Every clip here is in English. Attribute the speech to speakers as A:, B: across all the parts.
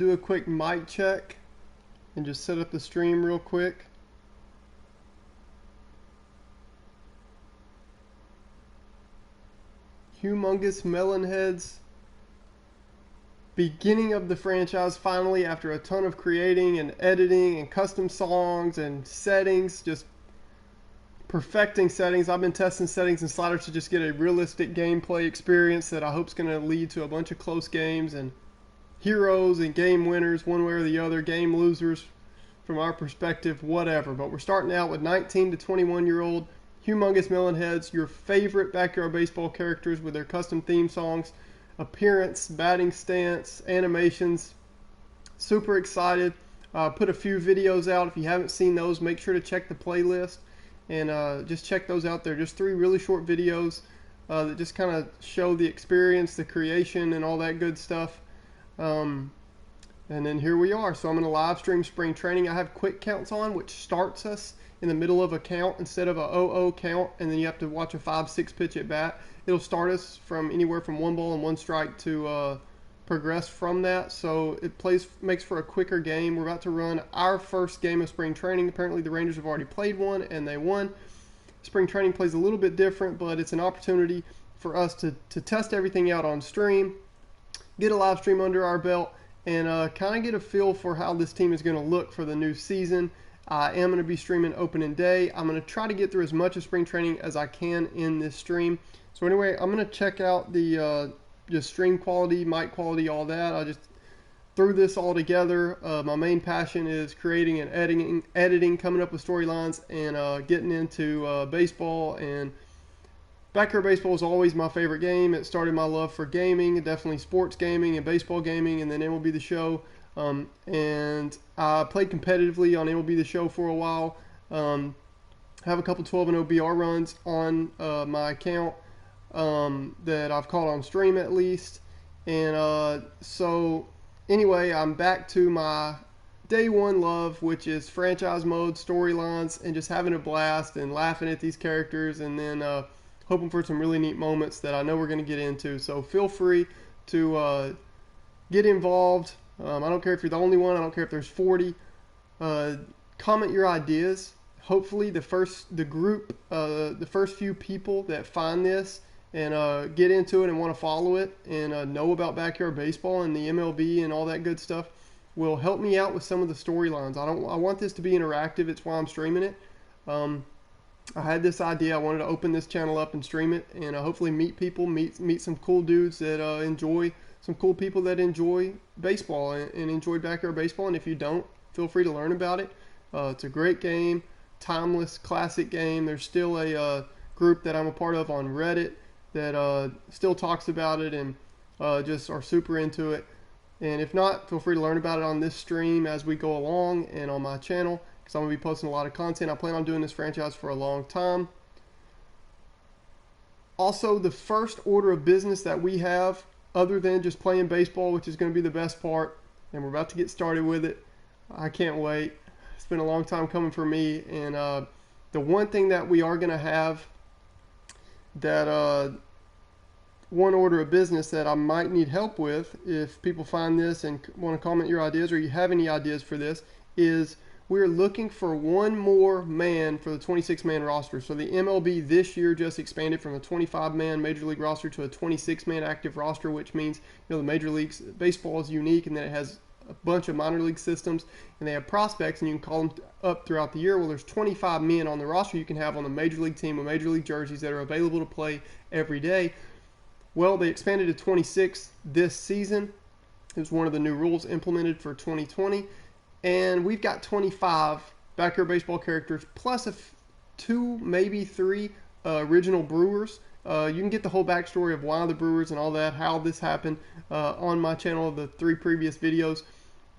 A: Do a quick mic check and just set up the stream real quick. Humongous Melonheads, beginning of the franchise finally after a ton of creating and editing and custom songs and settings, just perfecting settings. I've been testing settings and sliders to just get a realistic gameplay experience that I hope is going to lead to a bunch of close games and heroes and game winners one way or the other, game losers from our perspective, whatever. But we're starting out with 19 to 21-year-old Humongous Melonheads, your favorite backyard baseball characters with their custom theme songs, appearance, batting stance, animations. Super excited. Put a few videos out. If you haven't seen those, make sure to check the playlist and just check those out. They're just 3 really short videos that just kind of show the experience, the creation, and all that good stuff. And then here we are. So I'm going to live stream spring training. I have quick counts on, which starts us in the middle of a count instead of a 0-0 count, and then you have to watch a 5-6 pitch at bat. It'll start us from anywhere from 1 ball and 1 strike to progress from that. So it makes for a quicker game. We're about to run our first game of spring training. Apparently the Rangers have already played one and they won. Spring training plays a little bit different, but it's an opportunity for us to test everything out on stream, get a live stream under our belt, and kind of get a feel for how this team is going to look for the new season. I am going to be streaming opening day. I'm going to try to get through as much of spring training as I can in this stream. So anyway, I'm going to check out the just stream quality, mic quality, all that. I just threw this all together. My main passion is creating and editing, coming up with storylines, and getting into baseball. And backyard baseball is always my favorite game. It started my love for gaming, definitely sports gaming and baseball gaming, and then MLB The Show. And I played competitively on MLB The Show for a while. Have a couple 12-0 BR runs on my account that I've caught on stream at least. And so anyway, I'm back to my day one love, which is franchise mode, storylines, and just having a blast and laughing at these characters, and then hoping for some really neat moments that I know we're going to get into. So feel free to get involved. I don't care if you're the only one. I don't care if there's 40. Comment your ideas. Hopefully the first few people that find this and get into it and want to follow it and know about backyard baseball and the MLB and all that good stuff will help me out with some of the storylines. I want this to be interactive. It's why I'm streaming it. I had this idea. I wanted to open this channel up and stream it, and hopefully meet people, meet some cool dudes that enjoy, some cool people that enjoy baseball and enjoy backyard baseball. And if you don't, feel free to learn about it. It's a great game, timeless, classic game. There's still a group that I'm a part of on Reddit that still talks about it and just are super into it. And if not, feel free to learn about it on this stream as we go along and on my channel, because I'm going to be posting a lot of content. I plan on doing this franchise for a long time. Also, the first order of business that we have, other than just playing baseball, which is going to be the best part, and we're about to get started with it. I can't wait. It's been a long time coming for me. And the one thing that we are going to have, that one order of business that I might need help with, if people find this and want to comment your ideas, or you have any ideas for this, is we're looking for one more man for the 26-man roster. So the MLB this year just expanded from a 25-man Major League roster to a 26-man active roster, which means, the Major League Baseball is unique in that it has a bunch of minor league systems, and they have prospects, and you can call them up throughout the year. Well, there's 25 men on the roster you can have on the Major League team with Major League jerseys that are available to play every day. Well, they expanded to 26 this season. It was one of the new rules implemented for 2020. And we've got 25 backyard baseball characters plus 2, maybe 3 original Brewers. You can get the whole backstory of why the Brewers and all that, how this happened on my channel of the 3 previous videos.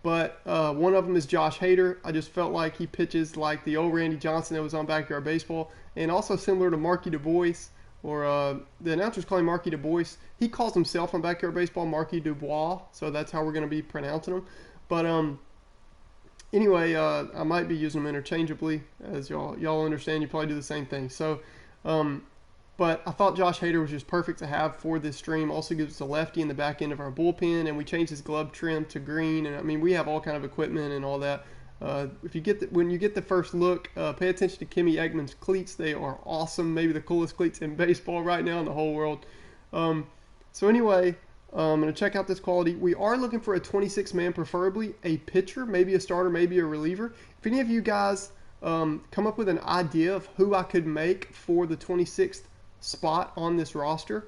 A: But one of them is Josh Hader. I just felt like he pitches like the old Randy Johnson that was on Backyard Baseball, and also similar to Marky Du Bois, or the announcers call him Marky Du Bois. He calls himself on Backyard Baseball Marky Dubois, so that's how we're going to be pronouncing him. But anyway, I might be using them interchangeably, as y'all understand. You probably do the same thing. So, But I thought Josh Hader was just perfect to have for this stream. Also gives us a lefty in the back end of our bullpen, and we changed his glove trim to green. And I mean, we have all kind of equipment and all that. If you get when you get the first look, pay attention to Kimmy Eggman's cleats. They are awesome. Maybe the coolest cleats in baseball right now in the whole world. So anyway, I'm going to check out this quality. We are looking for a 26-man, preferably a pitcher, maybe a starter, maybe a reliever. If any of you guys come up with an idea of who I could make for the 26th spot on this roster,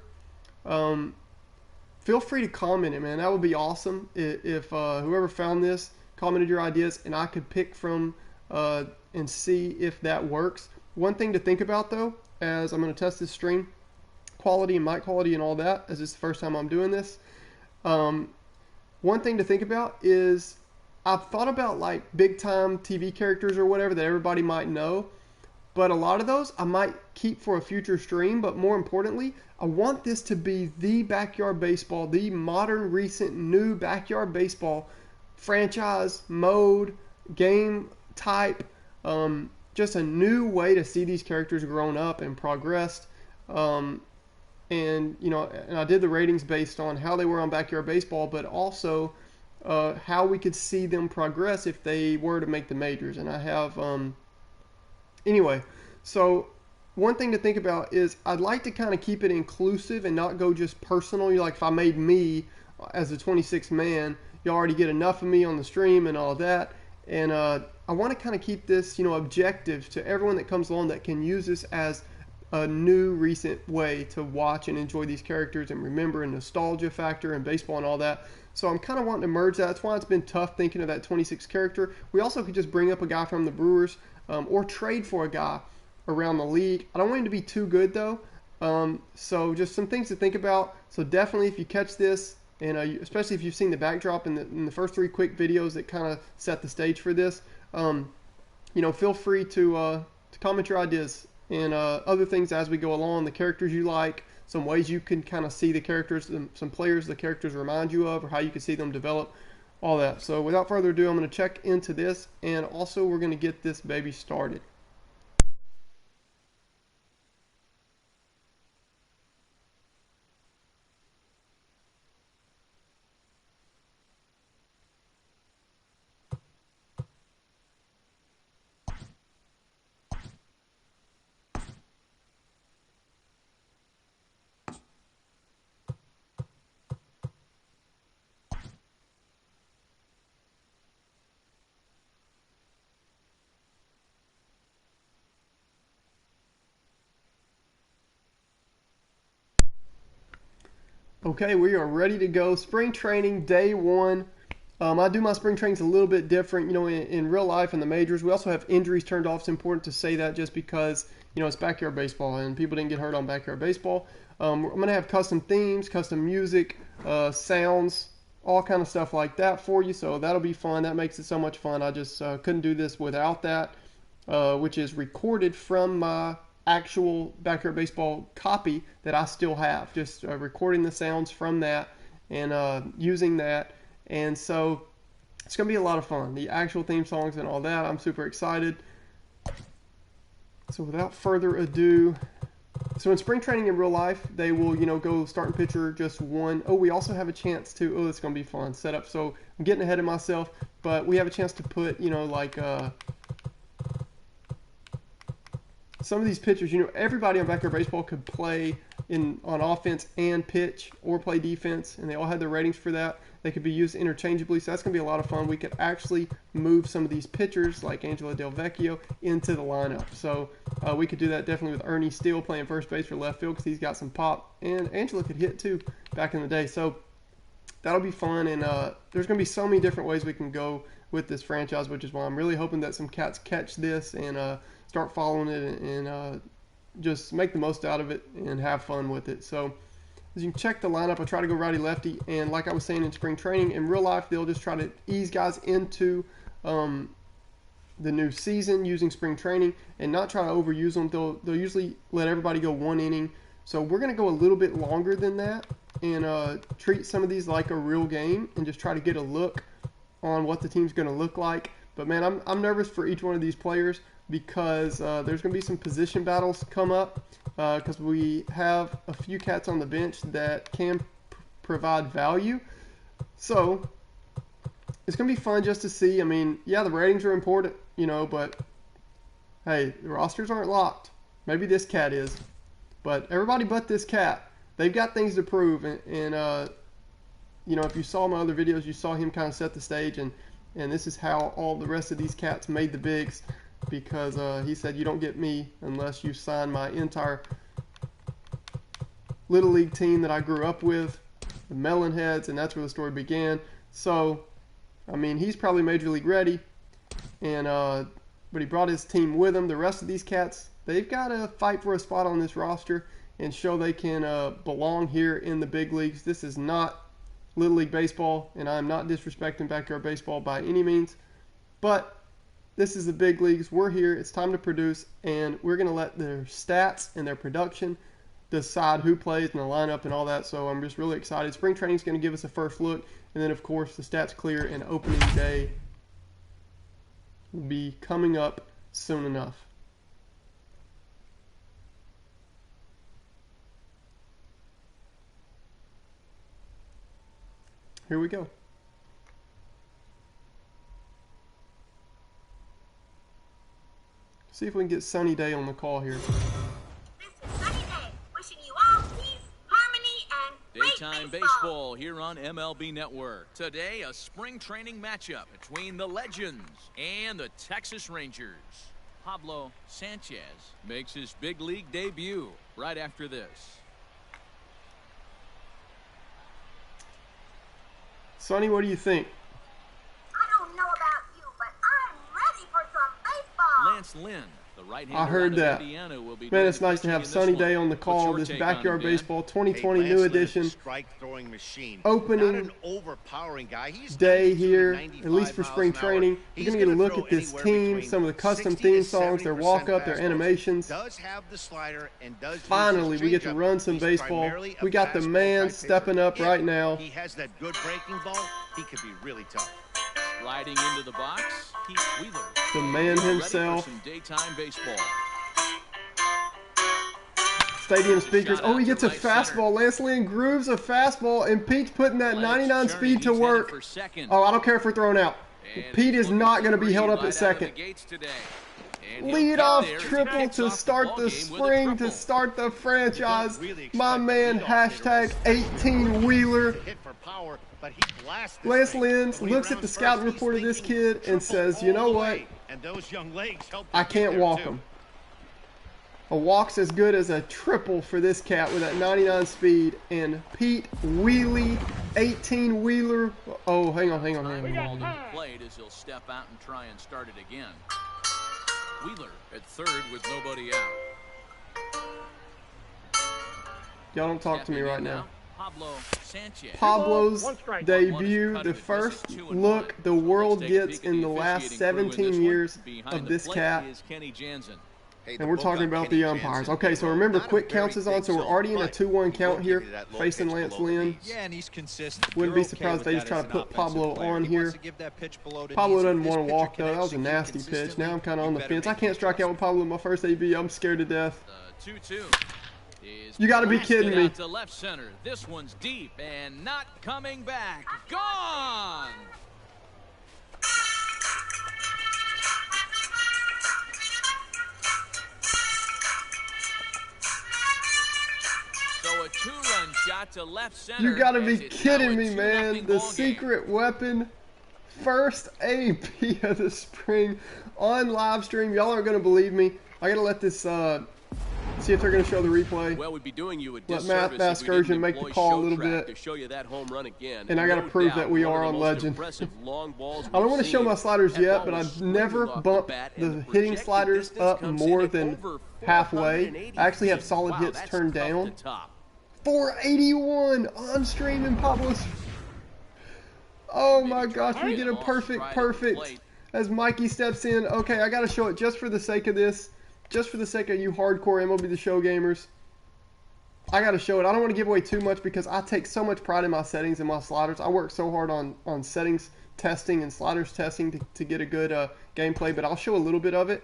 A: feel free to comment it, man. That would be awesome if whoever found this commented your ideas and I could pick from and see if that works. One thing to think about, though, as I'm going to test this stream quality and mic quality and all that, as it's the first time I'm doing this, one thing to think about is I've thought about like big time TV characters or whatever that everybody might know, but a lot of those I might keep for a future stream. But more importantly, I want this to be the Backyard Baseball, the modern, recent, new Backyard Baseball franchise, mode, game type, just a new way to see these characters grown up and progressed. And, you know, and I did the ratings based on how they were on Backyard Baseball, but also how we could see them progress if they were to make the majors. And I have, anyway, so one thing to think about is I'd like to kind of keep it inclusive and not go just personal. You like, if I made me as a 26th man, you already get enough of me on the stream and all that. And I want to kind of keep this, you know, objective to everyone that comes along that can use this as a new recent way to watch and enjoy these characters and remember a nostalgia factor and baseball and all that. So I'm kind of wanting to merge that. That's why it's been tough thinking of that 26 character. We also could just bring up a guy from the Brewers or trade for a guy around the league. I don't want him to be too good though. So just some things to think about. So definitely if you catch this, and especially if you've seen the backdrop in the first 3 quick videos that kind of set the stage for this, you know, feel free to comment your ideas and other things as we go along, the characters you like, some ways you can kind of see the characters, some players the characters remind you of, or how you can see them develop, all that. So without further ado, I'm going to check into this, and also we're going to get this baby started. Okay, we are ready to go. Spring training, day 1. I do my spring trainings a little bit different, you know, in real life in the majors. We also have injuries turned off. It's important to say that just because, you know, it's Backyard Baseball and people didn't get hurt on Backyard Baseball. I'm going to have custom themes, custom music, sounds, all kind of stuff like that for you. So that'll be fun. That makes it so much fun. I just couldn't do this without that, which is recorded from my actual Backyard Baseball copy that I still have, just recording the sounds from that and using that. And so it's going to be a lot of fun, the actual theme songs and all that. I'm super excited. So without further ado, so in spring training in real life, they will, you know, go starting pitcher just one. Oh, we also have a chance to, oh, it's going to be fun, set up. So I'm getting ahead of myself, but we have a chance to put, you know, like some of these pitchers, you know, everybody on Backyard Baseball could play on offense and pitch or play defense, and they all had their ratings for that. They could be used interchangeably, so that's going to be a lot of fun. We could actually move some of these pitchers, like Angelo Del Vecchio, into the lineup. So we could do that definitely with Ernie Steele playing first base for left field because he's got some pop, and Angelo could hit too back in the day. So that'll be fun, and there's going to be so many different ways we can go with this franchise, which is why I'm really hoping that some cats catch this and start following it and just make the most out of it and have fun with it. So as you can check the lineup, I try to go righty-lefty, and like I was saying in spring training, in real life they'll just try to ease guys into the new season using spring training and not try to overuse them. They'll usually let everybody go 1 inning. So we're going to go a little bit longer than that and treat some of these like a real game and just try to get a look on what the team's going to look like. But man, I'm nervous for each one of these players because there's going to be some position battles come up, because we have a few cats on the bench that can provide value. So it's going to be fun just to see. I mean, yeah, the ratings are important, you know, but hey, the rosters aren't locked. Maybe this cat is. But everybody but this cat, they've got things to prove. And you know, if you saw my other videos, you saw him kind of set the stage. And this is how all the rest of these cats made the bigs. Because he said, you don't get me unless you sign my entire Little League team that I grew up with, the Melonheads, and that's where the story began. So, I mean, he's probably Major League ready. And but he brought his team with him. The rest of these cats, they've got to fight for a spot on this roster and show they can belong here in the big leagues. This is not Little League Baseball, and I'm not disrespecting Backyard Baseball by any means. But this is the big leagues. We're here. It's time to produce, and we're going to let their stats and their production decide who plays and the lineup and all that. So I'm just really excited. Spring training is going to give us a first look, and then, of course, the stats clear and opening day will be coming up soon enough. Here we go. See if we can get Sunny Day on the call here.
B: This is Sunny Day, wishing you all peace, harmony, and great
C: Daytime baseball here on MLB Network. Today, a spring training matchup between the Legends and the Texas Rangers. Pablo Sanchez makes his big league debut right after this.
A: Sonny, what do you think?
B: I don't know about you, but I'm ready for some baseball.
C: Lance Lynn, the right-hander
A: I heard that.
C: Indiana, will be
A: Man, it's nice to have Sunny Day on the call. This Backyard Baseball 2020 new edition.
D: Strike-throwing machine.
A: Opening
D: Not an overpowering guy. He's
A: day here, at least for spring training. You're going to get a look at this team, some of the custom theme songs, their walk-up, their animations.
D: Does have the slider and does
A: Finally, we get to run some baseball. We got the man stepping up right now.
D: He has that good breaking ball. He could be really tough.
C: Riding into the box, Wheeler.
A: The man himself.
C: Ready for some daytime baseball.
A: Stadium speakers. Oh, he gets a fastball. Lance Lynn grooves a fastball, and Pete's putting that 99 speed to work. Oh, I don't care if we're thrown out. Pete is not going to be held up at second. Lead off triple to start the spring, to start the franchise. My man, hashtag 18 Wheeler. Lance Lynn looks at the scout report of this kid and says, you know what? I can't walk him. A walk's as good as a triple for this cat with that 99 speed. And Pete Wheelie, 18 Wheeler. Oh, hang on.
C: Played as he'll step out and try and start it again. Wheeler at third with nobody out.
A: Y'all don't talk to me right now.
C: Pablo Sanchez.
A: Pablo's debut, the first look the world gets in the last 17 years of this cat. And we're talking about the umpires. Okay, so remember, quick counts is on, so we're already in a 2-1 count here, facing Lance Lynn.
E: Yeah, and he's consistent.
A: Wouldn't be surprised if they just try to put Pablo on here. Pablo doesn't want to walk, though. That was a nasty pitch. Now I'm kind of on the fence. I can't strike out with Pablo in my first AB. I'm scared to death.
C: 2-2.
A: You got to be kidding me.
C: To left center. This one's deep and not coming back. Gone. So a 2-run shot to left center.
A: You got to be kidding me, man. The secret weapon. First AP of the spring on live stream. Y'all aren't going to believe me. I got to let this see if they're going to show the replay.
F: Well, we'd be doing you a
A: let Matt Vasgersian make the call a little bit.
F: To show you that home run again.
A: And I got to prove that we are on Legend. I don't want to show my sliders yet, but I've never bumped the hitting sliders up more than halfway. I actually have solid hits turned down. 481 on stream in Pablo's. Oh my gosh, we get a perfect as Mikey steps in. Okay, I got to show it just for the sake of this. Just for the sake of you hardcore MLB The Show gamers. I got to show it. I don't want to give away too much because I take so much pride in my settings and my sliders. I work so hard on settings testing and sliders testing to get a good gameplay, but I'll show a little bit of it.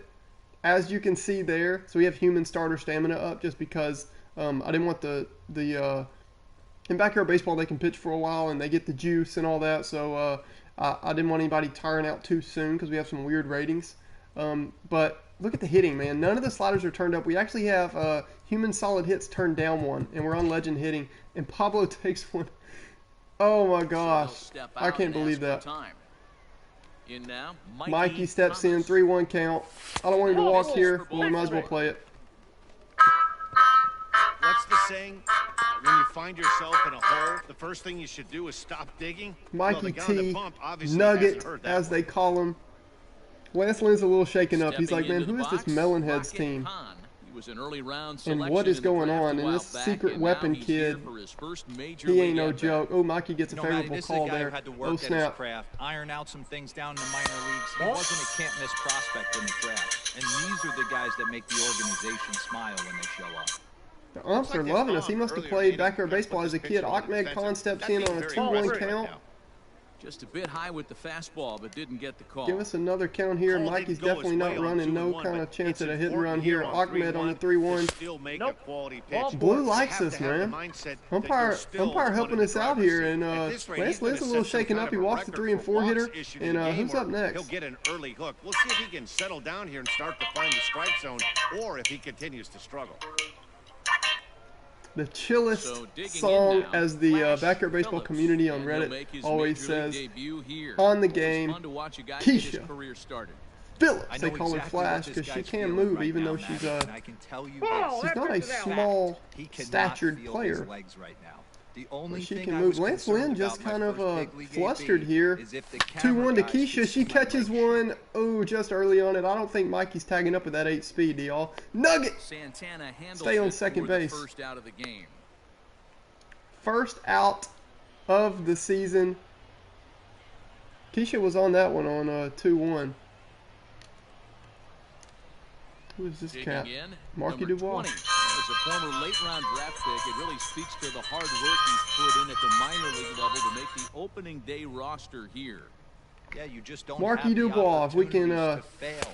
A: as you can see there, so we have human starter stamina up just because I didn't want in backyard baseball they can pitch for a while and they get the juice and all that, so I didn't want anybody tiring out too soon because we have some weird ratings. But look at the hitting, man. None of the sliders are turned up. We actually have human solid hits turned down one, and we're on legend hitting, and Pablo takes one. Oh my gosh, I can't believe that.
C: In now,
A: Mikey steps in, 3-1 count. I don't want him to walk here, but we might as well play it.
D: What's the saying? When you find yourself in a hole, the first thing you should do is stop digging.
A: Mikey
D: Well, the guy on the
A: T,
D: bump obviously
A: Nugget,
D: hasn't heard that
A: as
D: one.
A: they call him. Lance Lynn's a little shaken up. He's like, man,
C: Stepping
A: who is
C: into
A: this
C: the box,
A: Melonheads
C: Achmed
A: team?
C: Khan. He was an early round
A: And
C: selection
A: what is
C: in the
A: going
C: draft
A: on?
C: a
A: And
C: while
A: this
C: back,
A: secret
C: and now
A: weapon
C: he's here
A: kid,
C: for his first major
A: he
C: league
A: ain't no
C: at-bat.
A: joke. Oh, Mikey gets a
E: You know, Matty,
A: favorable
E: this is a
A: call
E: guy
A: there.
E: who had to
A: Oh,
E: work at his
A: snap.
E: craft, iron out some things down in the minor leagues. He wasn't a can't-miss prospect in the draft. And these are the guys that make the organization smile when they show up.
A: The umps are loving us. He must have played backyard baseball as a kid. Achmed Khan steps in on a 2-1 count.
C: Just a bit high with the fastball, but didn't get the call.
A: Give us another count here.
D: Call
A: Mikey's
D: didn't go
A: definitely
D: his
A: not
D: way on
A: running. No
D: 2-1,
A: kind of
D: but
A: chance
D: it's
A: at a hit and
D: important
A: run here. Achmed on the 3-1.
D: to still make a quality pitch.
A: Blue
D: You
A: likes
D: have
A: us,
D: to have the
A: man.
D: mindset that
A: Umpire
D: you're still
A: helping
D: one of
A: us
D: the
A: out
D: driver's
A: here,
D: seat.
A: and
D: At this rate,
A: Lance
D: he's gonna
A: Lynn's a little
D: set some
A: shaken
D: kind
A: up. He
D: of a
A: walks the
D: record
A: 3 and
D: for
A: 4 hitter.
D: walks issued in
A: And
D: the game,
A: who's up
D: or
A: next?
D: He'll get an early hook. We'll see if he can settle down here and start to find the strike zone, or if he continues to struggle.
A: The chillest
C: So digging
A: song,
C: in now,
A: as the
C: Flash
A: backyard baseball
C: Phillips,
A: community on
C: and he'll
A: Reddit
C: make his
A: always
C: major league
A: says,
C: debut here.
A: on the
C: It was
A: game,
C: fun to watch a guy get his
A: Keisha
C: career started.
A: Phillips.
E: I
A: They
E: know
A: call her
E: exactly what
A: Flash
E: this
A: because she
E: guy's
A: can
E: feeling
A: move,
E: right
A: even
E: now,
A: though she's
E: Matty, and I can tell you
B: Oh,
E: this.
A: she's not a
B: He
A: small
E: He cannot
A: statured
E: feel his
A: player.
E: legs right now. The only
A: She
E: thing
A: can
E: I
A: move.
E: was
A: Lance
E: concerned
A: Lynn just
E: about
A: kind
E: my
A: of
E: first big league
A: flustered
E: AB
A: here.
E: is if the
A: 2-1
E: camera
A: to
E: guys
A: Keisha.
E: could
A: She
E: see my
A: catches
E: leg
A: one. Oh, just early on it. I don't think Mikey's tagging up with that 8 speed, y'all. Nugget!
C: Santana handles
A: Stay on
C: it
A: second
C: for
A: base.
C: the first out of the game.
A: First out of the season. Keisha was on that one on 2-1. Who is this
C: Digging
A: cat?
C: in,
A: Marky
C: number
A: Dubois.
C: 20. As a former late-round draft pick, it really speaks to the hard work he's put in at the minor league level to make the opening day roster here.
E: Yeah, you just don't
A: Marky
E: have the
A: Dubois, if we can,
E: opportunities to fail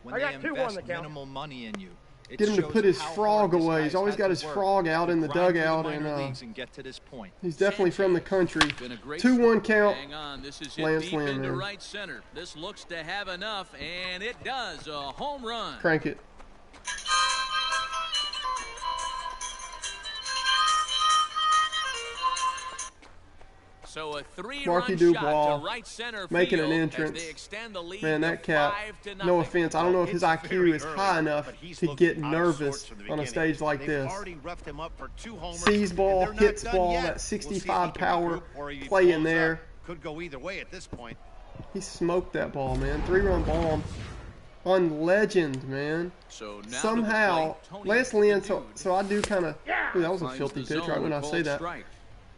E: when
B: I
E: they
B: got 2-1
E: invest
B: the count.
E: minimal money in you. It
A: Get him to
E: shows
A: put his
E: how
A: frog
E: hard this
A: away. He's
E: guy's
A: always
E: had
A: got
E: to
A: his
E: work
A: frog out
E: to
A: in the
E: grind through
A: dugout,
E: minor
A: and
E: leagues and get to this point.
A: he's definitely from the country.
C: Been a great
A: 2-1 count.
C: Hang on, this is hit
A: Lance
C: deep
A: Lynn,
C: into
A: man.
C: right center. This looks to have enough, and it does. A home run.
A: Crank it.
C: So a
A: Marky
C: three-run
A: Dubois
C: shot to right center
A: making an
C: field as
A: entrance.
C: they extend the lead
A: Man,
C: to
A: that cat,
C: 5-0.
A: no offense, I don't know if his
D: It's
A: IQ
D: very
A: is
D: early,
A: high enough
D: but he's
A: to
D: looked
A: get
D: out of
A: nervous
D: sorts from the
A: on a
D: beginning.
A: stage like
D: They've
A: this.
D: already roughed him up for 2 homers,
A: Sees ball,
D: and they're not
A: hits
D: done
A: ball,
D: yet.
A: that
D: We'll see if he
A: 65
D: can
A: power
D: regroup or he
A: play in
D: blows
A: there.
D: up. Could go either way at this point.
A: He smoked that ball, man. 3-run bomb on legend, man.
C: So now
A: Somehow,
C: to the plate, Tony
A: Lance Lynn,
C: the dude
A: so I do kind of, that was a
C: finds
A: filthy
C: the
A: pitch right
C: zone,
A: when I
C: called
A: say that.
C: strike.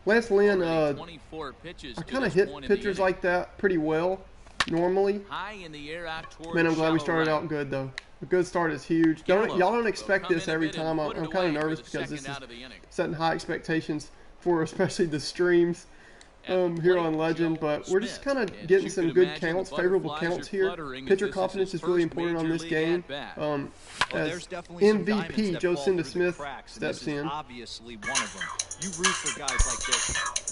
A: Lance Lynn,
C: Already 24 pitches
A: I
C: to
A: kind of
C: this
A: hit
C: point in the
A: pitchers
C: inning.
A: like that pretty well, normally.
C: High in the air out toward
A: Man, I'm glad we
C: shallow
A: started
C: right.
A: out good, though. A good start is huge.
C: Gallo
A: Y'all don't
C: will
A: expect
C: come
A: this
C: in a
A: every
C: bit and
A: time.
C: put it
A: I'm kind of
C: away for
A: nervous
C: the
A: because this
C: second
A: is
C: out of the inning.
A: setting high expectations for especially the streams here on Legend, but we're just kind of getting some good counts, favorable counts here. Pitcher confidence is really important on this game. As MVP Joe Cinda Smith steps in.
E: Obviously one of them. You root for guys like this,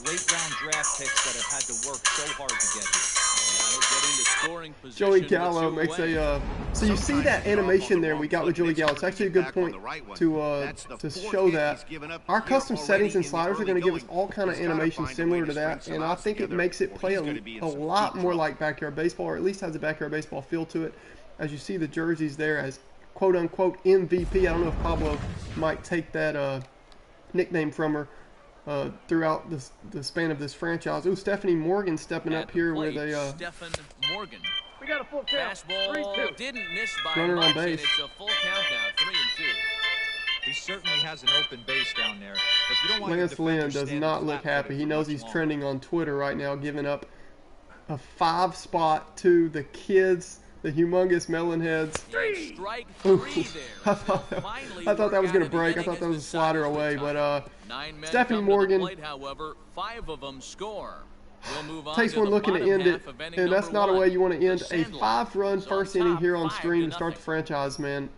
E: late round draft picks that have had to work so hard to get here.
C: Now he'll get into scoring position
A: Joey
C: with
A: Gallo
C: two
A: makes
C: away.
A: a so you see that animation there we got with Joey Gallo. It's actually a good point to show that our custom settings and sliders are going to give us all kind of animations similar to that, and I think it makes it play a lot more like backyard baseball, or at least has a backyard baseball feel to it. As you see the jerseys there as quote unquote MVP. I don't know if Pablo might take that nickname from her throughout the span of this franchise. Ooh, Stephanie Morgan stepping
C: At
A: up
C: the
A: here
C: plate,
A: with a
C: Stephen Morgan.
B: We got a full count.
C: Fastball
B: 3-2.
C: didn't miss by
A: Runner on
C: much, and
A: base.
C: it's a full count now, 3-2.
E: He certainly has an open base down there. But you don't want your
A: Lance Lynn
E: defenders
A: does
E: standing
A: not look
E: flat-footed
A: happy. He
E: for
A: knows
E: much
A: he's
E: longer.
A: trending on Twitter right now, giving up a 5 spot to the kids, the Humongous Melonheads.
C: And strike
A: Ooh,
C: 3 there.
A: I thought that was going to break. I thought that was a slider away, but
C: 9 men
A: Stephanie
C: come to the
A: Morgan.
C: plate, however, 5 of them score. We'll move on
A: Takes
C: to
A: one
C: the
A: looking to
C: bottom
A: end it,
C: half of inning
A: and that's
C: number
A: not a way
C: one.
A: you want to end
C: The
A: a
C: Sandlot
A: 5-run
C: is on
A: first inning
C: top,
A: here on stream to
C: 5-0.
A: start the franchise, man.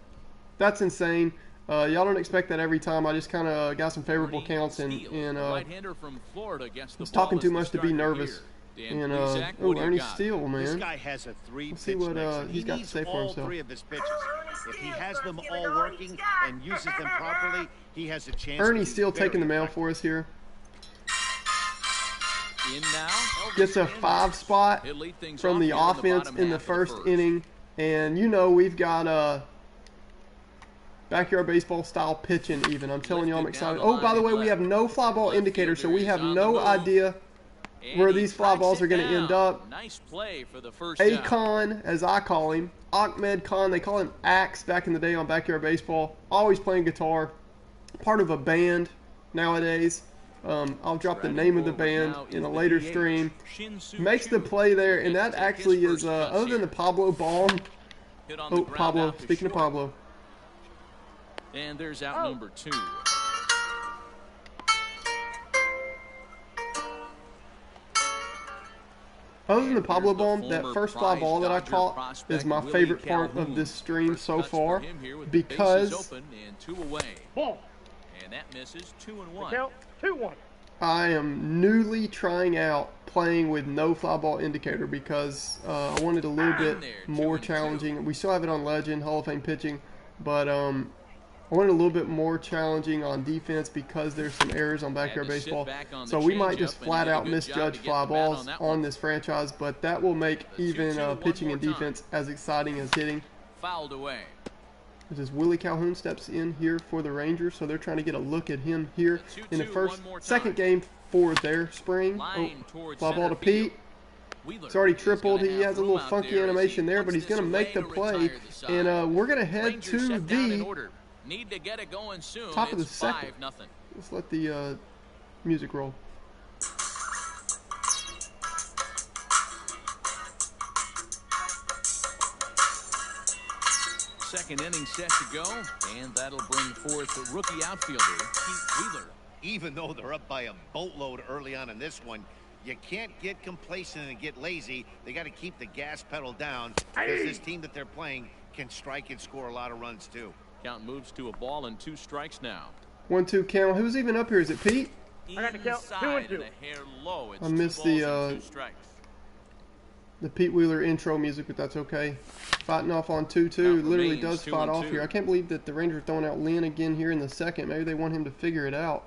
A: That's insane. Y'all don't expect that every time. I just kind of got some favorable counts, and
C: right-hander from Florida gets the
A: was talking
C: ball
A: too
C: as the
A: much to be
C: starter
A: nervous.
C: here.
A: And
C: Dan Plesac, what do you
A: Ernie
C: got?
A: Steele,
D: This
A: man.
D: guy has a three-pitch
A: Let's see what
D: mix, and
A: he's got to
D: needs
A: say for
D: all
A: himself.
D: 3 of his pitches. If he has them all working and uses them properly, he has a chance.
A: Ernie
D: to be
A: Steele
D: very
A: taking the mail
D: effective.
A: for us here.
C: In now,
A: Gets a 5 spot
C: He'll lead things
A: from
C: off
A: the
C: here in
A: offense
C: bottom
A: in the
C: half of the
A: first inning. And you know we've got backyard baseball style pitching even. I'm telling you, I'm excited. Oh, by the way, we have no fly ball indicator, so we have no idea where these fly balls are going to end up.
C: Nice play for the first out.
A: Khan, as I call him, Achmed Khan, they call him Axe back in the day on Backyard Baseball. Always playing guitar, part of a band nowadays. I'll drop the name of the band in a later stream. Makes the play there, and that actually is, other than the Pablo bomb. Oh, Pablo, speaking of Pablo.
C: And there's out number 2.
A: Other than the Pablo bomb, that first fly ball that I caught is my favorite part of this stream so far, because
C: And that misses 2-1.
G: Count 2-1.
A: I am newly trying out playing with no fly ball indicator because I wanted a little bit more challenging. We still have it on Legend, Hall of Fame pitching, but I wanted a little bit more challenging on defense because there's some errors on Backyard Baseball. So we might just flat out misjudge fly balls on this franchise, but that will make even pitching and defense as exciting as hitting.
C: Fouled away.
A: This is Willie Calhoun steps in here for the Rangers, so they're trying to get a look at him here in the second game for their spring. Oh, fly ball to Pete. It's already tripled. He has a little funky animation there, but he's going to make the play, and we're going to head to the
C: Need to get it going soon.
A: top of the
C: It's
A: second.
C: 5-0.
A: Let's let the music roll.
C: Second inning set to go, and that'll bring forth the rookie outfielder, Pete Wheeler.
D: Even though they're up by a boatload early on in this one, you can't get complacent and get lazy. They got to keep the gas pedal down because this team that they're playing can strike and score a lot of runs too.
C: Count moves to a ball and 2 strikes now.
A: 1-2 count. Who's even up here? Is it Pete?
G: I got to count 2
C: Inside
G: and 2.
C: and a hair low. It's
A: I missed
C: 2
A: the,
C: balls and 2 strikes.
A: The Pete Wheeler intro music, but that's okay. Fighting off on 2-2.
C: Count
A: Literally
C: remains
A: does fight
C: 2-2.
A: off here. I can't believe that the Rangers are throwing out Lynn again here in the second. Maybe they want him to figure it out.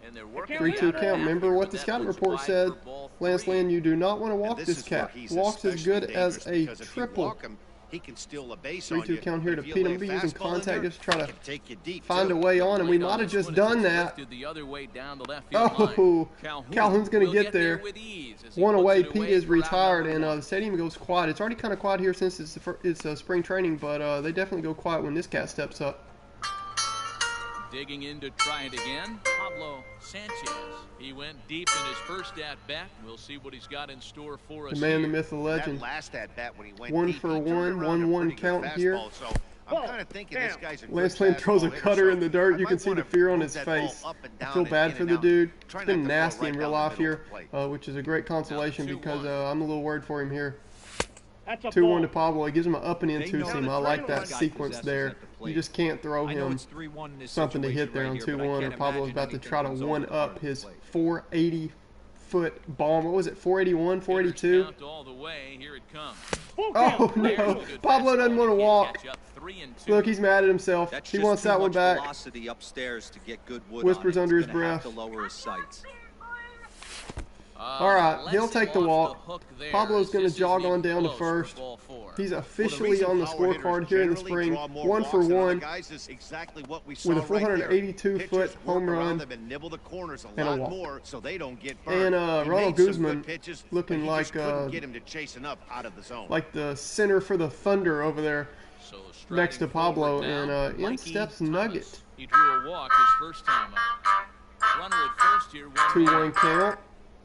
C: And they're working
A: 3-2
C: it out.
A: count. Remember what the
C: That
A: scouting
C: looks
A: report
C: wide
A: said.
C: for ball
A: Lance
C: 3.
A: Lynn, you do not want to walk
D: And
A: this
D: is where
A: cat.
D: he's
A: Walks as
D: especially
A: good as
D: dangerous
A: a
D: because if you
A: triple.
D: walk him, he can steal a base on
A: 3-2
D: you.
A: count here
D: But
A: to
D: if
A: Pete.
D: you
A: I'm going to
D: lay
A: be using
D: fastball in
A: contact
D: there,
A: just to try
D: he
A: to
D: can take you deep,
A: find
D: too.
A: a way on, and we
C: Played
A: might
C: on
A: have
C: his
A: just
C: foot as
A: done
C: it's
A: that.
C: lifted the other way down the left field line.
A: Oh, Calhoun's going to
C: will
A: get there.
C: with ease as he
A: One
C: puts
A: away.
C: it
A: Pete is
C: for out
A: retired,
C: number
A: and
C: 1.
A: the stadium goes quiet. It's already kind of quiet here since it's spring training, but they definitely go quiet when this cat steps up.
C: Digging in to try it again, Pablo Sanchez. He went deep in his first at-bat. We'll see what he's got in store for us
A: The man, the
C: here.
A: myth, the legend.
D: That last at bat when he went
A: 1
D: deep,
A: for
D: he turned
A: 1,
D: around a
A: 1-1
D: pretty good
A: count here.
D: fastball, so I'm kind of thinking this guy's a good
A: Lance Lynn throws a
D: fastball hitter,
A: cutter
D: so
A: in the dirt.
D: I
A: You can
D: might
A: see the
D: wanna
A: fear on
D: move
A: his
D: that ball
A: face.
D: up and
A: I
D: down
A: feel
D: and
A: bad
D: in
A: for
D: and
A: the
D: out.
A: dude.
D: Try
A: It's
D: not
A: been
D: to throw it
A: nasty
D: right
A: in
D: down
A: real
D: the
A: life
D: middle
A: here,
D: of the plate.
A: which is a great consolation
C: Now,
A: because
C: 2-1.
A: I'm a little worried for him here.
G: That's a
A: 2-1
G: ball.
A: to Pablo. It gives him an up and in
E: They
A: two
E: know
A: seam.
E: the
A: I like
G: trainer
A: that
G: this guy
A: sequence
E: possesses
A: there.
E: at the
A: You
E: plate.
A: just can't throw
E: I know
A: him
E: it's 3-1 in this
A: something to hit
E: situation
A: there
E: right
A: on
E: here, but I
A: 2-1, or
E: can't
A: Pablo's
E: imagine
A: about to
E: anything
A: try to
E: comes over
A: one
E: the
A: up
E: front
A: his
E: plate.
A: 480-foot bomb. What was it, 481, 482?
C: Count all the way. Here it comes.
G: Full
A: Oh,
G: count.
A: no.
C: Good
A: Pablo doesn't
C: fastball.
A: want to
C: He
A: walk.
C: can't catch up. 3-2.
A: Look, he's mad at himself.
E: That's
A: He
E: just
A: wants
E: too
A: that one
E: much
A: back.
E: velocity upstairs to get good wood
A: Whispers
E: on it.
A: under
E: He's
A: his
E: gonna have
A: breath.
E: to lower his sights.
A: All right,
C: lets
A: he'll
C: him
A: take the
C: off
A: walk.
C: hook there,
A: Pablo's
C: as
A: going to
C: this
A: jog
C: isn't
A: on
C: even
A: down to
C: close
A: first.
C: for ball 4.
A: He's
D: Well, the
A: officially
D: reason
A: on the
D: power hitters
A: scorecard here in the
D: generally
A: spring.
D: draw more
A: 1 for
D: walks than other
A: 1
D: guys is exactly what we saw
A: with a
D: right there.
A: 482-foot
D: Pitchers
A: home
D: work around
A: run
D: them and nibble the corners a
A: and a
D: lot
A: walk.
D: more so they don't get burned.
A: And
D: He
A: Ronald
D: made some
A: Guzman
D: good pitches,
A: looking
D: but he
A: like
D: just couldn't get him to chase enough out of the zone.
A: like the center for the Thunder over there
C: So
A: next to
C: striding
A: Pablo,
C: forward now,
A: and in
C: Mikey
A: steps
C: Thomas.
A: Nugget.
C: He drew a walk his first time up. Runner at first here.
A: 2-1 count.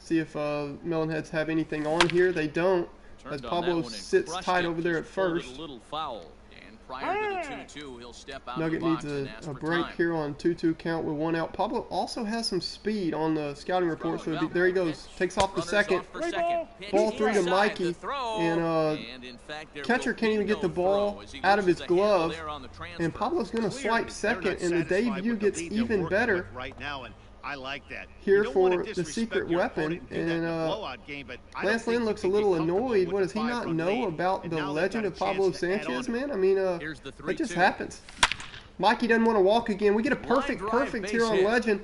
A: See if Melonheads have anything on here. They don't, as
C: Turned on that
A: Pablo
C: one and
A: sits
C: crushed
A: tight
C: it,
A: over there at
C: just pulled it
A: first.
C: a little foul. And prior to the 2-2, he'll step out
A: Nugget
C: of the box
A: needs
C: and ask
A: a
C: for
A: break
C: time.
A: here on 2-2 count with 1 out. Pablo also has some speed on the scouting report, so there he goes. Takes off the
C: Runners
A: second.
C: off for second. Pitch
A: Ball 3 to
C: inside
A: Mikey,
C: the throw.
A: and
C: in fact, there
A: catcher
C: will
A: can't
C: be
A: even get
C: no
A: the ball
C: throw as he
A: out of
C: loses
A: his
C: the handle
A: glove,
C: there on the transfer.
A: and Pablo's going to swipe second, and the debut gets even better
D: right now, and I like that.
A: here for the secret weapon. And Lance Lynn looks a little annoyed. What, does he not know about the legend of Pablo Sanchez, man? I mean, it just happens. Mikey doesn't want to walk again. We get a perfect here on Legend.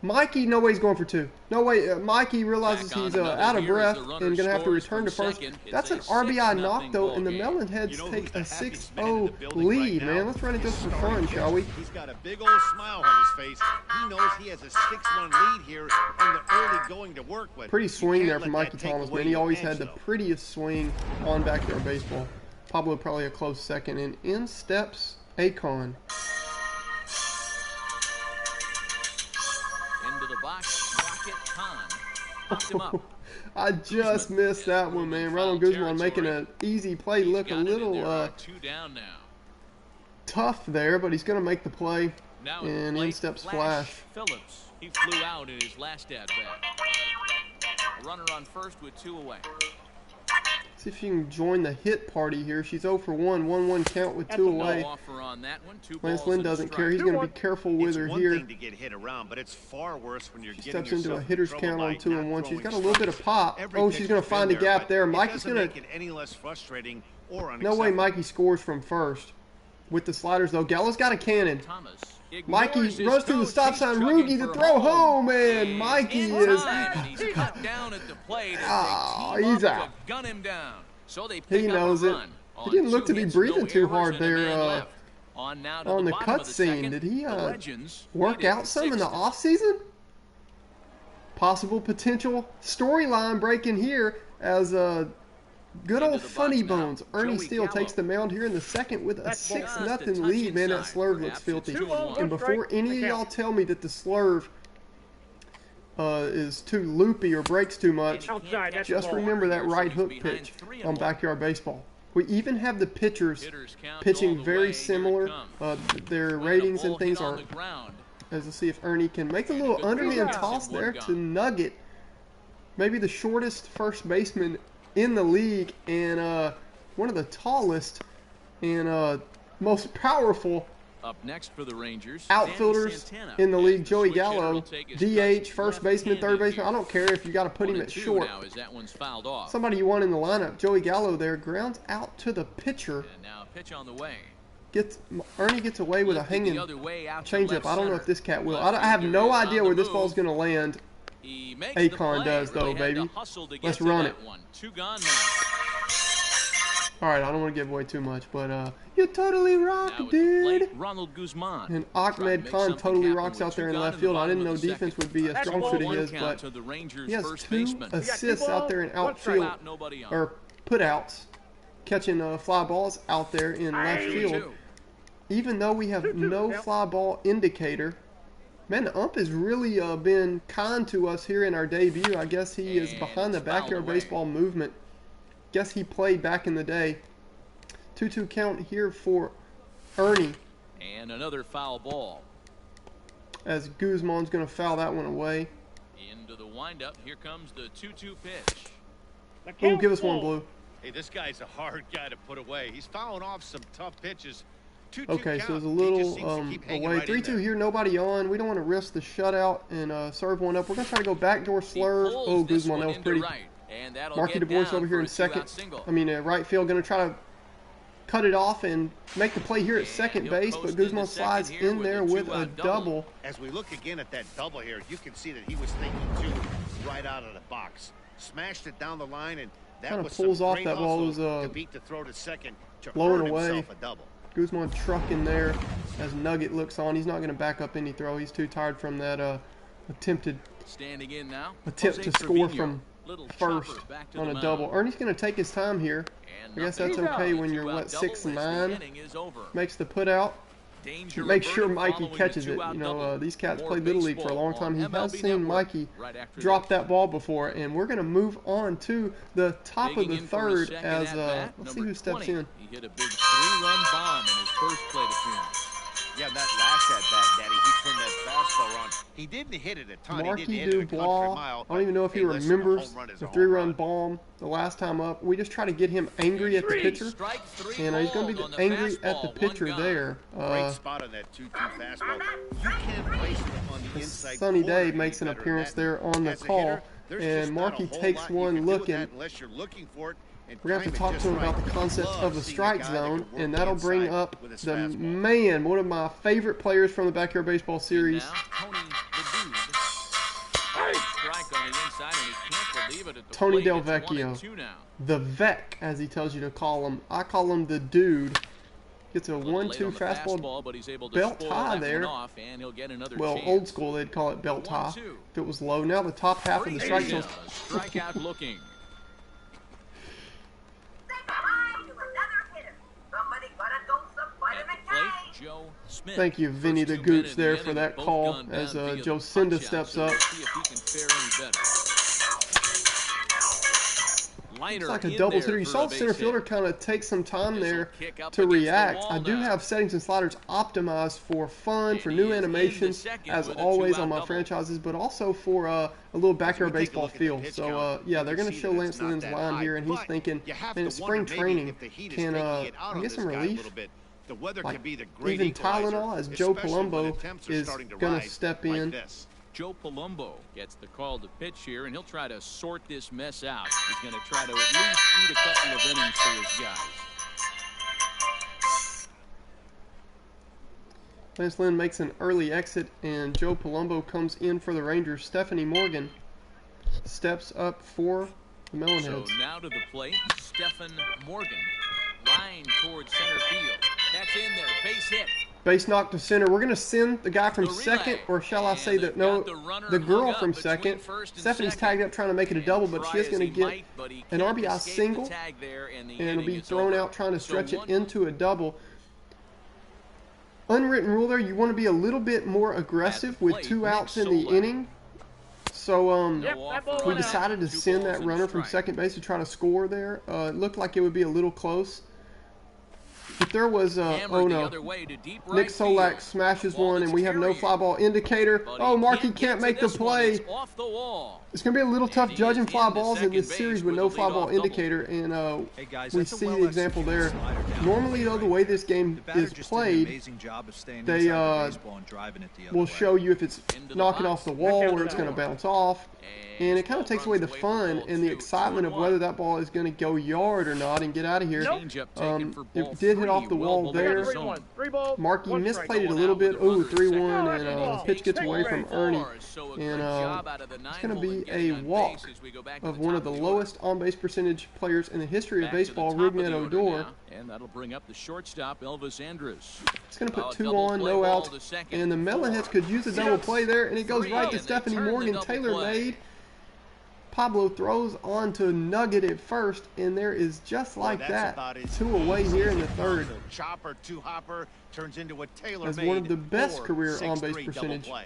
A: Mikey, no way he's going for 2. No way. Mikey realizes he's out of breath and going to have to return to first. That's an RBI knock, though, and the Melonheads take a 6-0 lead, man. Let's run it just for fun, shall we?
D: He's got a big old smile on his face. He knows he has a 6-run lead here in the early going to work with.
A: Pretty swing there from Mikey Thomas, man. He always had the prettiest swing on backyard baseball. Pablo probably a close second, and in steps Achmed.
C: Box, Rocket Khan. Popped him up.
A: I just missed that one, man. Ronald Guzman making an easy play look a little
C: 2 down now.
A: tough there, but he's going to make the play.
C: Now
A: And in steps Flash.
C: Phillips. He flew out in his last at bat. A runner on first with 2 away.
A: See if you can join the hit party here. She's 0 for 1, 1-1 count with 2 away.
C: No offer on that one. 2
A: Lance
C: balls
A: Lynn
C: and a
A: doesn't
C: strike.
A: care. He's going to be careful with her
D: It's one
A: here.
D: thing to get hit around, but it's far worse when you're
A: She
D: getting
A: steps into a
D: yourself in
A: hitter's
D: trouble
A: count on
D: by
A: 2 and 1.
D: not
A: She's got a
D: throwing
A: little bit of pop.
D: Every
A: Oh, she's
D: pitch
A: going
D: has
A: to find a
D: been there,
A: gap
D: but
A: there.
D: it
A: Mikey's
D: doesn't
A: going to...
D: make it any less frustrating or
A: No
D: unacceptable.
A: way Mikey scores from first. With the sliders, though. Gallo's got a cannon.
C: Thomas
A: Mikey
C: ignores his
A: runs through the
C: coach.
A: stop
C: He's
A: sign.
C: chugging
A: Rugi the
C: for
A: throw home, and
C: And
A: Mikey
C: in
A: is...
C: time, and he's cut down at the plate as
A: Ah,
C: they team
A: he's
C: up
A: out.
C: to gun him down. So they pick
A: He
C: up
A: knows
C: a
A: it.
C: run
A: He didn't
C: on
A: look
C: 2
A: to be
C: hits,
A: breathing
C: no
A: too
C: errors,
A: hard
C: and a
A: there,
C: man left. On now to
A: on the
C: bottom
A: cut
C: of the
A: scene.
C: second.
A: Did he
C: The Legends
A: work
C: lead it
A: out some in the
C: 6-0.
A: offseason? Possible potential storyline breaking here as good old
C: Into the
A: funny
C: box now.
A: bones. Ernie
C: Joey
A: Steele
C: Gallo.
A: takes the mound here in the second with a
G: That's ball.
A: 6-0
C: Touch
A: lead. Man, that
C: inside.
A: slurve looks
C: Perhaps
A: filthy.
C: it's
G: 2-1.
A: And before any of y'all tell me that the slurve is too loopy or breaks too much,
G: Outside, that's
A: just
G: ball.
A: remember that right hook
C: Behind
A: pitch
C: 3
A: on
C: and 1.
A: Backyard Baseball. We even have the pitchers
C: Hitters count all
A: pitching
C: the
A: very
C: way.
A: similar.
C: Here it comes.
A: Their
C: Playing a
A: ratings and
C: ball
A: things
C: hit on
A: are,
C: the ground.
A: as we'll see if Ernie can make a
C: And a
A: little
C: good
A: underhand
C: pass
A: toss
C: in one
A: there
C: gone.
A: to Nugget. Maybe the shortest first baseman in the league and one of the tallest and most powerful
C: Up next for the Rangers,
A: outfielders
C: Danny Santana.
A: in the league.
C: As
A: Joey
C: switch hitter will
A: Gallo,
C: take his
A: DH,
C: touch
A: first baseman, third
C: left-handed
A: baseman. I don't care if you got to put him at
C: 1-2
A: short.
C: now as that one's fouled off.
A: Somebody you want in the lineup. Joey Gallo there grounds out to the pitcher.
C: And now a pitch on the way.
A: Ernie gets away with a
C: Lifted
A: hanging
C: the other way out to
A: changeup.
C: left
A: I don't know
C: center.
A: if this cat will.
C: Left
A: I have
C: fielder
A: no
C: is
A: idea
C: on
A: where
C: the
A: this ball's
C: move.
A: going to land.
C: He makes the
A: Achmed
C: play.
A: does, though,
C: Really had to
A: baby.
C: hustle to get
A: Let's
C: to
A: run
C: that
A: it.
C: one. 2 gone now.
A: All right, I don't want to give away too much, but you totally rock,
C: Now it's
A: dude.
C: late Ronald Guzman.
A: And
C: Trying to
A: Achmed
C: make
A: Khan
C: something
A: totally
C: happen
A: rocks
C: with
A: out there
C: 2
A: in
C: gone
A: left
C: the
A: field. I
C: bottom
A: didn't know
C: of the
A: defense
C: second.
A: would be as
G: That's
A: strong
G: ball
A: suit he
C: 1
A: is,
C: count
A: but
C: to the Rangers
A: he has
C: first
A: 2
C: baseman.
A: assists out there in
G: One
A: outfield,
G: strike.
C: Out, nobody on.
A: or putouts, catching fly balls out there in left field.
C: 2-2.
A: Even though we have no fly ball indicator, man, the ump has really been kind to us here in our debut. I guess he is
C: And
A: behind the
C: it's fouled
A: backyard
C: away.
A: baseball movement. Guess he played back in the day. 2-2 count here for Ernie
C: And another foul ball.
A: as Guzman's going to foul that one away.
C: Into the windup. Here comes the 2-2 pitch.
A: Oh, give us one, Blue.
D: Hey, this guy's a hard guy to put away. He's fouling off some tough pitches. 2-2
A: Okay,
D: count.
A: so it's a
D: He
A: little
D: just seems to keep hanging
A: away.
D: right in
A: 3-2
D: there.
A: here, nobody on. We don't want to risk the shutout and serve one up. We're going to try to go backdoor
C: He
A: slurve.
C: pulls
A: Oh,
C: this
A: Guzman,
C: one
A: that was
C: into
A: pretty.
C: right, and that'll
A: Marky
C: get
A: DeBois
C: down
A: over here
C: for
A: in
C: a
A: second.
C: two-out single.
A: I mean, right field going to try to cut it off and make the play here at
C: And
A: second
C: he'll
A: base,
C: coast
A: but
C: into
A: Guzman
C: second
A: slides
C: here
A: in
C: with a
A: there with a
C: two-out
A: double.
D: As we look again at that double here, you can see that he was thinking two right out of the box. Smashed it down the line, and that
A: Kinda
D: was
A: pulls
D: some
A: off
D: great
A: that ball. It
D: hustle
A: was,
D: to beat the throw to second to
A: blowing
D: earn
A: away.
D: himself a double.
A: Guzman trucking there as Nugget looks on. He's not going to back up any throw. He's too tired from that attempted
C: Standing in now.
A: attempt
C: Jose
A: to score
C: Trevino.
A: from
C: Little
A: first
C: chopper back to
A: on
C: the
A: a
C: mound.
A: double. Ernie's going to take his time here.
C: And
A: I guess
C: nothing.
A: that's okay
C: The
A: when you're,
C: two-out
A: what,
C: double as the
A: 6'9".
C: inning is over.
A: Makes the put out.
C: Danger
A: make sure
C: reverted
A: Mikey
C: following the
A: catches it.
C: two-out
A: You know,
C: double.
A: these cats
C: More
A: played Little League for a
C: baseball
A: long time.
C: on
A: He has
C: MLB
A: seen
C: Network
A: Mikey
C: right after
A: drop
C: this.
A: that ball before, and we're going to move on to the top of
C: Digging
A: the
C: in for a
A: third
C: second
A: as,
C: at bat,
A: let's see
C: number
A: who steps
C: 20.
A: in.
C: He hit a big 3-run bomb in his first plate appearance.
D: Yeah, that last at bat, Daddy, he turned that fastball on. He didn't hit it a ton.
A: Marky
D: he didn't hit it a country
A: Dubois,
D: mile.
A: I don't even know if he
D: Hey, listen, a
A: remembers
D: home run is
A: the
D: a home
A: 3-run
D: run.
A: bomb the last time up. We just try to get him angry at the pitcher,
C: Strike three
A: and he's going to
C: called
A: be
C: on the
A: angry at the
C: fastball,
A: pitcher
C: one gone.
A: there.
D: Great spot on that 2-2 fastball. You can't place it on the inside
A: Sunny
D: corner
A: Day
D: any
A: makes an
D: better than
A: appearance
D: that.
A: there on the
D: As a
A: call,
D: hitter, there's just
A: and
D: not a
A: Marky
D: whole
A: takes
D: lot you
A: one
D: can do
A: look,
D: with
A: and
D: that unless you're looking for it. And
A: we're going to have to
D: time
A: talk
D: it
A: to him
D: just
A: about
D: right.
A: the concept
D: Love
A: of the
D: seeing a
A: strike
D: guy that
A: zone,
D: can work
A: and that'll bring
D: inside
A: up
D: with his
A: the
D: fastball.
A: man, one of my favorite players from the Backyard Baseball series.
C: Now, Tony the Dude. Strike on the inside, and he can't believe it at the
A: Tony
C: plate.
A: Del
C: It's
A: Vecchio.
C: 1-2 now.
A: The Vec, as he tells you to call him. I call him the Dude. Gets a
C: A little late
A: 1-2
C: on the
A: fastball.
C: but he's able to
A: belt
C: spoil
A: tie
C: that
A: there.
C: one off, and he'll get another
A: Well,
C: chance.
A: old school, they'd call it belt tie.
C: 1-2.
A: If it was low. Now the top half of the strike zone.
C: Strikeout looking.
B: Say bye to another hitter. Somebody gotta dose some
C: At
B: vitamin
C: the plate,
B: K.
C: Joe Smith.
A: Thank you, Vinny the
C: First 2 men
A: Gooch,
C: in
A: there
C: the
A: for
C: inning
A: that
C: have both
A: call
C: gone
A: as
C: down via
A: Jocinda
C: punch-out,
A: steps
C: so
A: up.
C: we'll see if he can fare any better. Liner
A: It's like a
C: in
A: double
C: there
A: hitter. You
C: for
A: saw
C: a
A: the center
C: base
A: fielder
C: hit.
A: kind of take some time
C: This'll
A: there
C: kick up
A: to
C: against the
A: react.
C: wall
A: I do
C: now.
A: have settings and sliders optimized for fun, for
C: And
A: new
C: he is
A: animations,
C: into second
A: as
C: with a
A: always
C: two-out
A: on my
C: double.
A: franchises, but also for a little backyard
D: As we take a
A: baseball
D: look at the
A: feel.
D: pitch
A: So,
D: count,
A: yeah,
D: you
A: they're
D: can
A: going to
D: see
A: show
D: that
A: Lance
D: it's not
A: Lynn's
D: that
A: line
D: high,
A: here, and he's
D: but
A: thinking,
D: you have
A: man,
D: to
A: it's spring
D: wonder maybe
A: training.
D: if the heat is
A: Can
D: taking it out on
A: get
D: this
A: some
D: guy a
A: relief?
D: little bit. The weather
A: Like,
D: can be the great
A: even
D: equalizer,
A: Tylenol, as Joe
D: especially when
A: Palumbo
D: attempts are
A: is
D: starting to
A: going to
D: rise
A: step
D: like
A: in.
D: this.
C: Joe Palumbo gets the call to pitch here, and he'll try to sort this mess out. He's going to try to at least eat a couple of innings for his guys.
A: Lance Lynn makes an early exit, and Joe Palumbo comes in for the Rangers. Stephanie Morgan steps up for the
C: So
A: Melonheads.
C: now to the plate, Stephen Morgan. Line towards center field. That's in there. Base hit.
A: Base knock to center. We're going to send the guy from
C: The relay.
A: second, or shall I
C: And
A: say that,
C: they've
A: no,
C: got the runner
A: the girl
C: hung up
A: from
C: between
A: second.
C: first and
A: Stephanie's
C: second.
A: tagged up trying to make it a
C: And
A: double, but she is
C: try
A: going
C: as
A: to
C: he
A: get
C: might, but he
A: an
C: can't
A: RBI
C: escape the
A: single,
C: tag there, and the
A: and it'll
C: inning
A: be
C: is
A: thrown
C: over.
A: out trying to
C: So
A: stretch it
C: 1-1.
A: into a double. Unwritten rule there, you want to be a little bit more aggressive with
C: plate,
A: 2
C: Nick
A: outs in the
C: Solak.
A: inning. So,
C: No
G: Yep, that
C: offer
G: ball
C: on
A: we
G: went out.
A: decided to
C: 2
A: send
C: balls
A: that
C: and
A: runner from
C: strike.
A: second base to try to score there. It looked like it would be a little close. But there was,
C: Hammered
A: oh
C: the
A: no,
C: other way to deep
A: Nick
C: right
A: Solak
C: field.
A: smashes
C: Ball
A: one, and
C: that's
A: we have no
C: carrying.
A: fly ball indicator.
C: But
A: Oh,
C: he
A: Marky
C: get
A: can't
C: to
A: make the
C: this one.
A: play.
C: It's off the wall.
A: It's going to be a little tough
C: he
A: judging
C: is
A: fly
C: into
A: balls in
C: second
A: this
C: base
A: series with
C: with
A: no
C: a
A: fly ball
C: leadoff double.
A: indicator, and
E: Hey guys,
A: we
E: that's a
A: see the
E: well
A: example
E: executed
A: there.
E: slider down
A: Normally,
E: the
A: though, the
E: plate
A: way
E: right.
A: this game
E: The batter
A: is
E: just did an
A: played,
E: amazing job of staying
A: they,
E: inside the baseball and driving it the other
A: will
E: way.
A: show you if it's
C: Into the
A: knocking
C: box.
A: off the wall
G: Back
A: or
G: down
A: it's
G: to
A: going to
G: that.
A: bounce off. And it kind of
C: ball
A: takes away the
C: runs
A: fun
C: for ball
A: and the
C: 2,
A: excitement of
C: 2-1.
A: whether that ball is going to go yard or not and get out of here.
G: Nope.
C: Changeup taken for ball
A: It did hit
C: 3,
A: off the
C: well
A: wall
C: below
A: there.
C: the
G: 3-1.
C: zone.
G: 3 balls.
A: Marky
G: 1
A: misplayed
G: strike.
A: it a
C: Going
A: little
C: out with
A: bit.
C: a runner
A: Ooh,
C: at
A: 3-1,
C: second.
A: and
G: Ball.
A: pitch gets
G: Take
A: away
G: it
A: from
G: back.
A: Ernie.
C: So a
A: And
C: good job out of the
A: it's
C: nine
A: going to
C: hole
A: be
C: and getting
A: a
C: on
A: walk
C: base as we go back to
A: of
C: the
A: one
C: top
A: of the
C: of the order.
A: lowest on-base percentage players in the history of
C: Back to the
A: baseball,
C: top of the
A: Rugnet
C: order
A: Odor.
C: now, and that'll bring up the shortstop, Elvis Andrus.
A: It's going to put
C: A
A: 2
C: double
A: on,
C: play
A: no
C: ball
A: outs,
C: to second.
A: and the Melonheads could use a double play there, and it goes
C: 3,
A: right to
C: and they
A: Stephanie
C: turn the
A: Morgan,
C: double
A: Taylor
C: play.
A: made. Pablo throws on to Nugget at first, and there is just like
D: Well,
A: that.
D: that's about as
A: 2 away here in the third.
D: Chopper to hopper turns into a Taylor
A: As
D: made
A: one of the best
D: 4-6-3
A: career on-base
D: double
A: percentage
D: play.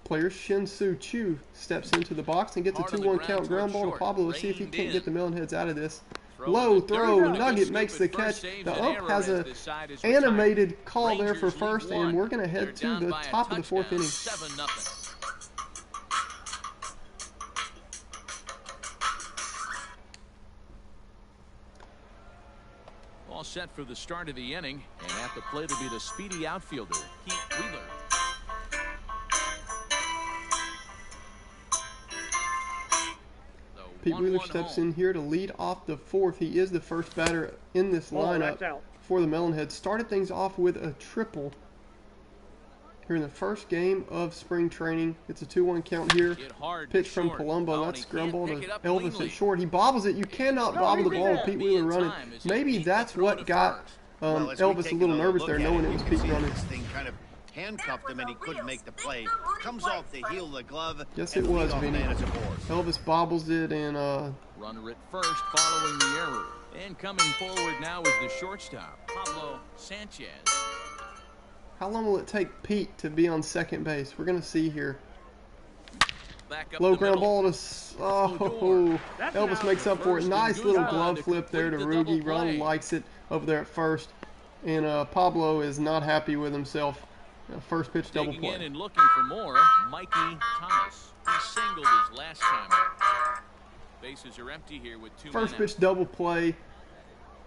A: players, Shin-Soo Choo steps into the box and gets a
C: Hard on the
A: 2-1
C: ground
A: count ground ball to
C: toward
A: Pablo.
C: short.
A: Let's see if he
C: Reined
A: can't
C: in.
A: get the Melonheads out of this.
C: Throw
A: Low
C: in the
A: throw,
C: dirt.
A: Nugget
C: Good
A: makes the
C: scoop at
A: catch.
C: first, saves
A: The
C: an
A: ump
C: error
A: has
C: as
A: a
C: this side is retired.
A: animated call there for
C: Rangers lead
A: first,
C: 1.
A: and we're going to
C: They're
A: head to
C: down
A: the
C: by a
A: top of the 4th
C: touchdown,
A: inning.
C: 7-0. All set for the start of the inning, and at the plate will be the speedy outfielder, Pete Wheeler. The
A: Pete Wheeler
C: 1-1
A: steps
C: home.
A: in here to lead off the 4th. He is the first batter in this
G: Ball,
A: lineup
G: that's out.
A: for the Melonheads. Started things off with a triple here in the first game of spring training. It's a 2-1 count here.
C: Hit hard
A: Pitch
C: to
A: from
C: short.
A: Palumbo.
C: Oh, and
A: That's
C: he can't
A: ground ball to
C: pick it up
A: Elvis
C: cleanly.
A: at short. He bobbles it. You cannot bobble the ball with Pete Wheeler running. Maybe that's what got
D: Well, as we
A: Elvis
D: take
A: a little
D: another
A: nervous
D: look
A: there,
D: at
A: knowing
D: it,
A: it was
D: you can
A: Pete
D: see
A: running.
D: This thing kind of handcuffed him, and he couldn't make the play. Comes off the heel of the glove.
A: Yes,
D: and
A: it was,
D: leadoff
A: Vinny.
D: man is aboard.
A: Elvis bobbles it, and
C: Runner at first following the error. And coming forward now is the shortstop, Pablo Sanchez.
A: How long will it take Pete to be on second base? We're going to see here.
C: Back up
A: Low
C: the
A: ground
C: middle.
A: ball to... Oh,
G: That's
A: Elvis
G: an
A: makes
G: out.
A: up for it.
C: First
A: Nice
C: and
A: little
C: Guzman
A: glove
C: to
A: flip there to
C: complete the double
A: Rugi. Ron
C: play.
A: likes it over there at first. And Pablo is not happy with himself. First pitch double
C: Digging in
A: play.
C: and looking for more, Mikey Thomas. He singled his last time. Bases are empty here with 2
A: First
C: men
A: pitch double play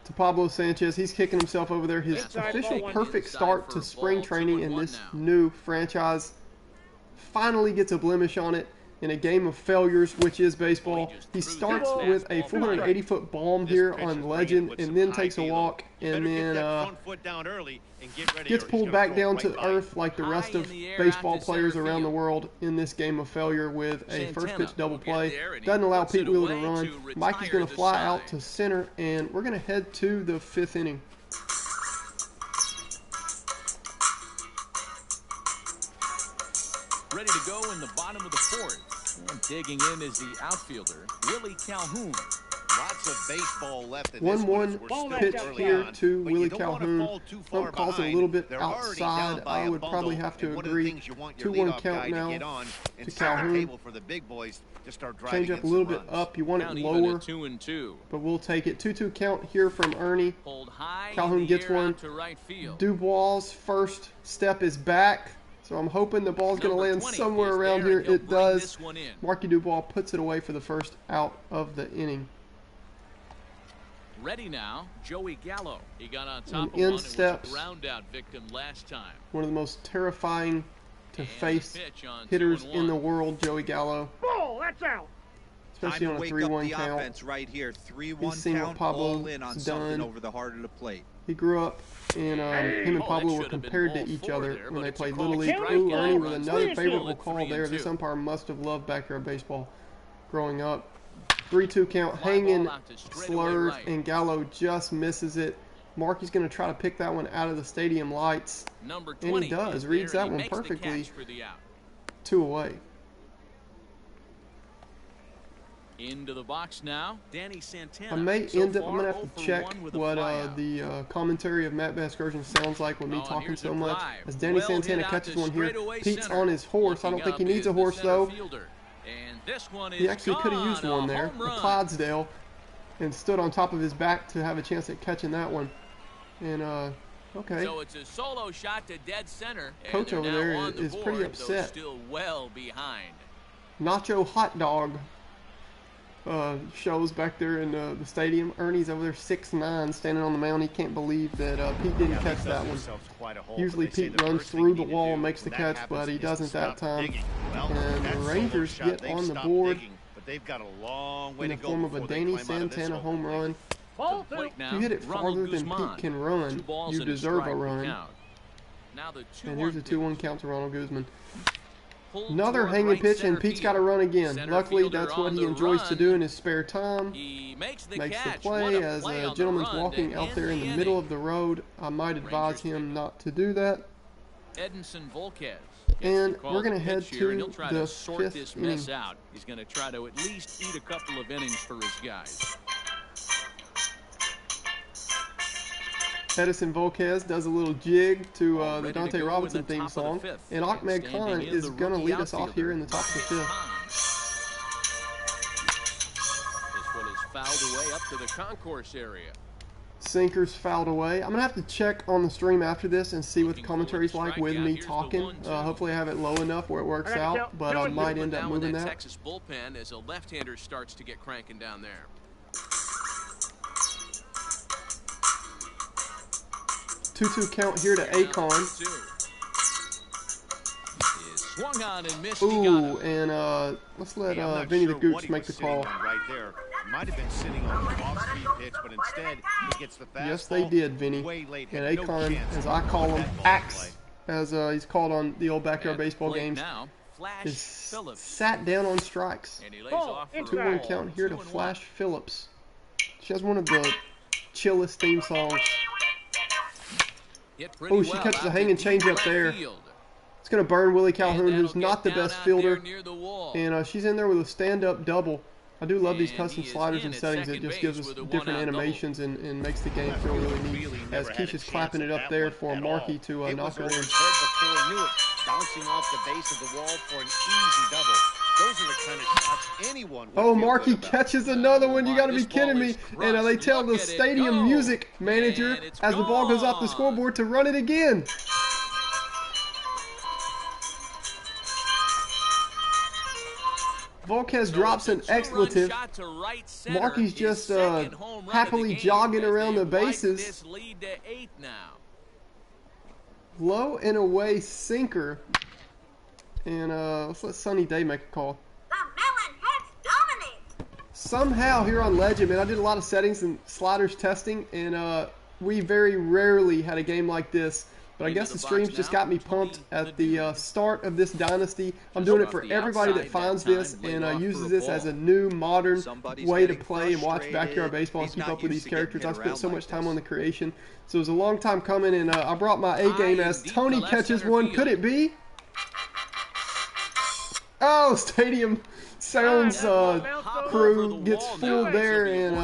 A: to Pablo Sanchez. He's kicking himself over there. His
G: Inside
A: official
G: ball one.
A: perfect
C: Inside
A: start
C: for
A: to
C: a
A: spring
C: ball,
A: training
C: 2-1
A: in this
C: now.
A: new franchise. Finally gets a blemish on it in a game of failures, which is baseball. He starts with a 480-foot bomb here on Legend and then takes a walk and then gets pulled back down to earth like the rest of baseball players around the world in this game of failure with a first pitch double play. Doesn't allow Pete Wheeler to run. Mikey's going to fly out to center, and we're going to head to the 5th inning.
C: ready to go in the bottom of the 4th. And digging in is the outfielder, Willie Calhoun.
D: Lots of baseball left in this
A: 1-1
D: one.
A: pitch here to
D: but
A: Willie
D: you don't wanna
A: Calhoun.
D: fall too far
A: Ump calls it a
D: behind.
A: little bit
D: They're already
A: outside.
D: down by
A: I
D: a
A: would probably
D: bundle,
A: have to
D: and one of the
A: agree.
D: things you want your
A: 2-1
D: leadoff
A: count
D: guy to
A: now
D: get on and
A: to
D: set the
A: Calhoun.
D: table for the big boys to start driving
A: Change up
D: in
A: a little
D: some
A: bit
D: runs.
A: up. You want it
C: Count even
A: lower,
C: at 2-2.
A: but we'll take it. 2-2 count here from Ernie.
C: Hold high
A: Calhoun
C: in the
A: gets
C: air
A: one.
C: out to right field.
A: Dubois' first step is back. So I'm hoping the ball's going to
C: Number
A: land
C: 20
A: somewhere
C: is
A: around
C: there,
A: here.
C: and he'll
A: It
C: bring
A: does.
C: this one in.
A: Marky Dubois puts it away for the first out of the inning.
C: Ready now, Joey Gallo. He got on top of
A: in
C: one and
A: steps.
C: was a ground out victim last time.
A: One of the most terrifying to
C: And
A: face
C: pitch on
A: hitters
C: 2-1.
A: in the world, Joey Gallo.
G: Ball, that's out.
A: Especially on a
H: wake
A: 3-1
H: up the
A: count.
H: offense right here. 3-1
A: He's seen what
H: count,
A: Pablo's
H: all in on
A: done.
H: something over the heart of the plate.
A: He grew up and him and
C: Oh,
A: Pablo
C: that
A: were
C: should have been
A: compared to
C: ball
A: each
C: 4
A: other
C: there,
A: when
C: but
A: they
C: it's a
A: played
C: called
A: Little League.
C: strike.
A: Ooh,
C: Ball
A: Ernie with
C: runs
A: another
C: 3-2.
A: favorable call there. This umpire must have loved Backyard Baseball growing up. 3-2 count,
C: Fly
A: hanging,
C: ball out to straightaway
A: slurve,
C: right.
A: and Gallo just misses it. Marky's going to try to pick that one out of the stadium lights.
C: Number
A: And
C: 20
A: he does.
C: is
A: Reads
C: there,
A: that
C: and
A: one
C: he makes the
A: perfectly.
C: catch for the out.
A: 2 away.
C: Into the box now, Danny Santana.
A: I may
C: So
A: end up. I'm
C: far,
A: gonna have
C: 0
A: to
C: for
A: check
C: 1 with a
A: what
C: flyout.
A: the commentary of Matt Vasgersian sounds like with me
C: Oh, and
A: talking
C: here's
A: so
C: the
A: much.
C: drive.
A: As Danny
C: Well
A: Santana
C: hit out
A: catches
C: to
A: one here,
C: straightaway
A: Pete's
C: center.
A: on his horse. I don't
C: Looking
A: think he
C: up
A: needs a
C: is the
A: horse
C: center
A: though.
C: fielder. And this one
A: He
C: is
A: actually could have used
C: gone,
A: one
C: a
A: there,
C: home
A: a
C: run.
A: Clydesdale, and stood on top of his back to have a chance at catching that one. And okay,
C: So it's a solo shot to dead center. And
A: Coach
C: they're
A: over
C: now
A: there
C: on the
A: is pretty
C: board, though
A: upset.
C: still well behind.
A: Nacho Hot Dog shows back there in the stadium. Ernie's over there 6'9", standing on the mound. He can't believe that Pete didn't catch that one. Usually Pete runs through the wall and makes the catch, but he doesn't that time. And the Rangers get on the board
D: but they've got a long way
A: in
D: to
A: the
D: go
A: form of a
D: before they
A: Danny
D: climb out of this
A: Santana
D: hole.
A: home run.
G: Ball
C: To the
G: 2.
C: plate now,
A: If you hit it
C: Ronald
A: farther than
C: Guzman.
A: Pete can run,
C: 2 balls
A: you
C: and a
A: deserve a
C: strike to
A: run.
C: count. Now the 2-1
A: And here's a
C: pitch.
A: 2-1 count to Ronald Guzman.
C: Pulled
A: Another
C: toward
A: hanging
C: right
A: pitch,
C: center
A: and Pete's
C: field.
A: got to run again.
C: Center
A: Luckily,
C: fielder
A: that's what
C: on
A: he
C: the
A: enjoys to
C: run.
A: do in his spare time.
C: He makes the
A: Makes the
C: catch.
A: play
C: What a
A: as
C: play
A: a
C: on the
A: gentleman's
C: run
A: walking
C: to
A: out
C: end
A: there in the middle of the road. I might advise
C: Rangers
A: him not to do that.
C: Edinson Volquez.
A: And
C: gets the call
A: we're going to
C: to
A: head
C: pitch here, and
A: to
C: he'll try
A: the
C: to sort
A: 5th
C: this
A: inning.
C: mess out. He's going to try to at least eat a couple of innings for his guys.
A: Edison Volquez does a little jig to
C: All
A: the
C: ready to
A: Dante
C: go in
A: Robinson
C: the
A: theme
C: top of the
A: song.
C: 5th.
A: And Achmed
C: Standing
A: Khan
C: in
A: is
C: the
A: going to
C: rookie
A: lead us off here in the top of the 5th.
C: This one is fouled away up to the concourse area.
A: Sinkers fouled away. I'm going to have to check on the stream after this and see what the
C: Looking
A: commentary's
C: for the
A: like with
C: strikeout.
A: me
C: Here's the
A: talking.
C: 1-2.
A: Hopefully I have it low enough where it works
G: I gotta
A: out,
G: count.
A: but I
G: 2-2.
A: might end up
C: Now in
A: moving
C: that
A: that.
C: Texas bullpen as a left-hander starts to get cranking down there.
A: 2-2 count here to Akon.
C: Is swung on and missed. He got
A: Ooh,
C: him.
A: and let's let
D: Hey, I'm not
A: Vinny the
D: sure
A: Gooch
D: what he
A: make
D: was
A: the call.
D: sitting on right there. Might have been sitting on the off-speed pitch, but instead he gets the fastball.
A: Yes, they did, Vinny.
D: Way late.
A: And
D: Had no
A: Akon,
D: chance
A: as I call
D: to
A: him,
D: put that ball in
A: Axe,
D: play.
A: as he's called on the old Backyard
C: At the
A: Baseball
C: plate
A: games,
C: now, Flash
A: is
C: Phillips.
A: sat down on strikes.
C: And he lays
G: Ball
C: off for a
G: inside.
A: 2-1
C: ball.
A: count here to
C: 2-1.
A: Flash Phillips. She has one of the chillest theme songs.
C: Hit pretty
A: Oh, she
C: well
A: catches
C: out
A: a
C: to
A: hanging
C: deep
A: changeup
C: left
A: there.
C: field.
A: It's going to burn Willie
C: And
A: Calhoun,
C: that'll
A: who's not the
C: get down
A: best
C: out there
A: fielder.
C: near the wall.
A: And she's in there with a stand-up double. I do love these
C: And
A: custom
C: he is
A: sliders
C: in
A: and
C: at
A: settings. It
C: second
A: just gives
C: base
A: us
C: with a
A: different
C: one-out double.
A: animations and makes the game feel really neat. As
D: never had a
A: Keisha's
D: chance
A: clapping it
D: with
A: up
D: that
A: there
D: one
A: for
D: at
A: Markey
D: all.
A: to
D: It
A: knock
D: was
A: it
D: over
A: in.
D: his head before he knew it, bouncing off the base of the wall for an easy double. Those are the kind of shots anyone would
A: Oh,
D: feel
A: Markey
D: good about.
A: catches another one. You got to be
C: This ball
A: kidding me.
C: is
A: And they
C: crushed.
A: tell
C: Look
A: the
C: at it
A: stadium
C: go.
A: music manager
C: And it's
A: as the ball goes off the
C: gone.
A: scoreboard to run it again. Volquez drops an expletive. Markey's just happily jogging around the bases. Low and away sinker. And let's let Sunny Day make a call.
B: The Melonheads dominate.
A: Somehow here on Legend, man, I did a lot of settings and sliders testing, and we very rarely had a game like this. But I guess the streams just got me pumped at the start of this dynasty. I'm doing it for everybody that finds this and uses this as a new, modern way to play and watch Backyard Baseball and keep up with these characters. I spent so much time on the creation. So it was a long time coming, and I brought my A game as Tony catches one. Could it be? Oh, Stadium Sounds crew gets fooled there, and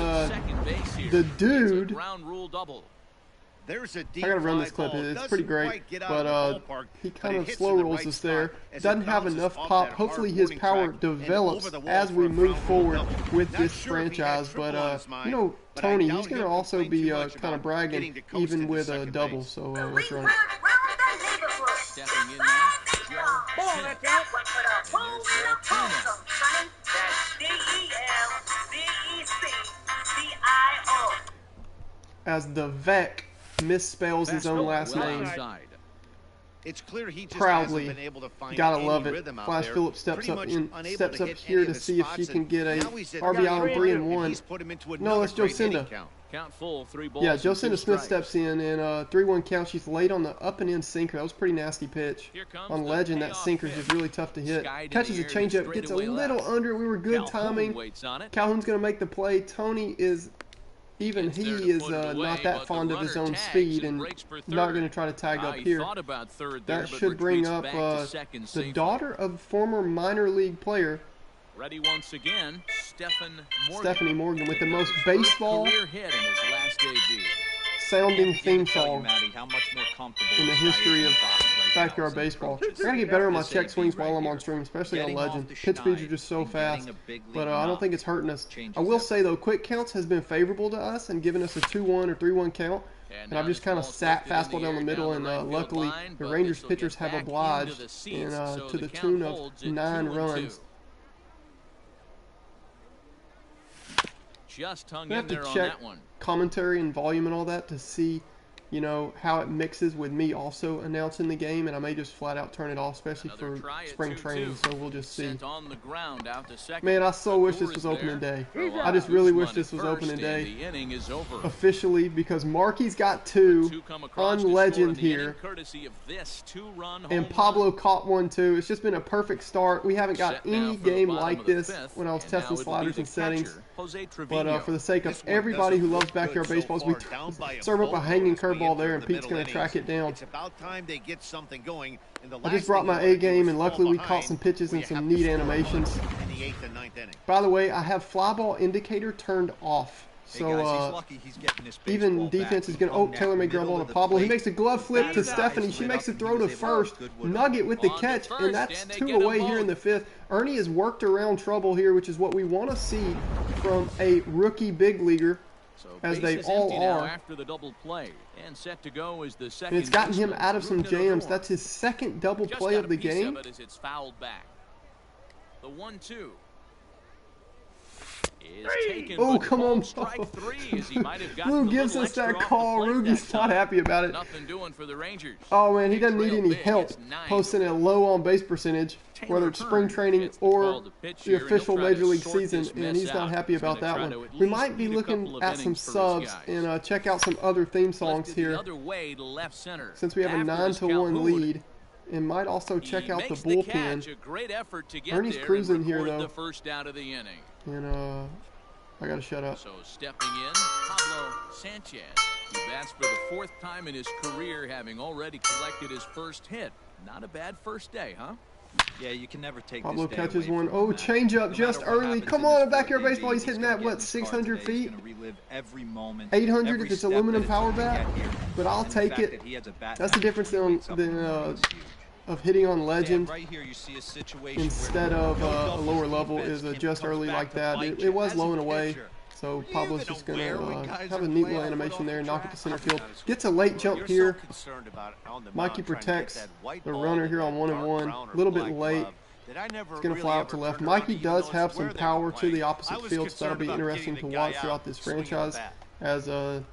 A: the dude...
D: There's a
A: I gotta run this clip. It's pretty great, but he kind of slow rolls us there. Doesn't have enough pop. Hopefully his power develops as we move forward with this franchise. But you know, Tony, he's gonna also be kind of bragging even with a double. So let's run it.
C: Stepping in now,
A: As the Vec misspells his own last name.
D: It's clear he just
A: Proudly,
D: hasn't been able to find
A: gotta
D: any
A: love it.
D: rhythm out
A: Flash
D: there.
A: Phillips steps
D: Pretty
A: up
D: much
A: in,
D: unable
A: steps
D: to
A: up
D: hit
A: here
D: any
A: to
D: of his
A: see if she
D: spots,
A: can get a
D: now he's at
A: RBI on 3 and 1.
D: He's put him into
A: No, that's
D: another great
A: Jocinda.
D: hitting count.
C: count full, 3 balls.
A: Yeah,
C: and 2
A: Jocinda Smith
C: strikes.
A: steps in and 3-1 count. She's late on the up and in sinker. That was a pretty nasty pitch.
C: Here comes
A: On
C: the
A: Legend, that
C: payoff
A: sinker's
C: pitch.
A: just really tough to hit.
C: Skied in
A: Catches
C: the
A: a
C: air,
A: changeup, gets a
C: straightaway
A: little
C: left.
A: under. We were good
C: Calhoun
A: timing.
C: waits on it.
A: Calhoun's going to make the play. Tony is, even
C: Gets there
A: he
C: to
A: is
C: put it away,
A: not
C: but
A: that
C: the
A: fond of his
C: runner
A: own
C: tags
A: speed
C: and
A: and
C: breaks for
A: not
C: third.
A: going to try to tag up
C: He
A: here.
C: thought about third there,
A: That
C: but
A: should bring
C: retreats
A: up
C: back to second
A: the
C: safely.
A: daughter of former minor league player
C: Ready once again,
A: Stephanie Morgan with the most baseball
C: career hit in his last debut.
A: sounding theme
E: Tell you,
A: song
E: Matty, how much more comfortable
A: in the
E: this guy is
A: history
E: in
A: of
E: the box right now
A: Backyard
E: as he
A: Baseball. I
E: approaches.
A: gotta get better on my
E: This
A: check
E: AB
A: swings while
E: right
A: I'm on
E: here.
A: stream, especially on
E: Getting off
A: Legend.
E: the
A: Pitch speeds are
E: schneid
A: just so
E: and
A: fast,
E: getting a big lead
A: but I don't
E: knock
A: think it's hurting us.
E: changes
A: I will say though,
E: everything.
A: quick counts has been favorable to us and given us a 2-1 or 3-1 count. And I've just kind of sat fastball down the middle, and luckily the Rangers pitchers have obliged and to the tune of 9 runs.
C: Just hung
A: We have
C: in
A: to
C: there on
A: check
C: that one.
A: commentary and volume and all that to see, you know, how it mixes with me also announcing the game, and I may just flat out turn it off, especially
C: Another
A: for
C: try at
A: spring
C: 2-2.
A: training, so we'll just see.
C: Sent on the ground out to second.
A: Man, I so wish this
C: Door
A: was
C: is
A: opening
C: there.
A: day.
C: Throw
A: I just
C: out
A: really
C: Guzman
A: wish this was
C: at first,
A: opening day.
C: and the inning is over.
A: Officially, because Markey's got 2
C: Two come across to
A: on
C: score
A: Legend
C: in the
A: here,
C: inning, courtesy of this 2-run home
A: and
C: run.
A: Pablo caught 1 too. It's just been a perfect start. We haven't got
C: Set now
A: any
C: for the
A: game
C: bottom
A: like
C: of the
A: this
C: fifth,
A: when I was
C: and
A: testing
C: now it'll be
A: sliders
C: the
A: and settings.
C: catcher, Jose
A: But
C: Trevino.
A: for the sake of
D: This one
A: everybody who
D: doesn't
A: loves
D: look
A: backyard
D: good so
A: baseballs, we
D: far, down by a
A: serve up a
D: boatload
A: hanging
D: as we
A: curveball
D: enter
A: there, and
D: the
A: Pete's
D: middle
A: going to track it
D: innings.
A: down.
D: It's about time they get something going. And the
A: I
D: last
A: just brought
D: thing
A: my
D: you wanna
A: A game,
D: do
A: and
D: is
A: luckily
D: fall
A: we caught
D: behind
A: some pitches
D: where
A: and
D: you
A: some
D: have to
A: neat
D: score
A: animations.
D: in the 8th and 9th inning.
A: By the way, I have fly ball indicator turned off.
H: Hey
A: So
H: guys, he's lucky he's getting this
A: even
H: baseball
A: defense
H: back
A: is going to...
H: from
A: Oh,
H: that
A: Taylor made ground
H: middle
A: ball
H: of
A: to
H: the
A: Pablo. He
H: plate.
A: makes a glove flip to
H: That guy
A: Stephanie. She
H: slid
A: makes a
H: up and
A: throw
H: he
A: to
H: was able
A: first.
H: to Goodwood.
A: Nugget with the
C: On to
A: catch,
C: first,
A: and that's
C: and they
A: 2
C: get 'em
A: away here in the
C: both.
A: 5th. Ernie has worked around trouble here, which is what we want to see from a rookie big leaguer,
C: So
A: as they
C: bases
A: all
C: empty now
A: are.
C: after the double play, and set to go is the second.
A: And it's gotten him
C: baseman,
A: out of some
C: Ruben
A: jams.
C: Odor.
A: That's his second double
C: Just
A: play
C: got
A: of
C: a
A: the
C: piece
A: game.
C: Of it as it's fouled back. The 1-2 is taken.
A: Oh,
C: but
A: come on.
C: called strike 3 as he might have gotten
A: Rue
C: a
A: gives
C: little
A: us that
C: extra off the
A: call.
C: plate
A: Ruby's
C: that
A: not
C: time.
A: happy about it.
C: Nothing doing for the Rangers.
A: Oh, man, he
C: They
A: doesn't need
C: trail
A: any
C: big.
A: help
C: It's 9.
A: posting a low on-base percentage, whether it's spring training
C: Gets the call
A: or
C: to pitch
A: the
C: here, and
A: official
C: he'll try to
A: Major League
C: sort
A: season,
C: this
A: and
C: mess
A: he's not
C: out.
A: happy
C: He's
A: about
C: gonna
A: that
C: try
A: one.
C: to at
A: We
C: least
A: might be
C: need a
A: looking
C: couple of
A: at some
C: innings for his
A: subs
C: guys.
A: and check out some other theme songs
C: Lifted the
A: here,
C: other way to left center.
A: since we have a
C: After this
A: 9-1
C: Calhoun,
A: lead, and might also check
C: he
A: out the
C: makes
A: bullpen.
C: catch, a great effort to get
A: Ernie's
C: there
A: cruising
C: and
A: here,
C: record
A: though.
C: the first out of the inning.
A: And I gotta shut up.
C: So stepping in, Pablo Sanchez. He bats for the 4th time in his career, having already collected his first hit. Not a bad first day, huh?
E: Yeah, you can never take
A: Pablo
E: this day
A: catches
E: away
A: one.
E: from
A: Oh,
E: him, Matt.
A: change up
E: No
A: just
E: matter what
A: early.
E: happens
A: Come
E: in
A: on,
E: this
A: in backyard
E: 4-day
A: baseball, he's hitting
E: gonna
A: that,
E: get
A: what,
E: in his car
A: 600
E: today. He's
A: feet?
E: gonna relive every moment,
A: 800
E: every
A: if it's
E: step
A: aluminum
E: that it
A: power
E: took to
A: bat,
E: get here.
A: but I'll
E: And the
A: take
E: fact
A: it.
E: that he has a bat
A: That's the
E: that
A: difference
E: he wakes up in the morning is huge.
A: of hitting on legend
E: Dan, right here you see a situation
A: instead
E: where
A: of
E: no
A: a
E: doubles
A: lower level
E: defense
A: is a
E: can
A: just
E: come
A: early
E: back
A: like
E: to
A: that.
E: bite
A: It
E: you
A: was
E: as a
A: low and away,
E: pitcher.
A: so
E: Are you
A: Pablo's
E: even
A: just going
E: aware when
A: to
E: guys
A: have
E: are
A: a neat
E: way
A: little
E: out
A: animation
E: off
A: there,
E: the
A: knock it
E: track?
A: to center
D: I'll be
A: field.
D: honest with
A: Gets a
D: you.
A: late jump
D: You're
A: here.
D: so concerned about on the
A: Mikey
D: mound trying to get
A: protects
D: that white
A: the
D: ball
A: runner
D: in
A: here
D: that
A: on 1 and
D: dark
A: 1.
D: brown
A: A
D: or
A: little bit
D: black
A: late.
D: glove that I never
A: It's going to
D: really
A: fly out
D: ever
A: to left.
D: turned around
A: Mikey
D: even
A: does
D: noticed
A: have
D: where
A: some
D: they were
A: power to
D: playing.
A: the
D: I
A: opposite
D: was
A: field, so that'll
D: concerned
A: be
D: about
A: interesting to
D: getting the guy
A: watch
D: out
A: throughout this
D: swinging the
A: franchise
D: bat.
A: as a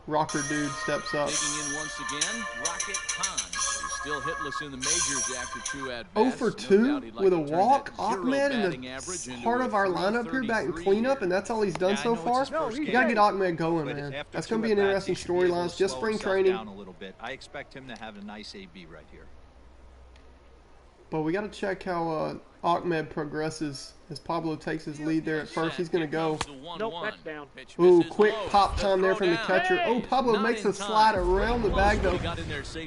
A: rocker dude steps up.
C: Digging in once again, Rocket Khan. He's still hitless in the majors after 2 at-bats.
A: 0 for
C: No
A: 2
C: doubt he'd like
A: with a
C: to turn
A: walk.
C: that 0
A: Achmed in
C: batting average
A: the
C: into
A: heart
C: a
A: of our lineup here, batting
C: 333
A: cleanup,
C: here.
A: and that's all he's done
E: Yeah,
A: so
E: I know
A: far.
E: it's his first
A: You
E: game,
A: gotta get Achmed going,
E: but
A: man.
E: after
A: That's
E: 2
A: gonna be an
E: at-bats,
A: interesting
E: he should be able to
A: storylines. Just
E: slow
A: spring
E: himself
A: training,
E: down a little bit. I expect him to have a nice AB right here.
A: but we gotta check how Achmed progresses as Pablo takes his lead there at first. He's gonna go.
G: Nope, that's down.
A: Ooh, quick pop time there from the catcher. Oh, Pablo makes a slide around the bag though.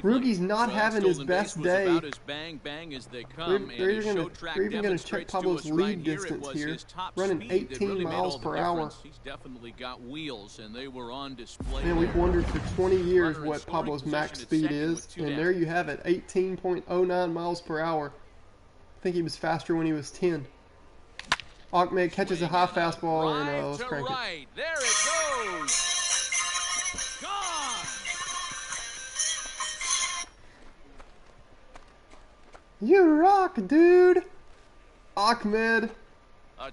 A: Rugi's not having his best day. They're even going to check Pablo's lead distance here, running 18 miles per hour.
C: He's definitely got wheels, and they were on display.
A: Man, we've wondered for 20 years what Pablo's max speed is, and there you have it, 18.09 miles per hour. I think he was faster when he was 10. Achmed catches a high fastball, and let's crank it.
C: There it goes. Gone.
A: You rock, dude! Achmed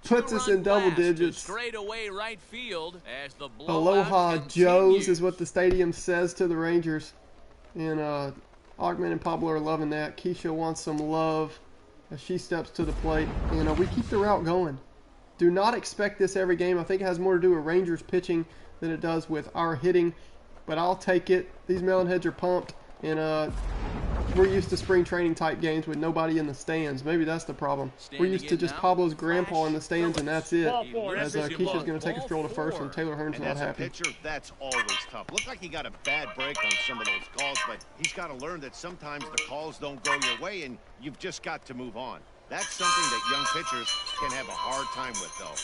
A: puts us in double digits.
C: Straight away right field as the
A: Aloha Joes is what the stadium says to the Rangers. And Achmed and Pablo are loving that. Keisha wants some love as she steps to the plate. And we keep the route going. Do not expect this every game. I think it has more to do with Rangers pitching than it does with our hitting. But I'll take it. These Melonheads are pumped. And we're used to spring training type games with nobody in the stands. Maybe that's the problem. We're used to just Pablo's grandpa in the stands and that's it. As Keisha's going to take a stroll to first and Taylor Hearn's not
D: And as a
A: happy.
D: pitcher, that's always tough. Looked like he got a bad break on some of those calls, but he's got to learn that sometimes the calls don't go your way, and you've just got to move on. That's something that young pitchers can have a hard time with, though.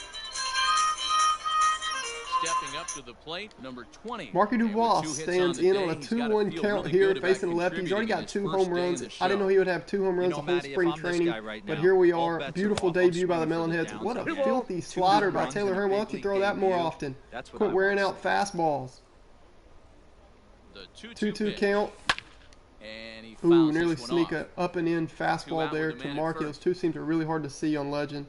C: Stepping up to the plate, number 20.
A: Marky Dubois stands in on a 2-1 count here, facing a lefty. He's already got 2 home runs. I didn't know he would have 2 home runs the whole spring training, but here we are. Beautiful debut by the Melonheads. What a filthy slider by Taylor Hearn. Why don't you throw that more often? Quit wearing out fastballs.
C: The
A: 2-2 count.
C: And he
A: Ooh,
C: fouls
A: nearly
C: this one
A: sneak
C: off.
A: a up and in
C: 2
A: fastball
C: out
A: there
C: with a
A: to
C: man at
A: Marky. Those
C: first.
A: two seems really hard to see on Legend.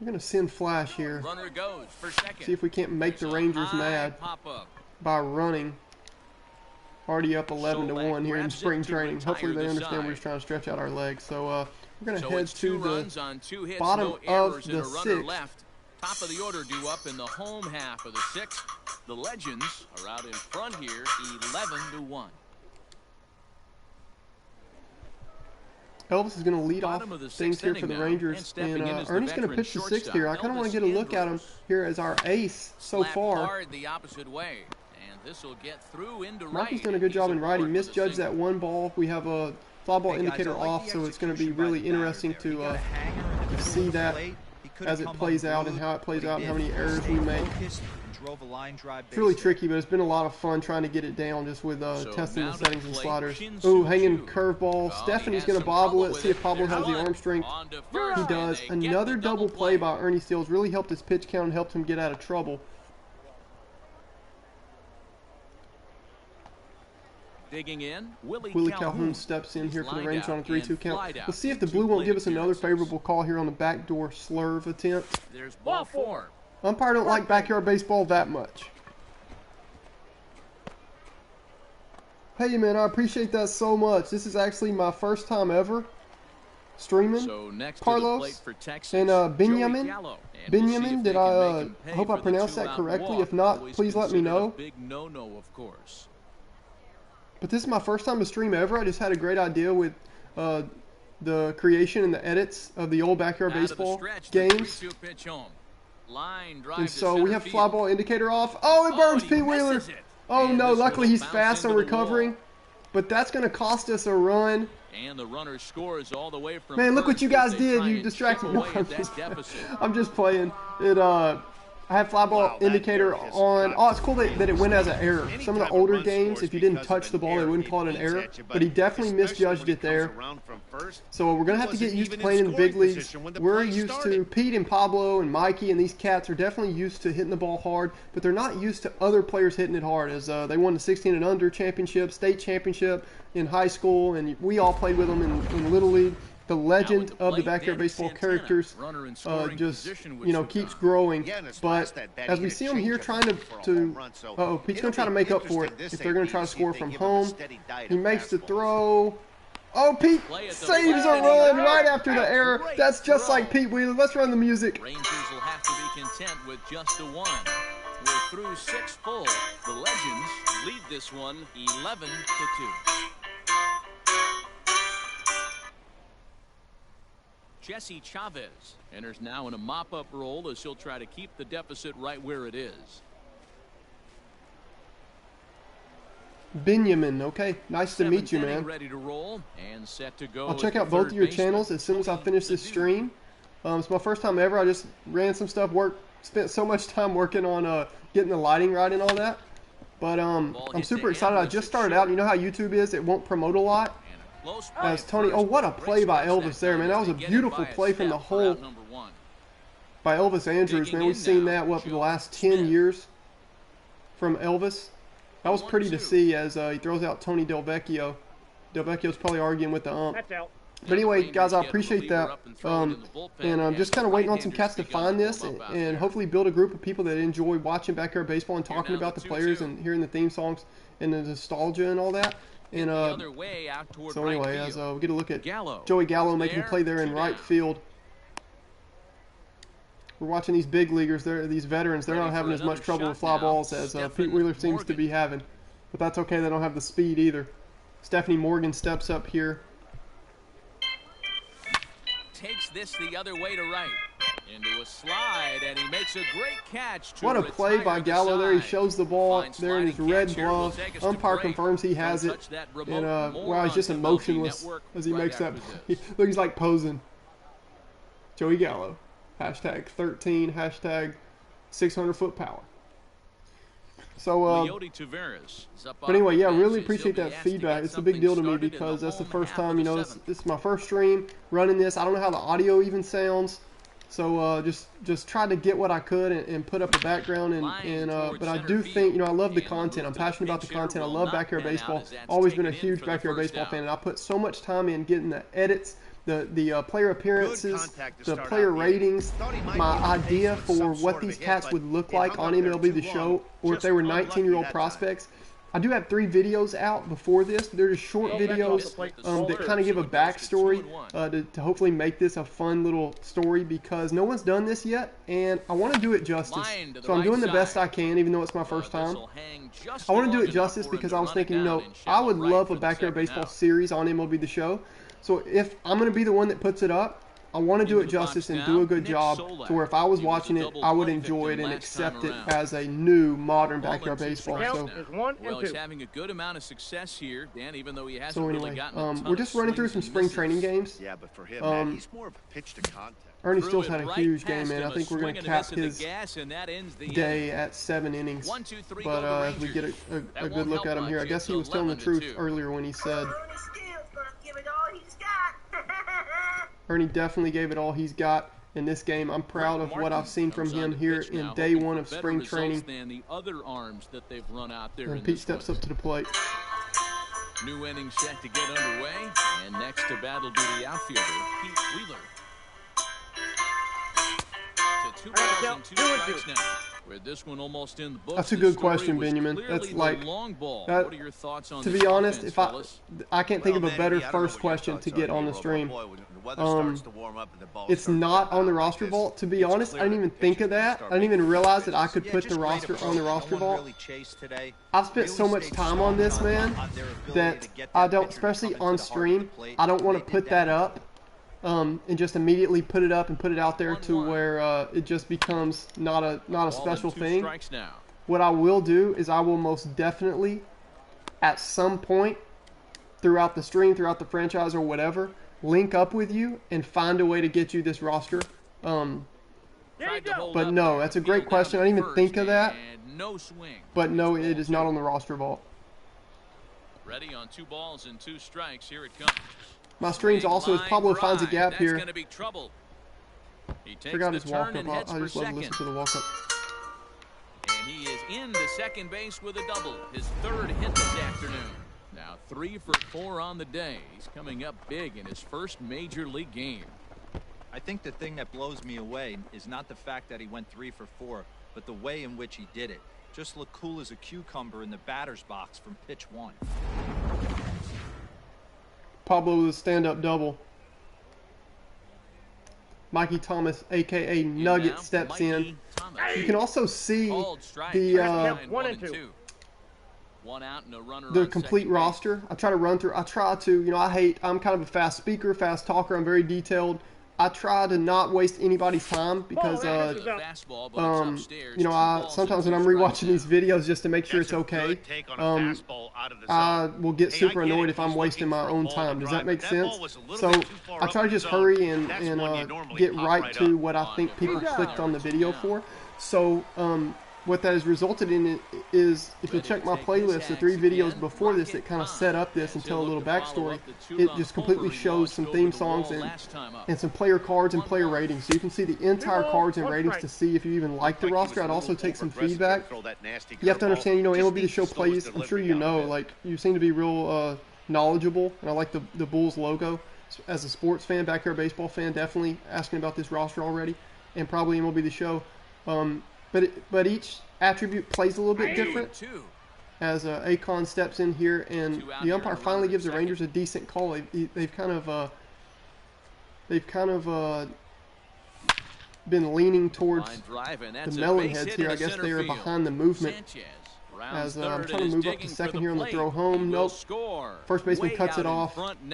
A: We're going to send Flash here.
C: Runner goes for second.
A: See if we can't make the Rangers mad
C: Pop-up.
A: by running. Already up 11-1 here in spring training. Hopefully they understand we're just trying to stretch out our legs. So we're going to head
C: it's
A: to
C: 2
A: the
C: runs on 2 hits,
A: bottom
C: no
A: of
C: errors, and
A: the
C: a runner
A: 6th.
C: left. Top of the order due up in the home half of the 6th. The Legends are out in front here, 11-1.
A: Elvis is going to lead off
C: Bottom of the
A: things
C: 6th
A: here for
C: inning
A: the
C: now,
A: Rangers,
C: and stepping
A: and
C: in is the
A: Ernie's going to
C: veteran
A: pitch the 6th
C: shortstop,
A: here. I kind of want to get a look at him here as our ace so
C: Slapped
A: far.
C: hard the opposite way, and this will get through into
A: Marky's
C: right.
A: done a good job in
C: He's
A: righty.
C: aboard with a
A: Misjudged that
C: single.
A: one ball. We have a fly ball
H: Hey, guys,
A: indicator
H: I like
A: off,
H: the
A: so it's going to be
H: execution by
A: really
H: the batter
A: interesting
H: there. He
A: to
H: got a hanger in the middle
A: see
H: of the
A: that
H: plate. He could've
A: as it
H: come
A: plays out and
H: unglued,
A: how it plays
H: but he
A: out and how many
H: didn't.
A: errors
H: Stayed
A: we make.
H: focused and drove a line drive
A: It's really
H: base hit.
A: tricky, but it's been a lot of fun trying to get it down just with testing
C: now
A: the
C: to
A: settings and
C: play
A: sliders.
C: Shin
A: Ooh,
C: Soo
A: hanging
C: Choo.
A: curveball.
C: He
A: Stephanie's
C: has
A: going to
C: some
A: bobble
C: trouble
A: it,
C: with
A: see if Pablo
C: There's
A: has the
C: one.
A: arm strength.
C: On to
A: He
C: first, and
A: does.
C: they get
A: Another
C: the
A: double play by Ernie Steele. Really helped his pitch count and helped him get out of trouble.
C: Digging in,
A: Willie Calhoun steps in here for the
C: lined
A: Rangers on a
C: out
A: 3-2
C: and
A: count.
C: flied out
A: Let's see if the
C: in
A: blue
C: 2
A: won't
C: plate
A: give us another
C: appearances.
A: favorable call here on the backdoor slurve attempt.
C: There's ball 4.
A: Umpire don't like backyard baseball that much. Hey man, I appreciate that so much. This is actually my first time ever streaming.
C: So next to the
A: Carlos
C: plate for Texas,
A: and Benjamin.
C: Joey Gallo. And we'll see
A: Benjamin,
C: if
A: did
C: they can
A: I
C: make him pay
A: hope I
C: for the
A: pronounced that
C: 2-out
A: correctly?
C: walk.
A: If not,
C: Always
A: please let me
C: considered a
A: know.
C: big no-no, of course.
A: But this is my first time to stream ever. I just had a great idea with the creation and the edits of the old backyard
C: Out of the
A: baseball
C: stretch, the
A: games.
C: 3-2 pitch home. Line drive
A: And
C: to
A: so we
C: center
A: have
C: field.
A: fly ball indicator off. Oh, it burns
C: he
A: Pete Wheeler.
C: misses it.
A: Oh
C: And
A: no,
C: this
A: luckily
C: will
A: he's
C: bounce
A: fast on
C: into the
A: recovering.
C: wall.
A: but that's going to cost us a run.
C: And the runner scores all the way from
A: Man, look what
C: first
A: you
C: as
A: guys
C: they
A: did.
C: try
A: You
C: and
A: distracted
C: chip
A: me.
C: away at that deficit.
A: I'm just playing. I have flyball
D: Wow, that
A: indicator
D: there is
A: on.
D: got
A: Oh, it's
D: to
A: cool
D: be
A: that it went as an error.
D: Anytime
A: Some of the
D: a
A: older
D: run
A: games,
D: scores
A: if you didn't
D: because
A: touch
D: of
A: the
D: an
A: ball, they
D: error,
A: wouldn't call it an
D: eats
A: error.
D: at you,
A: But he definitely
D: especially
A: misjudged
D: when he
A: it there.
D: comes around from first,
A: So we're going to
D: he
A: have to get
D: wasn't
A: used to
D: even
A: playing in the
D: scoring
A: big leagues.
D: position when the
A: We're
D: play
A: used to,
D: started.
A: Pete and Pablo and Mikey and these cats are definitely used to hitting the ball hard, but they're not used to other players hitting it hard, as they won the 16 and under championship, state championship in high school, and we all played with them in Little League. The legend of the Backyard Baseball characters just, keeps growing.
D: Yeah, and it's
A: But
D: past that bat,
A: as
D: he
A: we
D: hit a
A: see them here
D: changeup
A: trying
D: for a
A: to
D: home run, so
A: uh-oh, Pete's
D: it'll
A: going to try to
D: be
A: make up for it
D: interesting this
A: if they're going to try to
D: AB, see
A: score
D: if they
A: from
D: give him a
A: home.
D: steady diet
A: He
D: of
A: makes the
D: fastballs.
A: throw. Oh, Pete
C: Play at the
A: saves a
C: plate.
A: run right after the error.
C: Great
A: That's just
C: throw.
A: like Pete Wheeler. Let's run the music.
C: Rangers will have to be content with just a one. We're through 6 full. The Legends lead this one 11-2. Jesse Chavez enters now in a mop-up role as he'll try to keep the deficit right where it is.
A: Benjamin, okay. Nice to meet you,
C: Seventh inning,
A: man.
C: ready to roll and set to go.
A: I'll check
C: as
A: out
C: the
A: both
C: third
A: of your
C: baseman,
A: channels as soon as I
C: Tony
A: finish this
C: Deduce.
A: stream. It's my first time ever. I just ran some stuff, spent so much time working on getting the lighting right and all that. But I'm super excited. I just started out. You know how YouTube is? It won't promote a lot.
C: And a close
A: As
C: play
A: Tony,
C: at
A: oh,
C: first.
A: what a
C: Great
A: play by
C: stretch
A: Elvis there, man. That was a
C: time as they get it
A: beautiful
C: by a
A: play from the
C: step for
A: whole
C: out number 1.
A: by Elvis Andrews,
C: Digging
A: man. We've
C: in
A: seen
C: now,
A: that for the
C: Joe
A: last 10
C: Smith.
A: years from Elvis. That was pretty to
C: 1-2.
A: see as he throws out Tony Delvecchio. Delvecchio's probably arguing with the ump.
G: That's out.
A: But anyway,
C: Rangers
A: guys, I
C: get a
A: appreciate
C: reliever
A: that.
C: up and throw it in the bullpen,
A: And I'm
C: as
A: just kind of waiting on some cats to
C: right-handers
A: find
C: begun
A: this
C: to warm up out
A: and
C: there.
A: hopefully build a group of people that enjoy watching Backyard Baseball and talking
C: now
A: about
C: the
A: the players
C: 2-2.
A: and hearing the theme songs and the nostalgia and all that. And
C: The other way out toward
A: so
C: right
A: anyway, as
C: field.
A: we get a look at
C: Gallo
A: Joey Gallo
C: is
A: making a
C: there,
A: play there in
C: 2
A: right
C: down.
A: field. We're watching these big leaguers, these veterans. They're
C: Ready
A: not having
C: for
A: as much
C: another
A: trouble with
C: shot
A: fly
C: now.
A: balls as
C: Stephen
A: Pete Wheeler seems to
C: Morgan.
A: be having. But that's okay. They don't have the speed either. Stephanie Morgan steps up here.
C: Takes this the other way to right. Into a slide, and he makes a great catch to
A: What a play by
C: retire the
A: Gallo there. He
C: side.
A: shows the ball
C: Fine
A: there in his
C: sliding
A: red
C: catch here will
A: glove.
C: take us to
A: Umpire
C: break.
A: confirms he
C: Don't
A: has it.
C: touch that remote.
A: And
C: More
A: wow, he's
C: on
A: just
C: MLB
A: emotionless
C: Network
A: as he
C: right
A: makes that
C: after
A: play.
C: this.
A: Look, he's like posing. Joey Gallo. Hashtag 13. Hashtag 600-foot power. So,
C: Leody Taveras is up
A: but
C: off
A: anyway,
C: the
A: yeah,
C: bench
A: really
C: as
A: appreciate
C: he'll be
A: that
C: asked to
A: feedback.
C: get
A: It's a big
C: something
A: deal to me
C: started in
A: because that's the
C: home
A: first
C: half of
A: time,
C: the
A: this
C: seventh.
A: is my first stream running this. I don't know how the audio even sounds. So just tried to get what I could and put up a background but I do think, I love the content. I'm passionate about the content. I love Backyard Baseball. Always been a huge Backyard Baseball fan, and I put so much time in getting the edits, the player appearances,
D: contact to
A: the
D: start
A: player
D: out the inning.
A: ratings,
D: Thought he might
A: my
D: be able to
A: idea
D: face with
A: for
D: some
A: what
D: sort of
A: these
D: a hit,
A: cats
D: but
A: would look
D: it
A: like
D: hung
A: on
D: up there
A: MLB The
D: too
A: Show,
D: long.
A: or if
D: Just
A: they were
D: unlucky
A: 19-year-old
D: that time.
A: prospects. I do have 3 videos out before this. They're just short videos that kind of give a backstory to hopefully make this a fun little story because no one's done this yet, and I want to do it justice.
C: Line to the
A: So I'm
C: right
A: doing the best
C: side.
A: I can, even though it's my first time.
C: This'll hang just
A: I want to do
C: long
A: it justice
C: enough for him
A: because
C: to
A: I was
C: run it
A: thinking,
C: down in
A: I
C: shallow
A: would
C: right
A: love
C: for
A: a
C: the
A: Backyard
C: second
A: Baseball
C: out.
A: series on MLB The Show. So if I'm going to be the one that puts it up, I want to do it
C: Into the box
A: justice and
C: now,
A: do a good
C: Nick
A: job
C: Solak.
A: to where if I was
C: He was a
A: watching it,
C: double
A: I would
C: play
A: enjoy it
C: victim
A: and
C: last time
A: accept it
C: around.
A: as a new modern
C: Ball
A: Backyard
C: and 2
A: Baseball.
C: strikes
A: So
C: now.
G: Is 1
C: Well,
G: and
C: he's
G: 2.
C: having a good amount of success here, Dan, even though he hasn't
A: So
C: really
A: anyway,
C: gotten a ton
A: we're
C: of
A: just running through some
C: swings and
A: spring
C: misses.
A: training games.
D: Yeah, but for him,
A: Um,
D: man, he's more of a pitch to contact.
A: Ernie
C: Threw
A: Stills
C: it
A: had a
C: right
A: huge game,
C: past
A: man.
C: him,
A: I
C: a
A: think we're going
C: swing
A: to
C: and a
A: cap
C: miss in the
A: his
C: gas, and that ends the
A: day
C: inning.
A: at 7 innings.
C: 1, 2, 3,
A: But
C: go the
A: as we get
C: Rangers.
A: a
C: That
A: good
C: won't
A: look
C: help
A: at him here, I
C: much.
A: guess he
C: It's
A: was telling the
C: 11-2.
A: truth earlier when he said
B: Ernie Steele's gonna give it all he's got.
A: Ernie definitely gave it all he's got in this game. I'm proud of what I've seen from
C: Comes on
A: him
C: to
A: here
C: pitch
A: in
C: now,
A: day
C: hoping
A: 1
C: for
A: of
C: better
A: spring
C: results
A: training.
C: than the other arms that they've run out there
A: And
C: in
A: Pete
C: this
A: steps
C: one.
A: up to the plate.
C: New inning set to get underway, and next to battle be the outfielder, Pete Wheeler. To 2 balls and 2 strikes now. With this one almost in the books,
A: That's a
C: the
A: good
C: story
A: question,
C: was
A: Benjamin.
C: clearly
A: That's
C: the
A: like
C: long ball.
A: that.
C: What are your thoughts on
A: To
C: this
A: be honest,
C: offense,
A: if
C: fellas?
A: I can't think of a
D: Well,
A: better
D: Manny, I don't know
A: first
D: what your
A: question
D: thoughts
A: to
D: are,
A: get on the
D: Nero, but
A: stream.
D: boy, when the weather starts to warm up and the ball
A: It's
D: starts to
A: not
D: come
A: on the
D: out like
A: roster
D: this,
A: vault. To be
D: it's
A: honest, I
D: clear
A: didn't even
D: that
A: think of
D: pitchers
A: that.
D: start
A: I didn't even
D: making
A: realize that I
D: mistakes.
A: could
H: Yeah,
A: put
H: just
A: the
H: great
A: roster
H: approach.
A: on the roster
H: No one
A: vault.
H: really chased today.
A: I've spent
H: Really
A: so much
H: stayed
A: time on this,
H: strong
A: man,
H: on their ability
A: that
H: to get
A: I
H: that
A: don't,
H: pitcher to
A: especially
H: come into
A: on
H: the heart of the
A: stream,
H: plate.
A: I don't want to
H: They did
A: put that up and just immediately put it up and put it out there to
C: 1-1.
A: where it just becomes not a
C: Ball
A: special
C: and 2
A: thing.
C: strikes now.
A: What I will do is I will most definitely, at some point, throughout the stream, throughout the franchise or whatever, link up with you and find a way to get you this roster. But no, that's a great question. I didn't even think of that.
C: No swing.
A: But no, it is not on the roster vault.
C: Ready on 2 balls and 2 strikes. Here it comes.
A: My streams also, as Pablo finds a gap here.
C: That's going to be trouble. He takes
A: Forgot
C: the
A: his walk
C: turn and
A: up.
C: heads
A: I
C: for
A: just love to listen
C: second.
A: to the walk up.
C: And he is into second base with a double. His 3rd hit this afternoon. Now 3 for 4 on the day. He's coming up big in his first major league game.
E: I think the thing that blows me away is not the fact that he went 3 for 4, but the way in which he did it. Just looked cool as a cucumber in the batter's box from pitch 1.
A: Pablo with a stand-up double. Mikey Thomas, a.k.a. Nugget, steps in. You can also see the
G: 1 and 2.
C: 1 out and a runner
A: the
C: on
A: complete
C: second base.
A: roster. I try to run through. I try to, I'm kind of a fast speaker, fast talker. I'm very detailed. I try to not waste anybody's time because,
C: Fastball, but it's upstairs. 2 balls
A: sometimes
C: and
A: when
C: 2
A: I'm
C: strikes
A: rewatching these videos just to make sure
D: That's
A: it's
D: a
A: okay,
D: good take on a fastball out of the
A: I
D: zone.
A: will get
D: Hey,
A: super
D: I get
A: annoyed
D: it.
A: if I'm
D: He's
A: wasting my
D: looking for a
A: own
D: ball to
A: time. Does that
D: drive,
A: make
D: but that
A: sense?
D: ball was a little
A: So
D: bit too far
A: I
D: up
A: try to
D: the
A: just
D: zone.
A: hurry and
D: That's one you normally
A: get
D: pop
A: right
D: right
A: to
D: up.
A: what I think people
C: Good job.
A: clicked on the video for. So what that has resulted in is, if you check my playlist, the 3 videos before this that kind of set up this and tell a little backstory, it just completely shows some theme songs and some player cards and player ratings. So you can see the entire cards and ratings to see if you even like the roster. I'd also take some feedback. You have to understand, MLB The Show plays, I'm sure you know, like, you seem to be real knowledgeable, and I like the Bulls logo. As a sports fan, backyard baseball fan, definitely asking about this roster already, and probably MLB The Show. But each attribute plays a little bit different. As Akon steps in here, and the umpire finally gives the Rangers a decent call. They've kind of been leaning towards the Melonheads here. I guess they are behind the movement. As I'm trying to move up to second here on the throw home. Nope. First baseman cuts it off. And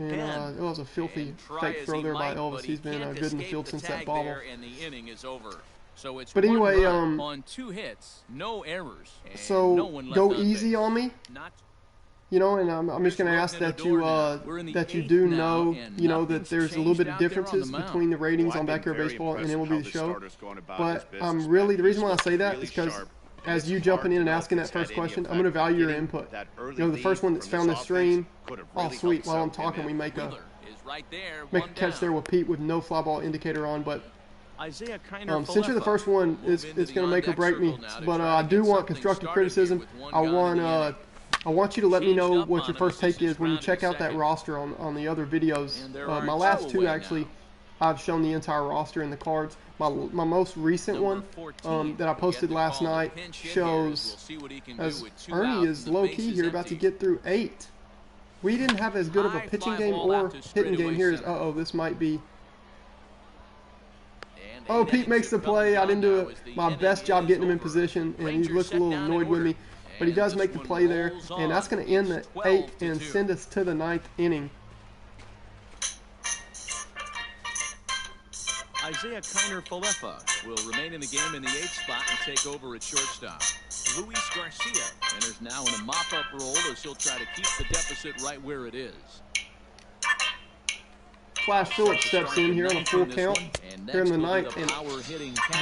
A: it was a filthy fake throw there by Elvis. He's been good in the field since that bobble.
C: So it's
A: But anyway,
C: on 2 hits, no errors.
A: So
C: no one left
A: go
C: on
A: easy
C: base.
A: on me.
C: Not
A: And I'm just going to ask that you do know, that there's a little bit of differences between the ratings on Backyard Baseball and MLB The Show. But the reason why I say that is because as you jumping in and asking that first question, I'm going to value your input. The first one that's found this stream, oh sweet, while I'm talking we make a catch there with Pete with no fly ball indicator on, but since you're the first one, it's going to make or break me. But I do want constructive criticism. I want you to let me know what your first take is when you check out that roster on the other videos. My last 2 actually, I've shown the entire roster and the cards. My most recent one that I posted last night shows, as Ernie is low-key here, about to get through 8. We didn't have as good of a pitching game or hitting game here as, this might be. Oh, Pete makes the play. I didn't do my best job getting him in position, and he looks a little annoyed with me. But he does make the play there, and that's going to end the 8th and send us to the 9th inning.
C: Isaiah Kiner-Falefa will remain in the game in the 8th spot and take over at shortstop. Luis Garcia enters now in a mop-up role as he'll try to keep the deficit right where it is.
A: Flash Phillips steps in here on a full count here in the 9th, and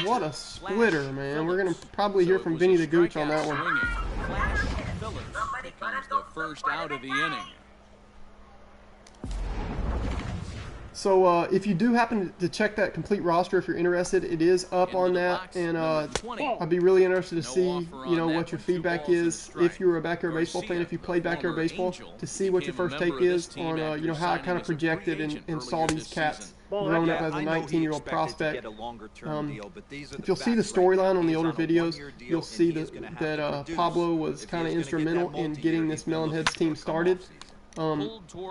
A: what a splitter, man. We're going to probably hear from Vinny the Gooch on that one.
C: Flash Phillips becomes the first out of the inning.
A: So if you do happen to check that complete roster, if you're interested, it is up on that, and I'd be really interested to see, what your feedback is. If you're a Backyard Baseball fan, if you played Backyard Baseball, to see what your first take is on, how I kind of projected and saw these cats grown up as a 19-year-old prospect. If you'll see the storyline on the older videos, you'll see that Pablo was kind of instrumental in getting this Melonheads team started.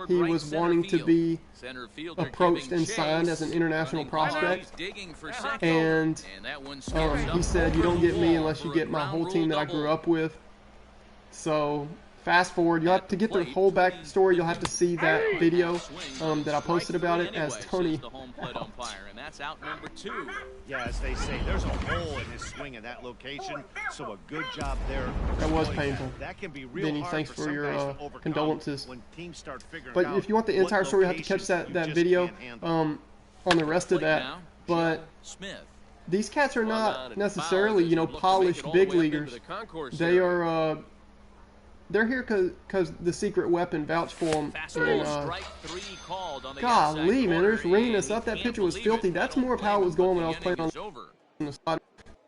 A: He was wanting to be approached and signed as an international prospect, and he said, you don't get me unless you get my whole team that I grew up with. So fast forward. You'll have to get the whole backstory. You'll have to see that video that I posted about it as Tony.
C: The home plate umpire, and that's out number 2.
D: Yeah, as they say, there's a hole in his swing in that location, so a good job there.
A: That was painful.
D: That can be real
A: Vinny,
D: hard
A: thanks
D: for
A: for
D: some
A: your
D: guys to overcome
A: condolences.
D: when teams start figuring
A: But
D: out
A: if you want the
D: what
A: entire story, you have to catch
D: locations
A: that
D: you just
A: video
D: can't handle.
A: on the rest of that. But
C: Smith.
A: these cats are not necessarily, you know, polished big leaguers. They are, they're here because the secret weapon vouched for them. Golly, man, they're just ringing us up. That pitcher was filthy. That's more of how it was going when I was playing on the slider.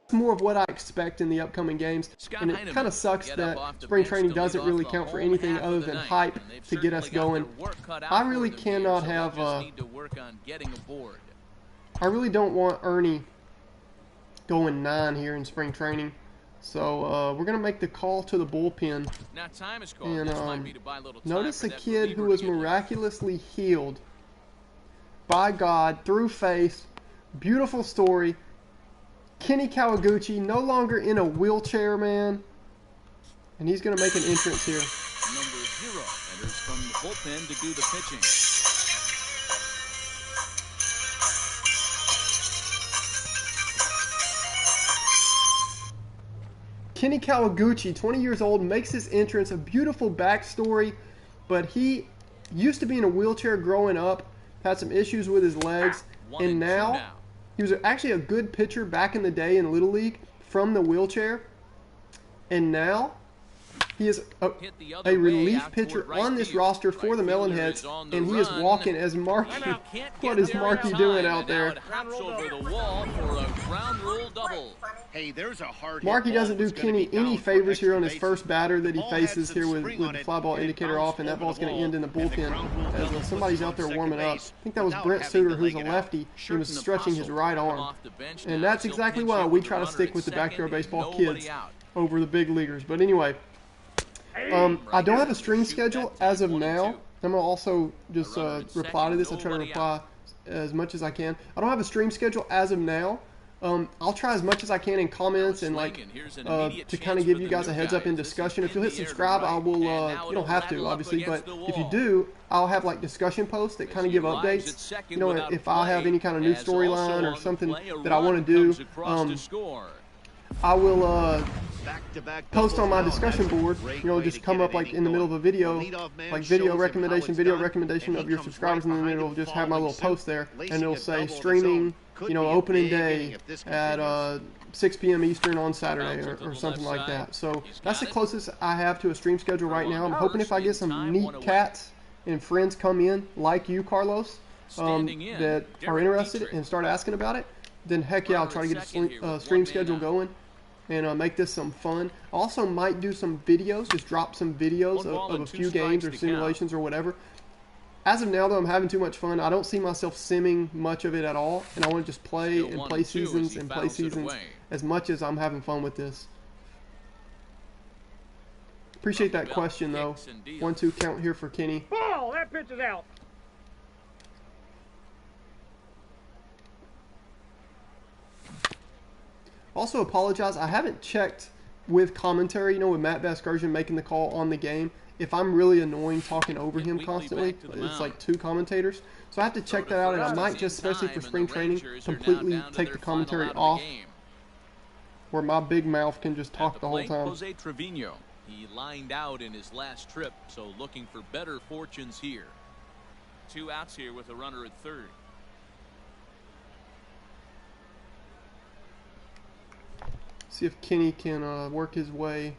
A: That's more of what I expect in the upcoming games. And it kind of sucks that spring training doesn't really count for anything other than hype to get us going. I really cannot have, I really don't want Ernie going 9 here in spring training. So we're going to make the call to the bullpen. And notice a kid who was miraculously healed by God through faith. Beautiful story. Kenny Kawaguchi, no longer in a wheelchair, man. And he's going to make an entrance here.
C: Number 0 enters from the bullpen to do the pitching.
A: Kenny Kawaguchi, 20 years old, makes his entrance. A beautiful backstory, but he used to be in a wheelchair growing up, had some issues with his legs, and now he was actually a good pitcher back in the day in Little League from the wheelchair, and now he is a relief pitcher on this roster for the Melonheads, and he is walking as Marky. What is Marky doing out there?
D: Hey, there's a hard
A: Marky doesn't do Kenny any favors here on his first batter that he faces here with the fly ball indicator off, and that ball's going to end in the bullpen as somebody's out there warming up. I think that was Brent Suter, who's a lefty. He was stretching his right arm. And that's exactly why we try to stick with the backyard baseball kids over the big leaguers. But anyway, I don't have a stream schedule as of now. I'm going to also just reply to this. I'll try to reply as much as I can. I don't have a stream schedule as of now. I'll try as much as I can in comments and to kind of give you guys a heads up in discussion. If you'll hit subscribe, I will, you don't have to obviously, but if you do, I'll have like discussion posts that kind of give updates. You know, if I have any kind of new storyline or something that I want to do, I will post on my discussion board, you know, just come up like in the middle of a video, like video recommendation of your subscribers, and then it'll just have my little post there, and it'll say streaming, you know, opening day at 6 p.m. Eastern on Saturday or something like that. So that's the closest I have to a stream schedule right now. I'm hoping if I get some neat cats and friends come in like you, Carlos, that are interested and start asking about it, then heck yeah, I'll try to get a stream schedule going and make this some fun. Also might do some videos, just drop some videos of a few games or simulations or whatever. As of now, though, I'm having too much fun. I don't see myself simming much of it at all, and I want to just play and play seasons and play seasons as much as I'm having fun with this. Appreciate that question, though. 1-2 count here for Kenny.
G: Ball! That pitch is out.
A: Also apologize, I haven't checked with commentary, you know, with Matt Vasgersian making the call on the game. If I'm really annoying talking over him constantly, it's like 2 commentators. So I have to check that out, and I might just, especially for spring training, completely take the commentary off, where my big mouth can just talk the whole time.
C: Jose Trevino. He lined out in his last trip, so looking for better fortunes here. 2 outs here with a runner at third.
A: See if Kenny can work his way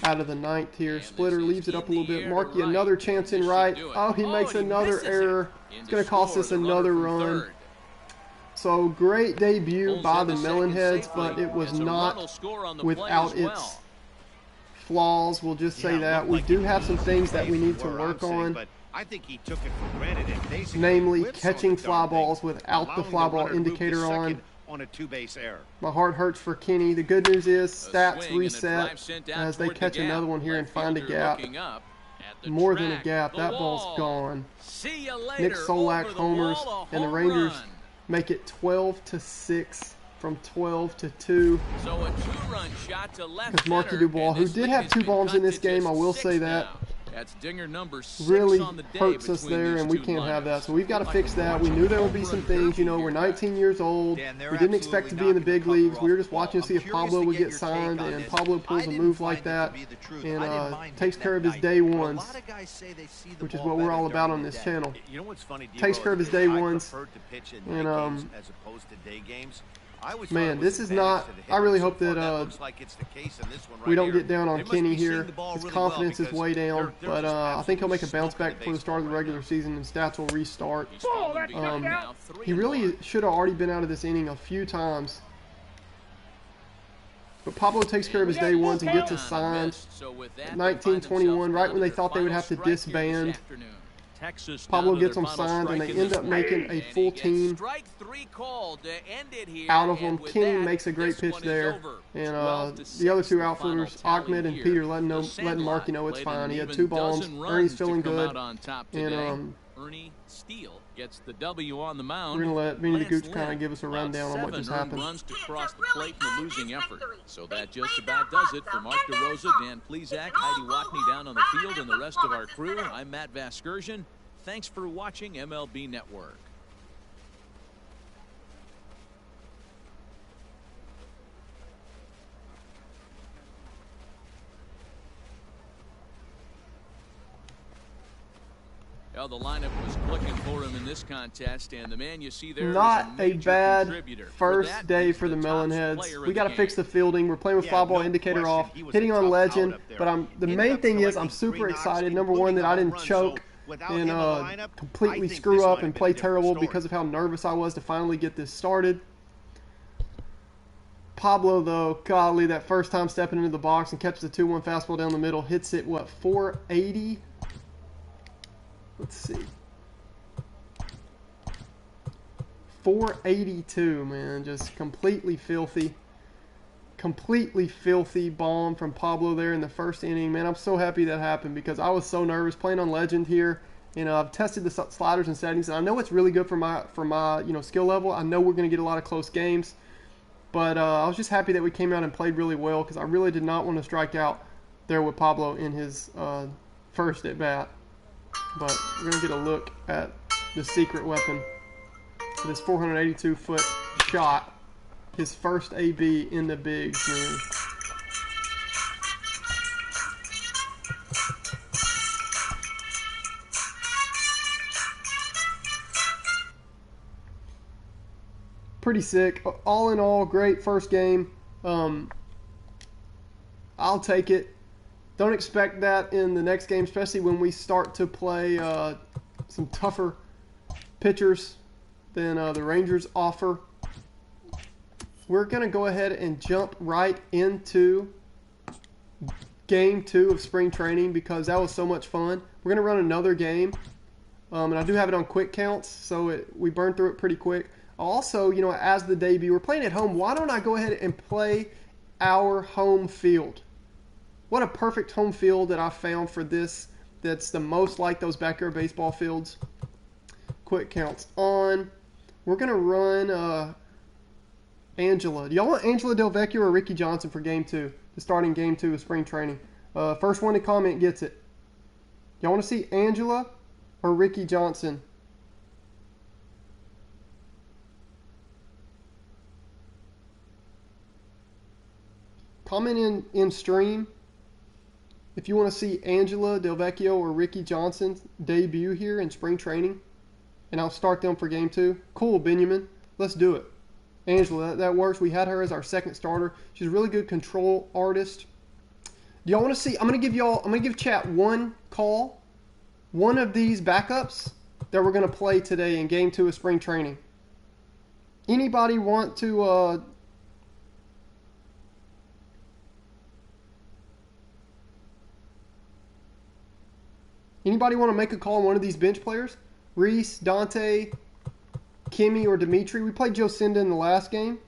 A: out of the 9th here. Splitter leaves it up a little bit. Marky, another chance in right. Oh, he makes another error. It's going to cost us another run. So great debut by the Melonheads, but it was not without its flaws. We'll just say that. We do have some things that we need to work on.
D: I think he took it for granted,
A: namely catching fly balls without the fly ball indicator on
D: a 2-base error.
A: My heart hurts for Kenny. The good news is stats reset as they catch another one here and find a gap. More than a gap. That ball's gone. Nick Solak homers, and the Rangers make it 12-6 from 12-2.
C: So a 2-run shot to left
A: Because Marky
C: center,
A: Dubois,
C: and
A: who
C: this
A: did
C: lead
A: have
C: has
A: 2
C: been
A: bombs
C: cut
A: in this
C: to
A: game,
C: just
A: I will
C: 6
A: say that.
C: now. That's dinger number 6
A: Really
C: on the day
A: hurts us
C: between
A: there,
C: these
A: and we
C: two
A: can't have that.
C: liners.
A: So we've got to fix that. We knew there would be some things. You know, we're 19 years old.
E: Dan, they're
A: We didn't expect to be in the
E: absolutely
A: big
E: knocking the
A: leagues.
E: cover
A: We were
E: off
A: just
E: the
A: watching
E: ball.
A: to see if
E: I'm curious
A: Pablo
E: to
A: would
E: get
A: get
E: your
A: signed,
E: take on
A: and
E: this.
A: Pablo
E: I
A: pulls a
E: didn't
A: move
E: find
A: like
E: it
A: that
E: to be the truth.
A: and
E: I didn't mind
A: takes
E: hitting
A: care
E: that
A: of his
E: night.
A: day
E: But a
A: ones,
E: lot of guys say they see the
A: which is
E: ball
A: what we're
E: better
A: all about
E: during
A: on
E: the
A: this
E: day.
A: channel.
D: You know what's funny,
A: Takes care of his day ones.
D: I preferred to pitch in
A: And,
D: night games as opposed to day games. I always thought
A: man,
D: it was
A: this is
D: advantage
A: not.
D: to the
A: I really
D: hitters.
A: hope
D: So far,
A: that
D: looks like it's the case in this one
A: we
D: right
A: don't
D: here.
A: get down on
D: They must
A: Kenny
D: be seeing
A: here.
D: the ball
A: His
D: really well
A: confidence is
D: because
A: way down,
D: they're
A: but
D: just
A: I think he'll make a
D: absolutely
A: bounce back
D: smoking
A: before the start of the
D: baseball
A: regular
D: right
A: season, and stats will restart.
C: He's fallen
G: that's
C: behind
G: struck
C: now,
G: out.
C: 3
A: He
C: and
A: really
C: 1.
A: should have already been out of this inning a few times. But Pablo takes care of his day ones and gets us signed.
C: So with that,
A: 1921, right when they thought they would have to disband.
C: Texas
A: Pablo
C: down to
A: gets
C: their
A: them
C: final
A: signed, and
C: strike
A: they
C: in
A: end
C: this
A: up
C: one.
A: making a
C: And
A: full
C: he gets
A: team
C: strike 3 called to end it here,
A: out of
C: and
A: them.
C: with
A: Kenny
C: that,
A: makes a great
C: this
A: pitch
C: one is
A: there,
C: over.
A: and
C: 12 to
A: the other
C: 6,
A: 2
C: the
A: outfielders,
C: final tally
A: Achmed and
C: here.
A: Peter,
C: The
A: letting
C: Sandlot
A: Marky know it's
C: played
A: fine.
C: an
A: He had
C: even
A: 2 bombs.
C: dozen runs
A: Ernie's
C: to
A: feeling
C: come
A: good,
C: out on top
A: and
C: today. Ernie Steele gets the W on the mound.
A: we're gonna let Vinny
C: Lance
A: Gooch kind
C: Lynn
A: of give us a
C: allowed
A: rundown on what
C: 7
A: just
C: earned
A: happened.
C: runs to cross the plate in the losing effort. So that just about does it for Mark DeRosa, Dan Plesac, Heidi Watney down on the field, and the rest of our crew. I'm Matt Vasgersian. Thanks for watching MLB Network. Well, the lineup was clicking for him in this contest, and the man you see there
A: Not
C: is
A: a
C: major
A: bad
C: contributor. For
A: first
C: that,
A: day
C: he's
A: for the
C: the top
A: Melonheads.
C: player
A: We
C: in
A: got to
C: the
A: fix
C: game.
A: the fielding. We're playing with
D: Yeah,
A: fly ball
D: no
A: indicator
D: question.
A: off,
D: He was
A: hitting
D: a
A: on
D: tough
A: legend.
D: out up there.
A: But the
D: Ended
A: main
D: up
A: thing is
D: collecting
A: I'm
D: 3
A: super
D: knocks,
A: excited. Number one,
D: including
A: that I
D: a home
A: didn't
D: run.
A: choke
D: So without
A: and
D: him in the lineup, I
A: completely
D: think
A: screw
D: this
A: up
D: might
A: and
D: have been
A: play
D: a different
A: terrible
D: story.
A: because of how nervous I was to finally get this started. Pablo, though, golly, that first time stepping into the box and catches the 2-1 fastball down the middle, hits it, what, 480? Let's see. 482, man, just completely filthy bomb from Pablo there in the first inning. Man, I'm so happy that happened because I was so nervous playing on legend here. You know, I've tested the sliders and settings, and I know it's really good for my skill level. I know we're going to get a lot of close games, but I was just happy that we came out and played really well because I really did not want to strike out there with Pablo in his first at bat. But we're going to get a look at the secret weapon. This 482-foot shot, his first AB in the bigs, man. Pretty sick. All in all, great first game. I'll take it. Don't expect that in the next game, especially when we start to play some tougher pitchers than the Rangers offer. We're going to go ahead and jump right into game 2 of spring training because that was so much fun. We're going to run another game, and I do have it on quick counts, so we burned through it pretty quick. Also, you know, as the debut, we're playing at home. Why don't I go ahead and play our home field? What a perfect home field that I found for this. That's the most like those backyard baseball fields. Quick counts on. We're going to run Angela. Do y'all want Angela Del Vecchio or Ricky Johnson for game 2? The starting game 2 of spring training. First one to comment gets it. Y'all want to see Angela or Ricky Johnson? Comment in stream if you want to see Angela Del Vecchio or Ricky Johnson debut here in spring training, and I'll start them for game 2. Cool, Benjamin. Let's do it. Angela, that works. We had her as our second starter. She's a really good control artist. Do y'all want to see? I'm going to give chat one call, one of these backups that we're going to play today in game 2 of spring training. Anybody want to Anybody want to make a call on one of these bench players? Reese, Dante, Kimmy, or Dimitri? We played Jocinda in the last game.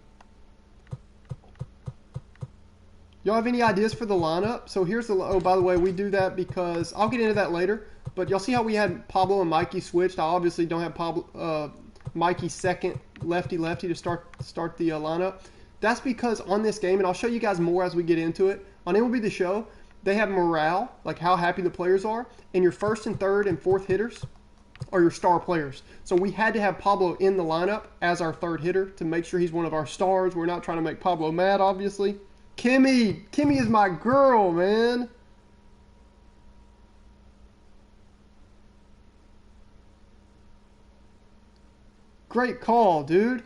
A: Y'all have any ideas for the lineup? So here's the... Oh, by the way, we do that because... I'll get into that later. But y'all see how we had Pablo and Mikey switched? I obviously don't have Mikey second lefty to start the lineup. That's because on this game, and I'll show you guys more as we get into it, on MLB The Show, they have morale, like how happy the players are, and your first and third and fourth hitters are your star players. So we had to have Pablo in the lineup as our third hitter to make sure he's one of our stars. We're not trying to make Pablo mad, obviously. Kimmy is my girl, man. Great call, dude.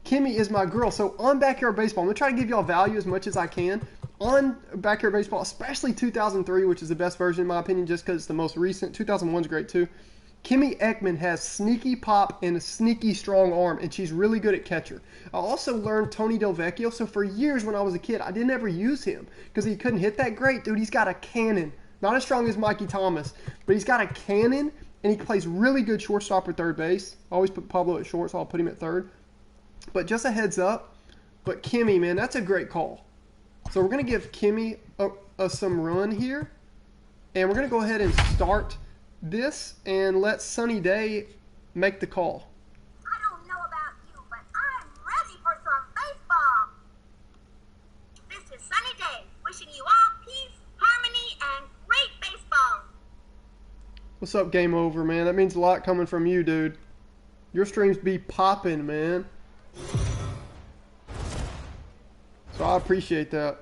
A: Kimmy is my girl. So on Backyard Baseball, I'm going to try to give y'all value as much as I can. On Backyard Baseball, especially 2003, which is the best version in my opinion just because it's the most recent. 2001 is great too. Kimmy Achmed has sneaky pop and a sneaky strong arm, and she's really good at catcher. I also learned Tony Del Vecchio, so for years when I was a kid, I didn't ever use him because he couldn't hit that great. Dude, he's got a cannon. Not as strong as Mikey Thomas, but he's got a cannon, and he plays really good shortstop or third base. I always put Pablo at short, so I'll put him at third. But just a heads up, but Kimmy, man, that's a great call. So we're going to give Kimmy some run here, and we're going to go ahead and start this and let Sunny Day make the call.
B: I don't know about you, but I'm ready for some baseball. This is Sunny Day, wishing you all peace, harmony, and great baseball.
A: What's up, Game Over, man? That means a lot coming from you, dude. Your streams be popping, man. So I appreciate that.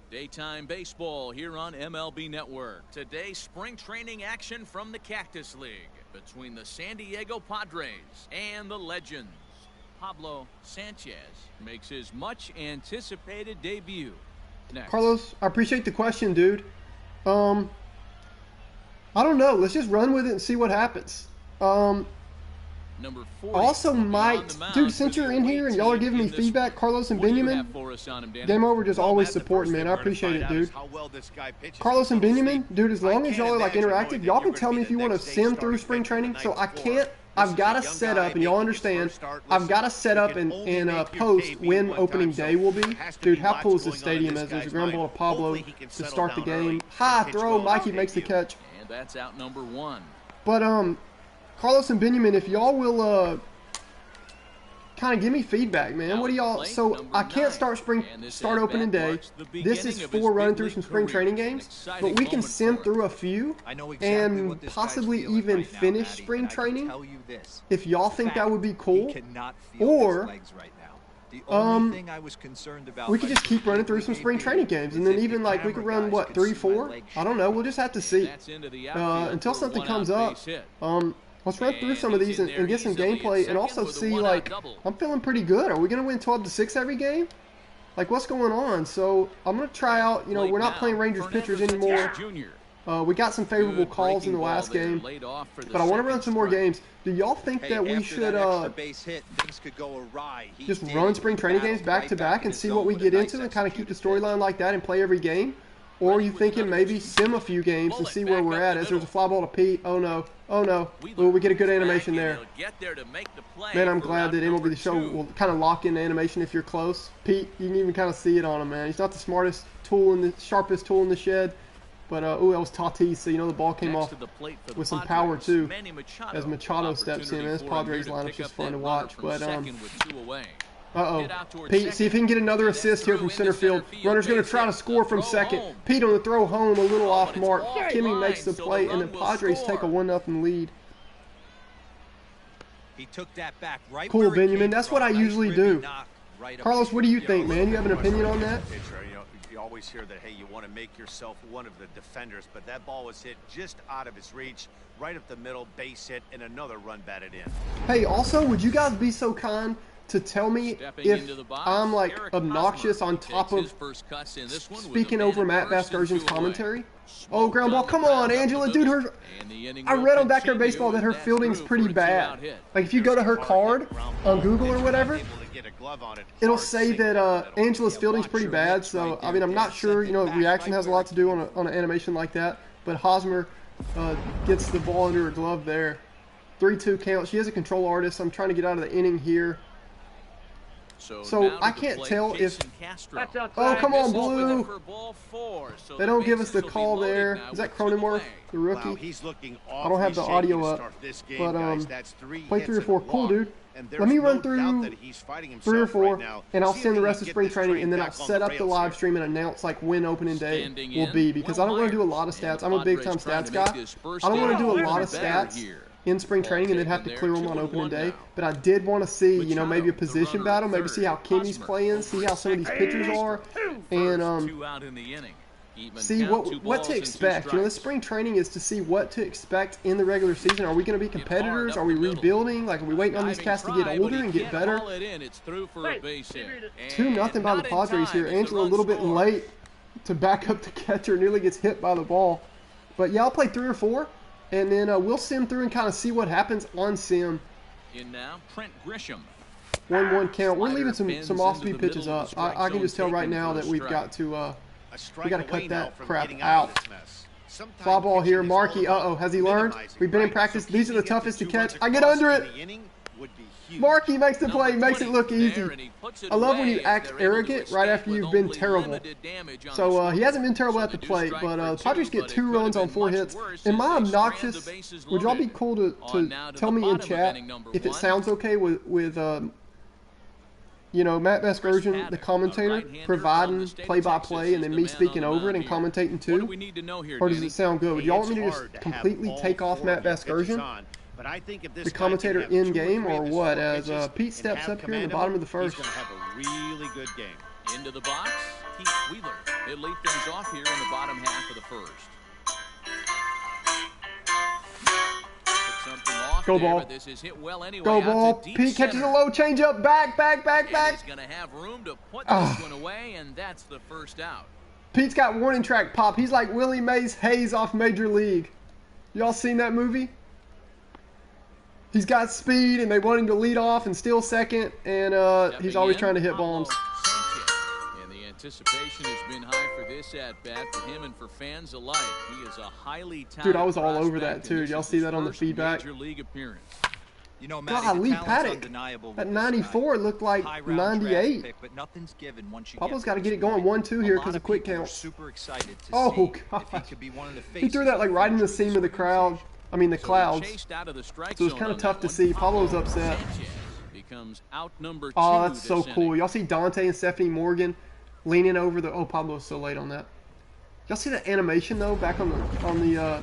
C: Daytime baseball here on MLB Network. Today, spring training action from the Cactus League between the San Diego Padres and the Legends. Pablo Sanchez makes his much anticipated debut. Next.
A: Carlos, I appreciate the question, dude. I don't know. Let's just run with it and see what happens.
C: Number 40,
A: I also might, dude, since you're in here and y'all are giving me feedback, Carlos and Benjamin, Game Over just always supporting, man. I appreciate it, dude. Carlos and Benjamin, dude, as long as y'all are like interactive, y'all can tell me if you want to sim through spring training. So I can't, I've got to set up, and y'all understand, I've got to set up and post when opening day will be. Dude, how cool is this stadium as there's a ground ball to Pablo to start the game. High throw, Mikey makes the catch.
C: And that's out number 1.
A: But, Carlos and Benjamin, if y'all will kind of give me feedback, man. What do y'all? So I can't start opening day. This is for running through some spring training games, but we can sim through a few and possibly even finish spring training. If y'all think that would be cool, or we could just keep running through some spring training games, and then even like we could run what 3, 4. I don't know. We'll just have to see until something comes up. Let's run through some of these and get some gameplay and also see, like, I'm feeling pretty good. Are we going to win 12-6 every game? Like, what's going on? So, I'm going to try out, you know, we're not playing Rangers pitchers anymore. We got some favorable calls in the last game, but I want to run some more games. Do y'all think that we should just run spring training games back-to-back and see what we get into and kind of keep the storyline like that and play every game? Or are you thinking maybe sim a few games and see where we're at? As there's a fly ball to Pete. Oh no. Oh no. Ooh, we get a good animation there. Man, I'm glad that MLB The Show will kind of lock in the animation if you're close. Pete, you can even kind of see it on him, man. He's not the smartest tool in the sharpest tool in the shed. But, ooh, that was Tatis, so you know the ball came off with some power too. As Machado steps in, and this Padres lineup's just fun to watch. But, uh-oh. Pete, see if he can get another assist here from center field. Runner's going to try to score from second. Pete on the throw home, a little off mark. Kimmy makes the play, and the Padres take a 1-0 lead.
E: He took that back right.
A: Cool, Benjamin. That's what I usually do. Carlos, what do you think, man? You have an opinion on that?
D: You always hear that, hey, you want to make yourself one of the defenders, but that ball was hit just out of his reach, right up the middle, base hit, and another run batted in.
A: Hey, also, would you guys be so kind to tell me if I'm like obnoxious on top of speaking over Matt Vasgersian's commentary? Oh, ground ball. Come on, Angela. Dude, I read on Backyard Baseball that her fielding's pretty bad. Like, if you go to her card on Google or whatever, it'll say that Angela's fielding's pretty bad. So, I mean, I'm not sure. You know, reaction has a lot to do on an animation like that. But Hosmer gets the ball under her glove there. 3-2 count. She is a control artist. I'm trying to get out of the inning here. So I can't tell if...
G: That's outside.
A: Oh, come on,
C: This is
A: Blue.
C: for ball 4, so
A: They don't give us the
C: bases will be
A: call
C: loaded
A: there.
C: now
A: Is that
C: with 2
A: Cronenworth,
C: away.
A: the rookie?
D: Wow, he's looking
A: I don't have the
D: awfully
A: audio
D: shaky to
A: up,
D: start this game,
A: but
D: guys. That's 3
A: play
D: hits
A: 3 or
D: and a
A: 4. Cool,
D: walk.
A: dude.
D: And
A: Let me
D: there's
A: run
D: no
A: through
D: doubt that he's fighting
A: 3 or
D: himself
A: 4,
D: right now.
A: and I'll
D: See if
A: send the
D: he
A: rest
D: can
A: of
D: get
A: spring
D: this
A: training,
D: train
A: and then I'll
D: back on
A: set
D: the
A: up the
D: rails
A: live
D: here.
A: stream and announce like when opening day
C: Standing
A: will
C: in,
A: be, because I don't want to do a
C: Myers.
A: lot of stats.
C: And
A: I'm a big time
C: Padres trying
A: stats
C: to make
A: guy.
C: this first
A: I don't want to do a
C: inning
A: lot of
C: better
A: stats
C: here.
A: in spring
C: Ball
A: training and then have to
C: taken
A: clear
C: there,
A: them on
C: 2-1
A: opening day.
C: now.
A: But I did want to see, you know, maybe a
C: Machado, the
A: position
C: runner
A: battle,
C: at
A: maybe
C: third.
A: see how Kimmy's
C: Hosmer
A: playing, see how some of these pitchers are, and
C: 2 out in the inning. Even
A: see
C: count, 2
A: what
C: balls
A: to
C: and 2
A: expect. You know, this
C: strikes.
A: spring training is to see what to expect in the regular season. Are we going to be competitors? Are we rebuilding? Like, are we waiting on these cats to get older and get better? 2-0 by the Padres here. Angelo a little bit late to back up the catcher. Nearly gets hit by the ball. But yeah, I'll play 3 or 4, and then we'll sim through and kind of see what happens on sim.
C: In now, Trent Grisham.
A: 1-1 count. We're leaving
C: Slider
A: some
C: bends
A: off-speed
C: into the
A: pitches
C: middle
A: up.
C: of the strike
A: I can
C: zone,
A: just tell right
C: taken
A: now
C: for a
A: that we've
C: strike.
A: got to
D: A strike
A: we got to
D: away
A: cut
D: now
A: that
D: from
A: crap
D: getting
A: out.
D: of this mess. Sometimes
A: Fly ball
D: pitching
A: here.
D: is
A: Markey,
D: all about
A: has he learned?
D: minimizing,
A: We've been in
D: right?
A: practice.
D: So
A: These are the
D: keeping up
A: toughest to
D: the 2
A: catch.
D: runs
A: I get
D: across
A: under
D: in
A: it.
D: the inning would be huge.
A: Markey makes the play,
C: Number
A: makes it
C: 20
A: look
C: there,
A: easy.
C: and he puts it
A: I love when
C: away
A: you
C: as
A: act
C: they're able to
A: arrogant right
C: escape
A: after
C: with
A: you've been
C: only
A: terrible.
C: limited damage on
A: So
C: the
A: he hasn't been terrible
C: So
A: at the
C: they do
A: plate,
C: strike
A: but
C: for
A: the Padres
C: 2,
A: get
C: but it
A: 2
C: could have
A: runs on
C: been
A: 4
C: much
A: hits.
C: worse
A: Am
C: as
A: I
C: they strand
A: obnoxious?
C: the bases
A: Would y'all be
C: loaded.
A: cool
C: On now
A: to
C: to
A: tell
C: the
A: me in
C: bottom of
A: chat
C: inning number
A: if it
C: 1.
A: sounds okay with you know, Matt Vasgersian, the commentator, providing play-by-play and then me speaking over it and commentating
C: What
A: too?
C: do we need to know here,
A: Or does
C: Danny?
A: it sound good? Would y'all want me to
D: It's
A: just
D: hard to
A: completely
D: have all
A: take off
D: 4
A: Matt
D: of your pitches
A: Vasgersian,
D: on, but I think if this
A: the
D: guy can
A: commentator
D: have
A: in
D: 2 or
A: game,
D: 3
A: or
D: of his
A: what?
D: 4
A: As
D: pitches
A: Pete
D: and
A: steps
D: have
A: up here in the
D: command
A: bottom of the
D: he's
A: first.
D: going to have a really good game.
C: Into the box, Keith Wheeler. They lead things off here in the bottom half of the first. Took something off
A: Go
C: there,
A: ball.
C: but this is hit well anyway.
A: Go
C: out to
A: ball.
C: deep
A: Pete catches a
C: center.
A: low changeup. Back.
C: And he's going to have room to put this one away, and that's the first out.
A: Pete's got warning track pop. He's like Willie Mays Hayes off Major League. Y'all seen that movie? He's got speed, and they want him to lead off and steal second, and he's always trying to hit
C: Pablo
A: bombs.
C: Sanchez. And the anticipation has been high for this at-bat for him and for fans alike. He is a highly talented
A: Dude, I was all over
C: prospect,
A: that, too.
C: and this
A: Y'all
C: is
A: see
C: his
A: that on the
C: first
A: feedback?
C: Major League appearance.
E: You know, Matty,
A: Golly,
E: the talent's
A: Paddock.
E: undeniable
A: At
E: with this guy.
A: 94, it looked like
E: High round draft
A: 98.
E: pick, but nothing's given once you
A: Pablo's
E: get
A: got to
E: to
A: get
E: this
A: it going
E: point.
A: 1-2 here
E: A
A: because
E: lot
A: of quick
E: people are
A: counts.
E: super excited to
A: Oh,
E: see if
A: gosh.
E: he could be one of the
A: He threw that like right in the seam of the crowd. I mean, the
C: So he
A: clouds.
C: chased out of the strike
A: So it's
C: zone
A: kind of
C: on
A: tough
C: that
A: to
C: one.
A: see. Pablo's upset.
C: Sanchez becomes out number 2
A: Oh, that's
C: this
A: so cool.
C: inning.
A: Y'all see Dante and Stephanie Morgan leaning over the... Oh, Pablo's so late on that. Y'all see that animation, though, back on the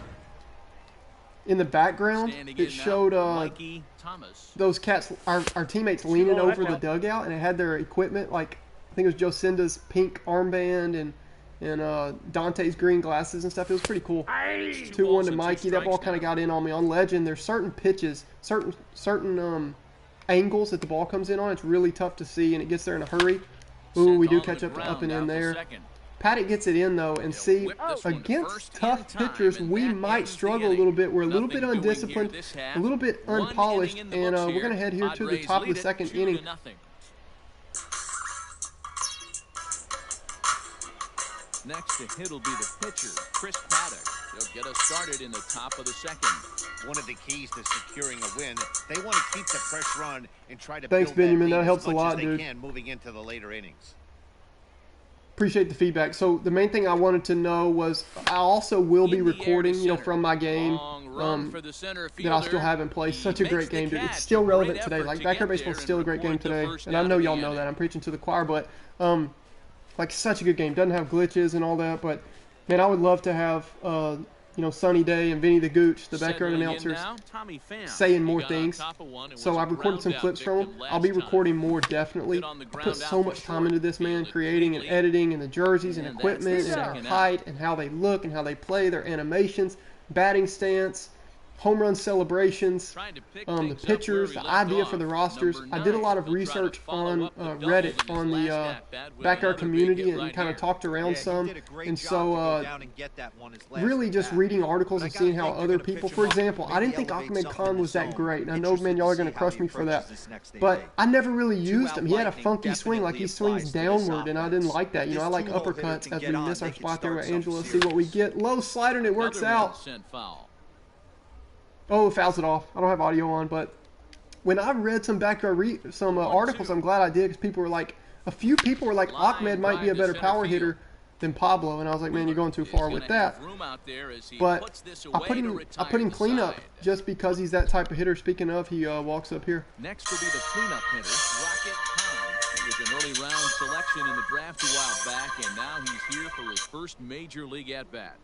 A: in the background?
C: Standing
A: It
C: in now,
A: showed
C: Mikey Thomas.
A: those cats, our teammates leaning
G: Oh,
A: over the
G: that's
A: dugout, and it had their equipment, like, I think it was Jocinda's pink armband and Dante's green glasses and stuff. It was pretty cool. 2-1 to Mikey. That ball kind of got in on me. On Legend, there's certain pitches, certain angles that the ball comes in on. It's really tough to see, and it gets there in a hurry. Ooh, we do catch up to up and in there. Paddock gets it in, though, and see,
C: whip this one to
A: against
C: first
A: tough
C: in time,
A: pitchers,
C: and
A: we
C: that
A: might
C: ends the
A: struggle a
C: inning.
A: little bit. We're a little
C: Nothing
A: bit
C: doing here
A: undisciplined,
C: this half.
A: a little bit
C: One
A: unpolished,
C: inning in the
A: and
C: books
A: we're going to
C: here.
A: head here to the
C: Padres
A: top of
C: lead
A: the
C: it
A: second
C: 2-0.
A: inning.
C: Next to hit will be the pitcher, Chris Paddock. He'll get us started in the top of the second.
D: One of the keys to securing a win, they want to keep the pressure on and try to
A: Thanks,
D: build that
A: Benjamin.
D: lead
A: That helps
D: as
A: a
D: much
A: lot,
D: as they
A: dude.
D: can moving into the later innings.
A: Appreciate the feedback. So the main thing I wanted to know was I also will be
C: In the air to
A: recording, you know,
C: center.
A: from my game
C: Long run for the center
A: that I still
C: fielder.
A: have in place.
C: He
A: Such a
C: makes
A: great
C: the
A: game, dude. It's
C: catch.
A: still
C: A
A: relevant
C: great
A: today.
C: effort
A: Like
C: to
A: Backyard
C: get
A: Baseball is
C: there
A: still a
C: and
A: great game
C: record the
A: today,
C: first
A: and I
C: out
A: know
C: of the
A: y'all know
C: inning.
A: that. I'm preaching to the choir, but like such a good game. Doesn't have glitches and all that, but man, I would love to have you know, Sunny Day and Vinny the Gooch, the backyard
C: Settling in
A: announcers,
C: now, Tommy Pham.
A: saying
C: He
A: more
C: got on
A: things.
C: top of one and
A: So
C: was a
A: I've recorded some
C: ground
A: clips
C: out
A: from them.
C: victim
A: I'll be
C: last time.
A: recording more, definitely.
C: Hit on the
A: I
C: ground
A: put
C: out
A: so
C: for
A: much time
C: short.
A: into this, man,
C: Fielded
A: creating and
C: quickly.
A: editing and the jerseys and
C: And that's
A: equipment
C: the
A: and their
C: second out.
A: height and how they look and how they play, their animations, batting stance, home run celebrations,
C: Trying to pick
A: the
C: things up
A: pitchers,
C: where
A: the
C: we left
A: idea
C: off.
A: for the rosters.
C: Number
A: I did a
C: 9
A: lot of
C: will try to
A: research
C: follow
A: on
C: up the double in
A: Reddit
C: his
A: on the
C: last at-bat with
A: backyard
C: another big
A: community
C: hit
A: and
C: right
A: kind of
C: here.
A: talked around
E: Yeah,
A: some.
E: he did a great
A: And
E: job
A: so
E: to go down and get that one his last
A: really just
E: at-bat.
A: reading articles
E: But
A: and
E: I
A: seeing
E: gotta
A: how
E: think they're
A: other
E: gonna
A: people,
E: pitch
A: for
E: him up,
A: example, I
E: maybe
A: didn't think
E: elevate
A: Achmed
E: something
A: Khan
E: in
A: was
E: the
A: that
E: zone.
A: great. And I know,
E: Interested
A: man,
E: to
A: y'all are
E: see
A: going to
E: how
A: crush
E: he
A: me for
E: approaches
A: that.
E: this next
A: But
E: day.
A: I never really
E: Two
A: used
E: out
A: him. He had a
E: lightning
A: funky swing, like
E: definitely
A: he swings
E: applies to this
A: downward, and I didn't
E: offense.
A: like that. You know,
E: This
A: I like
E: two-hole hitter
A: uppercuts
E: can
A: as
E: get
A: we
E: on,
A: miss
E: they
A: our
E: can
A: spot there with
E: start
A: Angela.
E: something
A: See what we
E: serious.
A: get. Low slider, and it works
C: Another one
A: out.
C: sent foul.
A: Oh, fouls it off. I don't have audio on, but when I read some articles, I'm glad I did, because people were like, a few people were like, Achmed might be a better power hitter than Pablo, and I was like, man, you're going too far with that. But I put him cleanup just because he's that type of hitter. Speaking of, he walks up here.
C: Next will be the cleanup hitter, Rocket Khan. He was an early round selection in the draft a while back, and now he's here for his first major league at-bat.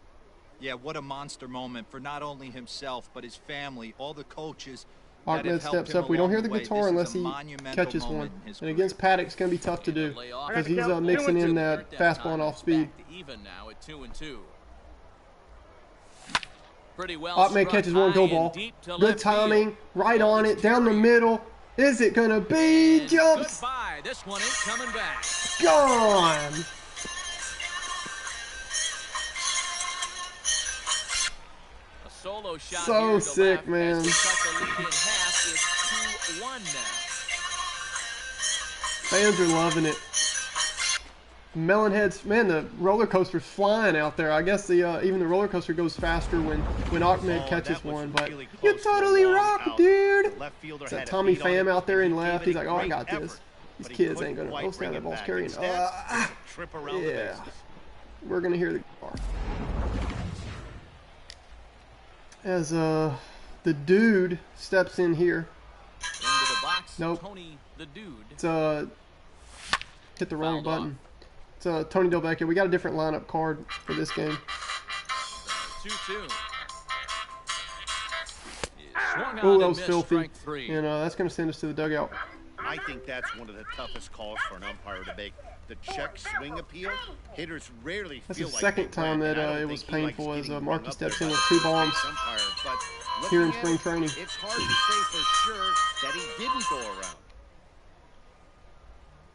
E: Yeah, what a monster moment for not only himself, but his family, all the coaches.
A: Achmed steps up. We don't hear the guitar unless he catches one. And against Paddock, it's going to be tough to do because he's mixing in that fastball and off speed.
C: Even now at 2-2. Pretty well.
A: Achmed catches one, go ball. Good timing, right on it, down the middle. Is it going to be? Jumps.
C: Goodbye. This one ain't coming back.
A: Gone.
C: Solo shot
A: so sick, man. Fans are loving it. Melonheads, man, the roller coaster's flying out there. I guess the even the roller coaster goes faster when Achmed catches one. But really you totally rock, dude. It's that Tommy Pham out there in left. He's like, oh, I got this. These kids ain't gonna. Oh, snap, that ball's carrying. Yeah, we're gonna hear the guitar. As the dude steps in here.
C: Into the box,
A: nope.
C: Tony the dude.
A: It's hit the wrong button. It's Tony Delvecchio. We got a different lineup card for this game.
C: 2-2.
A: Oh, that was filthy. And that's going to send us to the dugout.
D: I think that's one of the toughest calls for an umpire to make. The check swing appeal. Hitters rarely feel like
A: that's the second time that it was painful as Markey steps in with 2 bombs here in spring training.
D: It's hard to say for sure that he didn't go around.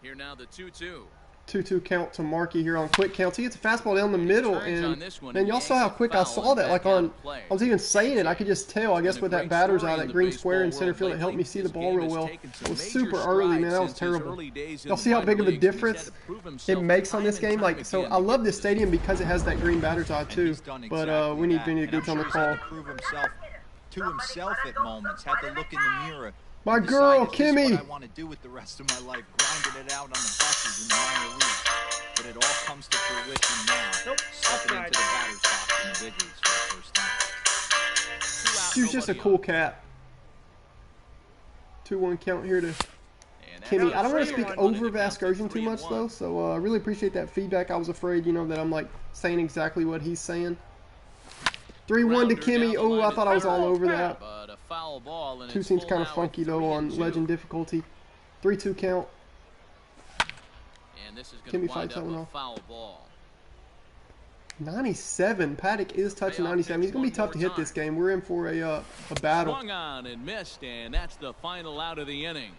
C: Here now the 2-2.
A: 2-2 count to Markey here on quick counts. He gets a fastball down the middle, and man, y'all saw how quick I saw that. Like I was even saying it, I could just tell. I guess with that batter's eye, that green square in center field, it helped me see the ball real well. It was super early, man. That was terrible. Y'all see how big of a difference it makes on this game? Like, so I love this stadium because it has that green batter's eye too. But we need Vinny to get on the call.
E: To himself at moments, had to look in the mirror.
A: My girl, Kimmy.
E: What I want to do with the rest of my life, grinding it out on the buses in the minor leagues. But it all comes to fruition now. Stepping into the batter's box in the big leagues for the first time.
A: She's just a cool cat. 2-1 count here to Kimmy. I don't want to speak over Vasgersian too much though, so I really appreciate that feedback. I was afraid, you know, that I'm like saying exactly what he's saying. 3-1 to Kimmy. Oh, I thought I was all over that. 2 seems kind of funky though on legend difficulty. 3-2 count. Kimmy fights that one off. 97. Paddock is touching 97. He's gonna be tough to hit this game. We're in for a battle.
C: Swung on and missed, and that's the final out of the inning.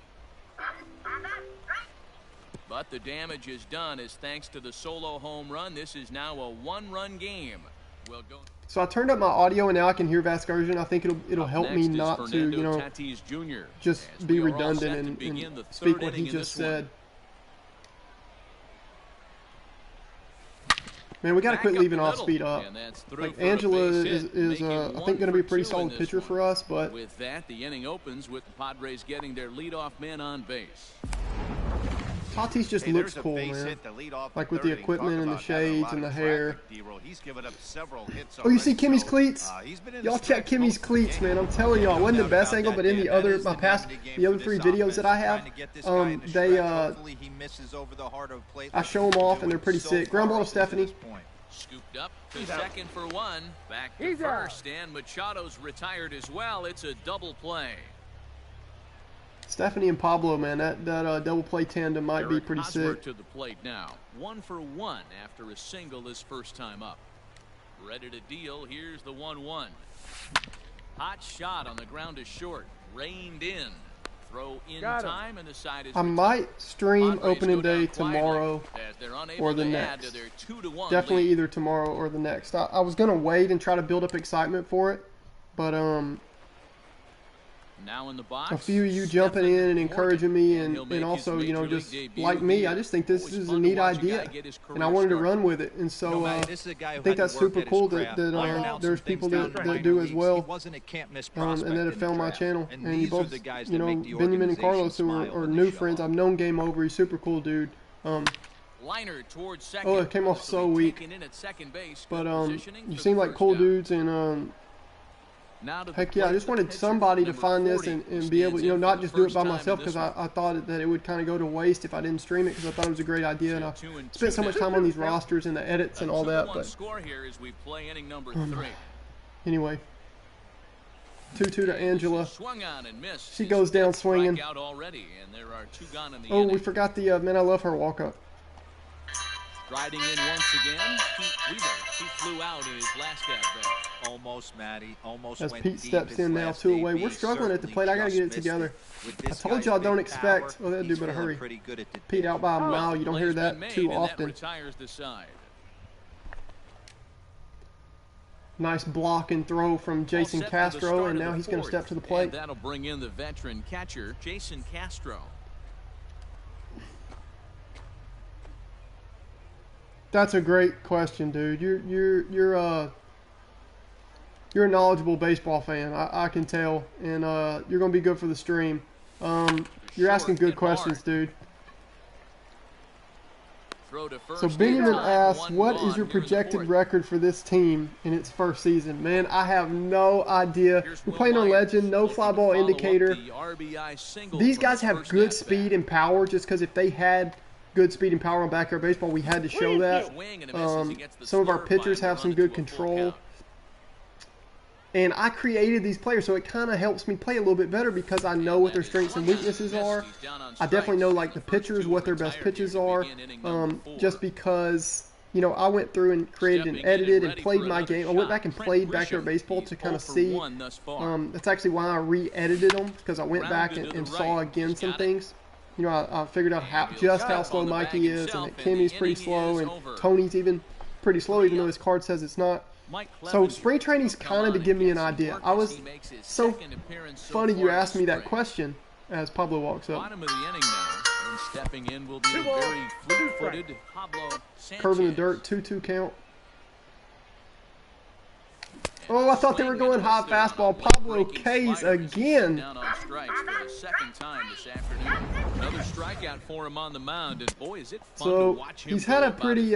C: But the damage is done as thanks to the solo home run. This is now a 1-run game. We'll go.
A: So I turned up my audio and now I can hear Vasgersian. I think it'll help me not to, you know, just be redundant and speak what he just said. Man, we got to quit leaving off speed up. Like Angela is I think going to be a pretty solid pitcher for us, but
C: with that, the inning opens with the Padres getting their leadoff man on base.
A: Tatis just looks cool, man. Like with the equipment and the shades and the hair. Oh, you see Kimmy's cleats? Y'all check Kimmy's cleats, man. I'm telling y'all, it wasn't the best angle, but in the other, the other 3 videos that I have, I show them off and they're pretty sick. Ground ball to Stephanie.
C: Scooped up to second for 1. Back to first, and Machado's retired as well. It's a double play.
A: Stephanie and Pablo, man, that double play tandem might be pretty sick.
C: To the plate now, 1 for 1 after a single his first time up. Ready to deal. Here's the 1-1. Hot shot on the ground to short, reined in. Throw in time, and the side is.
A: I might stream opening day tomorrow or the next. Definitely either tomorrow or the next. I was gonna wait and try to build up excitement for it, but
C: Now in the box,
A: a few of you jumping in and encouraging me, and also, you know, just like me, I just think this is a neat idea, and I wanted to run with it, and so I think that's super cool that there's people that do as well, and that have found my channel. And you both, you know, Benjamin and Carlos, who are new friends, I've known Game Over. He's super cool, dude.
C: Liner towards second.
A: Oh, it came off so weak. But you seem like cool dudes, and heck yeah, I just wanted somebody to find this and be able, you know, not just do it by myself, because I thought that it would kind of go to waste if I didn't stream it, because I thought it was a great idea, and I spent so much time on these rosters and the edits and all that. But anyway, 2-2 to Angela. She goes down swinging. Oh, we forgot the Man I Love Her walk up.
C: Riding in once again, Pete Weaver. He flew out in his last at bat.
E: Almost, Matty. Almost.
A: As Pete steps in now, 2 away. We're struggling at the plate. I got to get it together. I told y'all don't expect. Oh, that dude better hurry. Pete out by a mile. You don't hear that too often. Nice block and throw from Jason Castro, and now he's going to step to the plate.
C: That'll bring in the veteran catcher, Jason Castro.
A: That's a great question, dude. You're a knowledgeable baseball fan. I can tell, and you're gonna be good for the stream. You're asking good questions, dude. So Benjamin asks, what is your projected record for this team in its first season? Man, I have no idea. We're playing on Legend, no fly ball indicator. These guys have good speed and power, just because if they had good speed and power on Backyard Baseball, we had to show that. Some of our pitchers have some good control. And I created these players, so it kind of helps me play a little bit better, because I know what their strengths and weaknesses are. I definitely know, like, the pitchers, what their best pitches are. Just because, you know, I went through and created and edited and played my game. I went back and played Backyard Baseball to kind of see. That's actually why I re-edited them, because I went back and saw again some things. You know, I figured out how slow Mikey is, and that Kimmy's pretty slow, and Tony's even pretty slow, even though his card says it's not. So spring training's kind of to give me an idea. I was so funny you asked me that question as Pablo walks up.
C: Bottom of the inning now, and stepping in will be a very fleet-footed Pablo Sanchez.
A: Curve in the dirt, 2-2 count. Oh, I thought they were going high fastball. Pablo K's again.
C: Down on strikes for the second time this afternoon. Another strikeout for him on the mound, and boy, is it fun to watch him.
A: He's had a pretty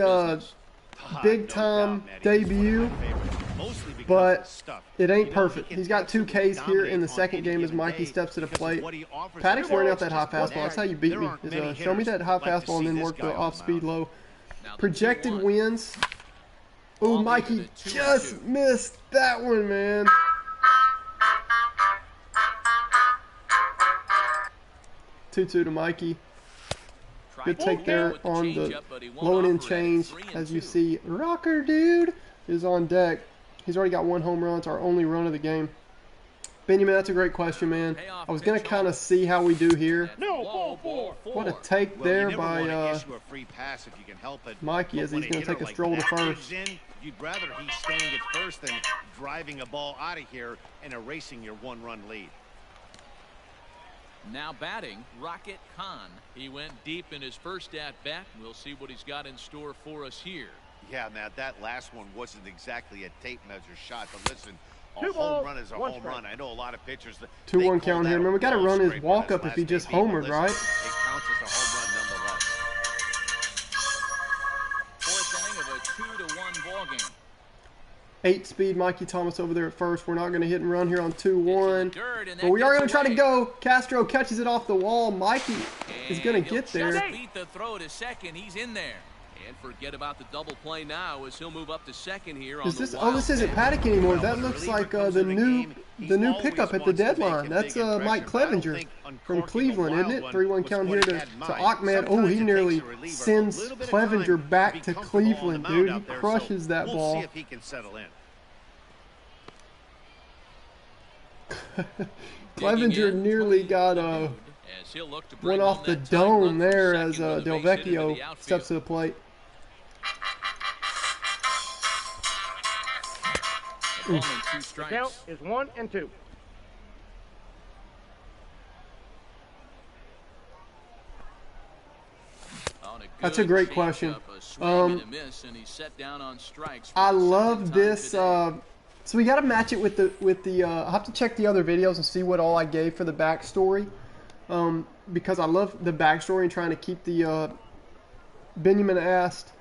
A: big-time debut, but it ain't perfect. He's got 2 Ks here in the second game as Mikey steps to the plate. Paddock's wearing out that high fastball. That's how you beat me. Is, show me that high fastball and then work the off-speed low. Projected wins. Oh, Mikey just missed that one, man. Two-two to Mikey. Good take there on the low and in change. As you see, Rocker Dude is on deck. He's already got 1 home run. It's our only run of the game. Benjamin, that's a great question, man. I was going to kind of see how we do here. What a take there by Mikey, as he's going to take a stroll to first.
D: You'd rather he's staying at first than driving a ball out of here and erasing your 1-run lead.
C: Now batting, Rocket Khan. He went deep in his first at-bat. We'll see what he's got in store for us here.
D: Yeah, Matt, that last one wasn't exactly a tape measure shot, but listen, a home run is a home run. I know a lot of pitchers.
A: 2-1 count here. Remember, we got to run his walk-up if he just homered, right?
D: It counts as a home run nonetheless.
C: Fourth inning of a 2-1 ball game.
A: 8-speed Mikey Thomas over there at first. We're not going to hit and run here on 2-1. But we are going to try to go. Castro catches it off the wall. Mikey is going to get there.
C: Beat the throw to second. He's in there. And forget about the double play now as he'll move up to second here on the
A: oh, this isn't Paddock anymore. That looks like the new pickup at the deadline. That's Mike Clevenger from Cleveland, isn't it? 3-1 count here to Achmed. Oh, he nearly sends Clevenger back to Cleveland, dude. He crushes that ball.
D: See if he can settle in.
A: Clevenger nearly got one off the dome there as Del Vecchio steps to the plate.
G: The count is 1-2.
A: That's a great question. I love this. So we got to match it with the. I'll have to check the other videos and see what all I gave for the backstory, because I love the backstory and trying to keep the. Benjamin asked,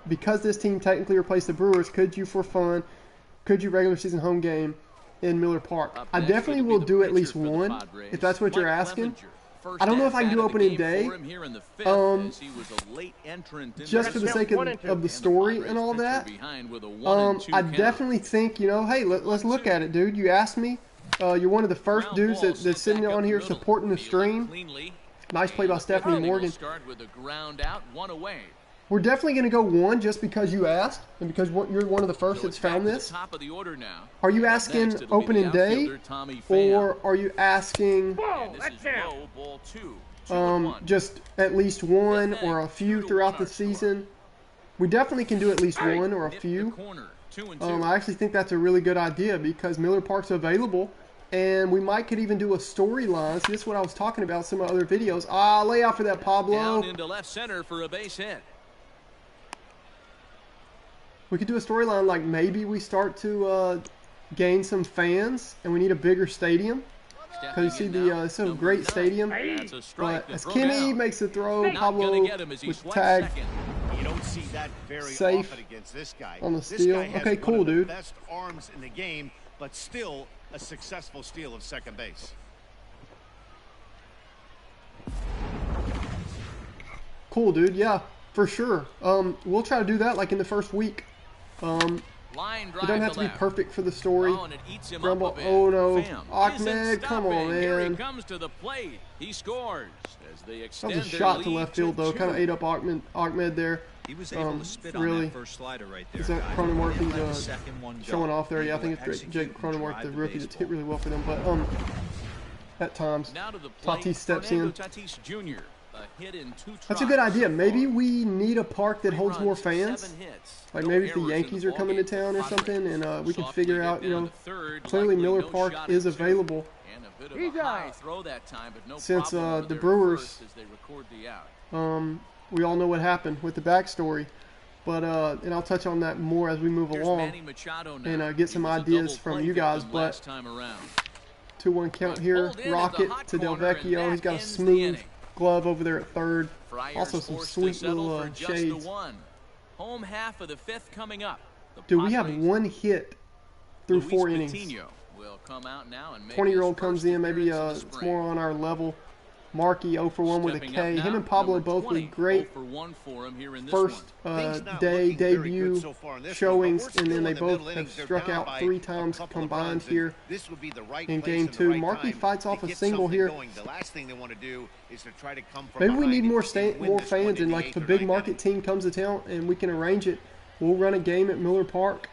A: because this team technically replaced the Brewers, could you regular season home game in Miller Park? I definitely will do at least one, if that's what you're asking. I don't know if I can do opening day, just for the sake of the story and all that. I definitely think, hey, let's look at it, dude. You asked me. You're one of the first dudes that's sitting on here supporting the stream. Nice play by Stephanie Morgan. We're definitely going to go one just because you asked and because you're one of the first that's found this. Are you asking opening day, or are you asking just at least one or a few throughout the season? We definitely can do at least one or a few. I actually think that's a really good idea because Miller Park's available. And we could even do a storyline. See, this is what I was talking about in some other videos. Lay out for that, Pablo.
C: Down into left center for a base hit.
A: We could do a storyline like maybe we start to gain some fans, and we need a bigger stadium. Because you see it's a great stadium. But as Kimmy makes the throw, Pablo with the tag.
D: You don't see that very
A: Safe
D: often against this guy.
A: On the steal. Okay, cool, dude.
D: Best arms in the game, but still a successful steal of second base.
A: Cool, dude. Yeah, for sure. We'll try to do that like in the first week. It doesn't have to be perfect for the story. Grumble. Oh no, Achmed, come on, man.
C: Here he comes to the plate. He scores as they extend.
A: That was a shot to left field though. Kind of ate up Achmed there.
H: He was able to spit on
A: really.
H: that first slider right there.
A: Is that Cronenworth? He's showing off there. Yeah, I think it's Jake Cronenworth, the rookie, that's hit really well for them. But at times, Tatis steps in. That's a good idea. Maybe we need a park that holds more fans. Like maybe if the Yankees are coming to town or something, and we can figure out, clearly Miller Park is available. Since the Brewers, we all know what happened with the backstory. But, and I'll touch on that more as we move along and get some ideas from you guys. But 2-1 count here. Rocket to Delvecchio. He's got a smooth glove over there at third. Also some sweet little shades.
C: Home half of the fifth coming up.
A: Dude, we have one hit through 4 innings. 20-year-old comes in. Maybe it's more on our level. Markey 0 for 1 with a K. Him and Pablo both with great first day debut showings, and then they both have struck out 3 times combined here in game 2. Markey fights off a single here. Maybe we need more fans, and like if a big market team comes to town and we can arrange it, we'll run a game at Miller Park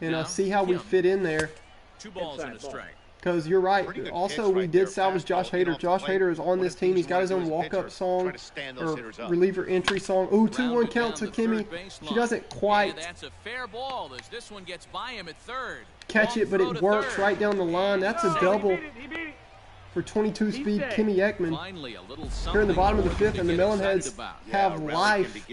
A: and see how we fit in there.
C: 2 balls and a strike.
A: Because you're right. Also, we did salvage Josh Hader. Josh Hader is on this team. He's got his own walk-up song or reliever entry song. Ooh, 2-1 count to Kimmy. She doesn't quite catch it, but it works right down the line. That's a double for 22-speed Kimmy Ekman. Here in the bottom of the 5th, and the Melonheads have life.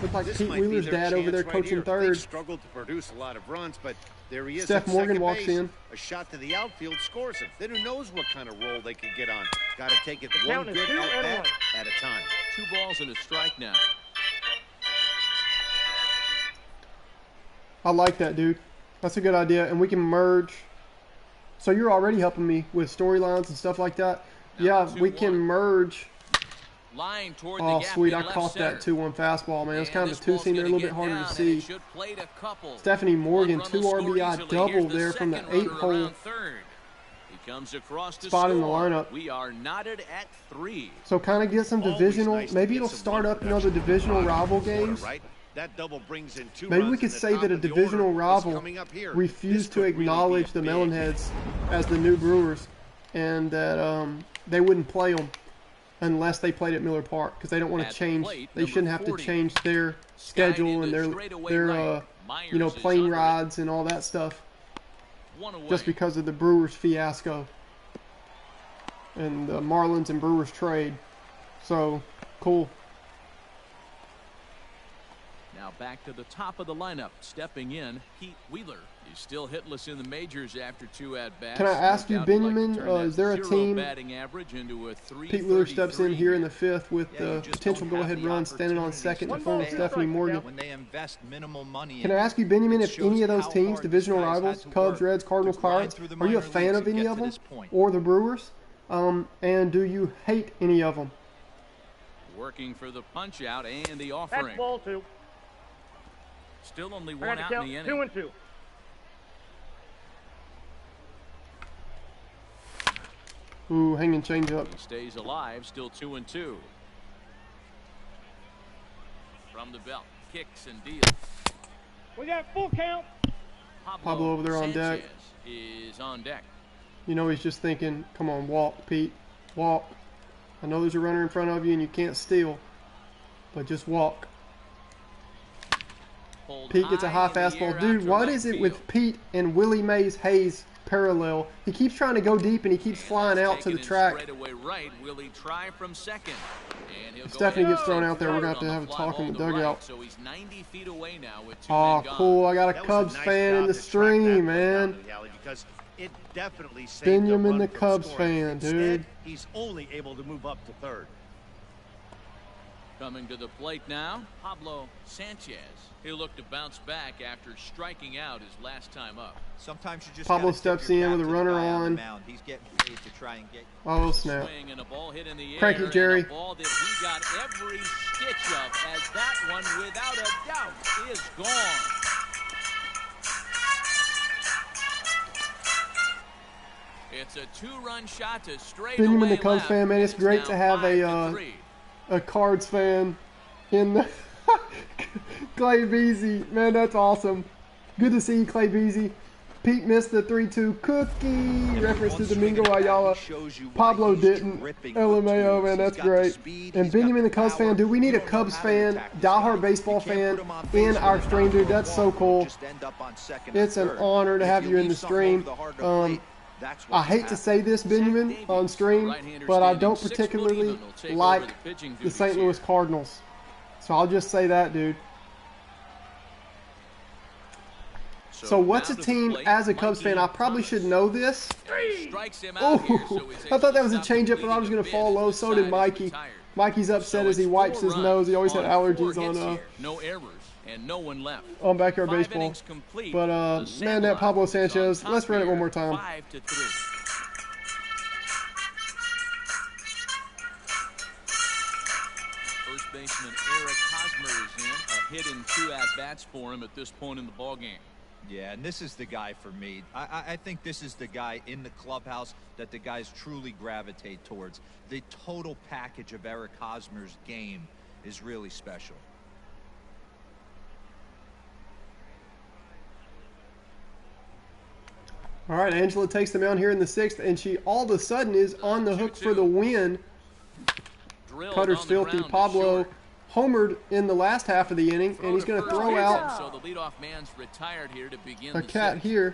A: Look like Pete Wheeler's dad over there coaching third.
D: Struggled to produce a lot of runs, but there he is.
A: Steph Morgan walks in.
D: A shot to the outfield scores him. Then who knows what kind of role they could get on. Got to take it one good at bat at a time.
C: 2 balls and a strike now.
A: I like that, dude. That's a good idea, and we can merge. So you're already helping me with storylines and stuff like that. Yeah, we can merge. Oh, sweet. I caught that 2-1 fastball, man. It was kind of a 2-seam there, a little bit harder to see. Stephanie Morgan, 2 RBI double there from the 8-hole spot in the lineup.
C: We are knotted at 3.
A: So kind of get some divisional. Maybe it'll start up, the divisional rival games.
D: That double brings in 2
A: Maybe
D: runs
A: we could
D: in the
A: say
D: top
A: that a
D: of the
A: divisional
D: order
A: rival
D: coming up here.
A: refused to
D: This could really
A: acknowledge
D: be
A: the
D: big.
A: Melonheads as the new Brewers, and that they wouldn't play them unless they played at Miller Park, because they don't want to change. They shouldn't have to change their schedule and their plane rides and all that stuff just because of the Brewers fiasco and the Marlins and Brewers trade. So, cool.
C: Now back to the top of the lineup. Stepping in, Pete Wheeler. He's still hitless in the majors after 2 at-bats.
A: Can I ask you, Benjamin, is there a team?
C: Batting average into a
A: Pete Wheeler steps in here in the 5th with the potential go-ahead run, standing on second in front of Stephanie Morgan.
E: When they invest minimal money.
A: Can I ask you, Benjamin, if any of those teams, divisional rivals, Cubs, Reds, Cardinals, Pirates, are you a fan of any of them, or the Brewers? And do you hate any of them?
C: Working for the punch out and the offering.
G: That's ball 2.
C: Still only 1 out in the inning.
G: 2 and 2.
A: Ooh, hanging change up.
C: He stays alive, still 2 and 2. From the belt, kicks and deals.
G: We got full count.
A: Pablo over there on deck.
C: Is on deck.
A: You know he's just thinking, come on, walk, Pete, walk. I know there's a runner in front of you and you can't steal, but just walk. Pete gets a high fastball. Dude, what is it with Pete and Willie Mays Hayes parallel? He keeps trying to go deep and he keeps flying out to the track. Stephanie gets thrown out there. We're going to have a talk in the dugout. Oh, cool. I got a Cubs fan in the stream, man. Benjamin the Cubs fan, dude.
D: He's only able to move up to 3rd.
C: Coming to the plate now, Pablo Sanchez. He'll look to bounce back after striking out his last time up.
E: Sometimes you just
A: Pablo steps in with a runner on.
E: He's getting paid to try and get.
A: Oh, snap.
C: And a ball hit in the
A: Crank
C: air,
A: it, Jerry.
C: a ball that he got every stitch of, as that one, without a doubt, is gone. It's a 2-run shot to straight
A: Benjamin
C: away
A: the Cubs
C: left.
A: fan, man. It's great to have a Cards fan in the Clay Beasy. Man, that's awesome. Good to see you, Clay Beasy. Pete missed the 3-2 cookie. Reference to Domingo Ayala. Pablo didn't. LMAO, man, that's great. And Benjamin the Cubs fan, dude, we need a Cubs fan, diehard baseball fan in our stream, dude. That's so cool. It's an honor to have you in the stream. I hate to say this, Benjamin, on stream, but I don't particularly like the St. Louis Cardinals. So I'll just say that, dude. So what's a team, as a Cubs fan, I probably should know this. Oh, I thought that was a changeup, but I was going to fall low. So did Mikey. Mikey's upset as he wipes his nose. He always had allergies on
C: no errors and no one left.
A: On Backyard Baseball. But man, that Pablo Sanchez, let's run it one more time.
C: 5-3. First baseman Eric Hosmer is in. A hit in 2 at-bats for him at this point in the ballgame.
E: Yeah, and this is the guy for me. I think this is the guy in the clubhouse that the guys truly gravitate towards. The total package of Eric Hosmer's game is really special.
A: All right, Angela takes the mound here in the 6th, and she all of a sudden is on the hook for the win. Cutter's filthy. Pablo homered in the last half of the inning, and he's going to throw out
C: so the leadoff man's retired here to begin
A: a cat here.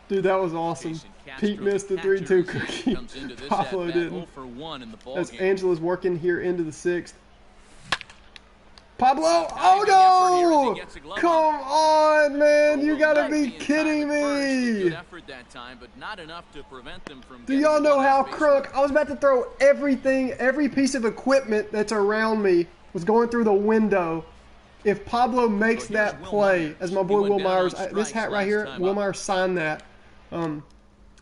A: Dude, that was awesome. Pete missed the 3-2 cookie. Pablo didn't. As Angela's working here into the 6th. Pablo, oh no! Come on, man, you gotta be kidding me! Do y'all know how crook? I was about to throw everything, every piece of equipment that's around me was going through the window. If Pablo makes that play, as my boy Will Myers, this hat right here, Will Myers signed that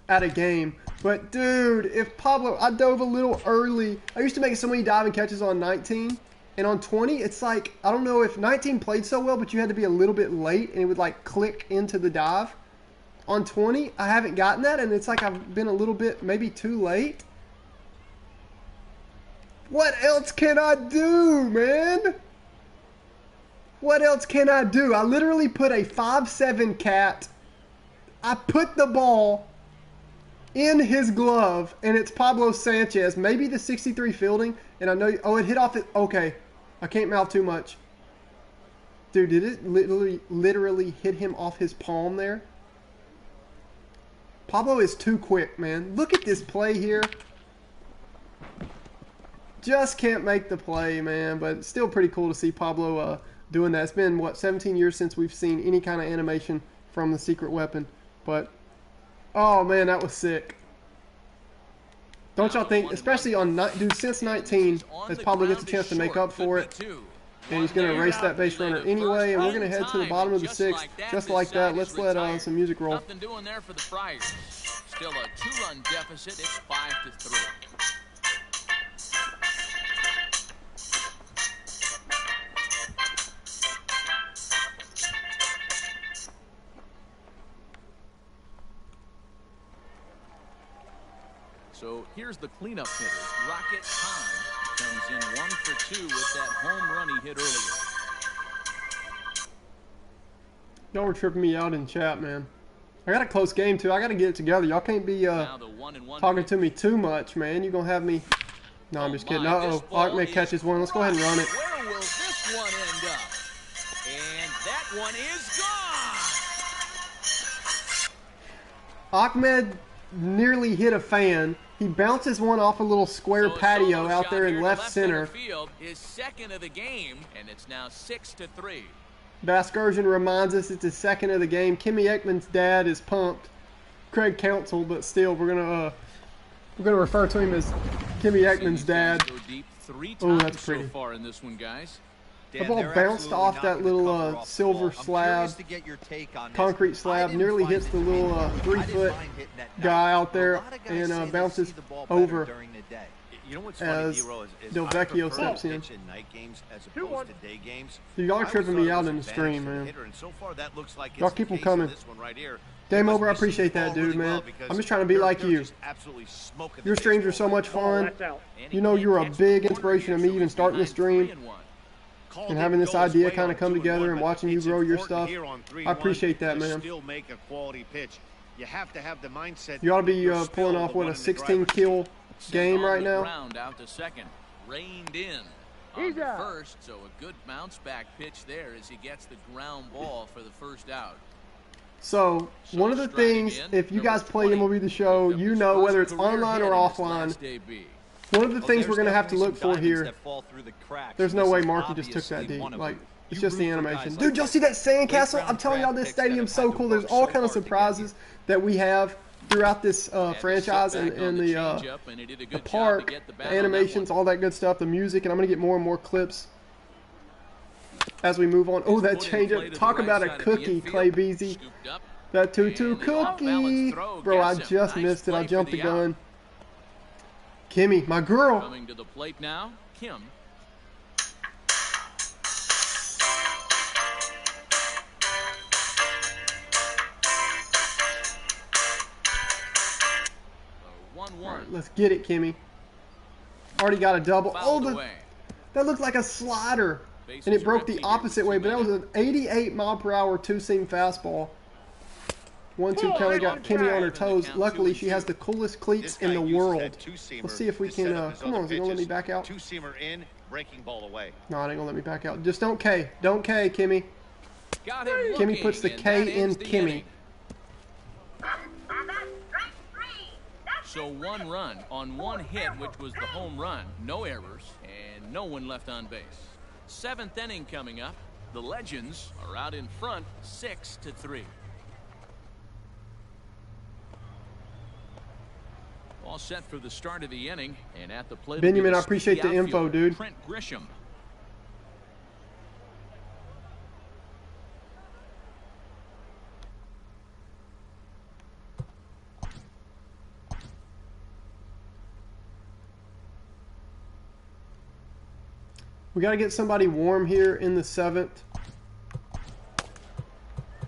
A: at a game. But dude, if Pablo, I dove a little early. I used to make so many diving catches on 19. And on 20, it's like, I don't know if 19 played so well, but you had to be a little bit late, and it would like click into the dive. On 20, I haven't gotten that, and it's like I've been a little bit maybe too late. What else can I do, man? What else can I do? I literally put a 5'7" cat. I put the ball in his glove, and it's Pablo Sanchez. Maybe the 63 fielding, and I know, oh, it hit off it. Okay. I can't mouth too much. Dude, did it literally hit him off his palm there? Pablo is too quick, man. Look at this play here. Just can't make the play, man. But it's still pretty cool to see Pablo doing that. It's been, what, 17 years since we've seen any kind of animation from the secret weapon. But, oh, man, that was sick. Don't y'all think, especially on since 19, as Pablo gets a chance to make up for it, and he's going to erase that base runner anyway, and we're going to head to the bottom of the sixth, just like that. Let's let some music roll.
C: Nothing doing there for the Friars. Still a 2-run deficit. It's 5-3. So here's the cleanup hitter. Rocket Khan comes in 1 for 2 with that home run he hit earlier.
A: Y'all were tripping me out in chat, man. I got a close game, too. I got to get it together. Y'all can't be talking to me too much, man. You're going to have me... No, I'm just kidding. Uh-oh. Achmed catches one. Let's go ahead and run it.
C: Where will this one end up? And that one is gone!
A: Achmed nearly hit a fan. He bounces one off a little square patio out there in left center.
C: Field is second of the game, and it's now 6-3.
A: Baskersian reminds us it's his second of the game. Kimmy Ekman's dad is pumped. Craig Counsell, but still, we're gonna refer to him as Kimmy Ekman's dad. Oh, that's pretty.
C: So far in this one, guys.
A: The ball bounced off that little silver slab, concrete slab, nearly hits the little 3-foot guy out there, and bounces over as Del Vecchio steps in. Dude, y'all are tripping me out in the stream, man. Y'all keep them coming. Game over, I appreciate that, dude, man. I'm just trying to be like you. Your streams are so much fun. You know, you're a big inspiration to me even starting this stream. And having this idea kind of come together and watching you grow your stuff, I appreciate that, man. You ought to be pulling off, what, a 16-kill game right now?
C: Out to second, reined in on the first, so a good bounce back pitch there as he gets the ground ball for the first out.
A: So, one of the things, if you guys play MLB The Show, you know, whether it's online or offline, one of the things we're going to have to look for here, there's no way Marky just took that deep. Like, it's just the animation. Dude, y'all see that sandcastle? I'm telling y'all, this stadium's so cool. There's all kind of surprises that we have throughout this franchise and the park, the animations, all that good stuff, the music, and I'm going to get more and more clips as we move on. Oh, that changeup. Talk about a cookie, Clay Beasy. That 2-2 cookie. Bro, I just missed it. I jumped the gun. Kimmy, my girl.
C: Coming to the plate now, Kim.
A: All right, let's get it, Kimmy. Already got a double. Oh, that looked like a slider, and it broke the opposite way, but that was an 88-mile-per-hour two-seam fastball. 1-2 Kelly got Kimmy on her toes. Luckily, she has the coolest cleats in the world. Let's see if we can. Come on, is it gonna let me back out?
D: Two-seamer in, breaking ball away.
A: No, it ain't gonna let me back out. Just don't K. Don't K, Kimmy. Kimmy puts the K in Kimmy.
C: So 1 run on 1 hit, which was the home run. No errors and no one left on base. 7th inning coming up. The Legends are out in front, 6-3. All set for the start of the inning, and at the plate.
A: Benjamin, I appreciate the info, dude.
C: Trent Grisham.
A: We got to get somebody warm here in the 7th.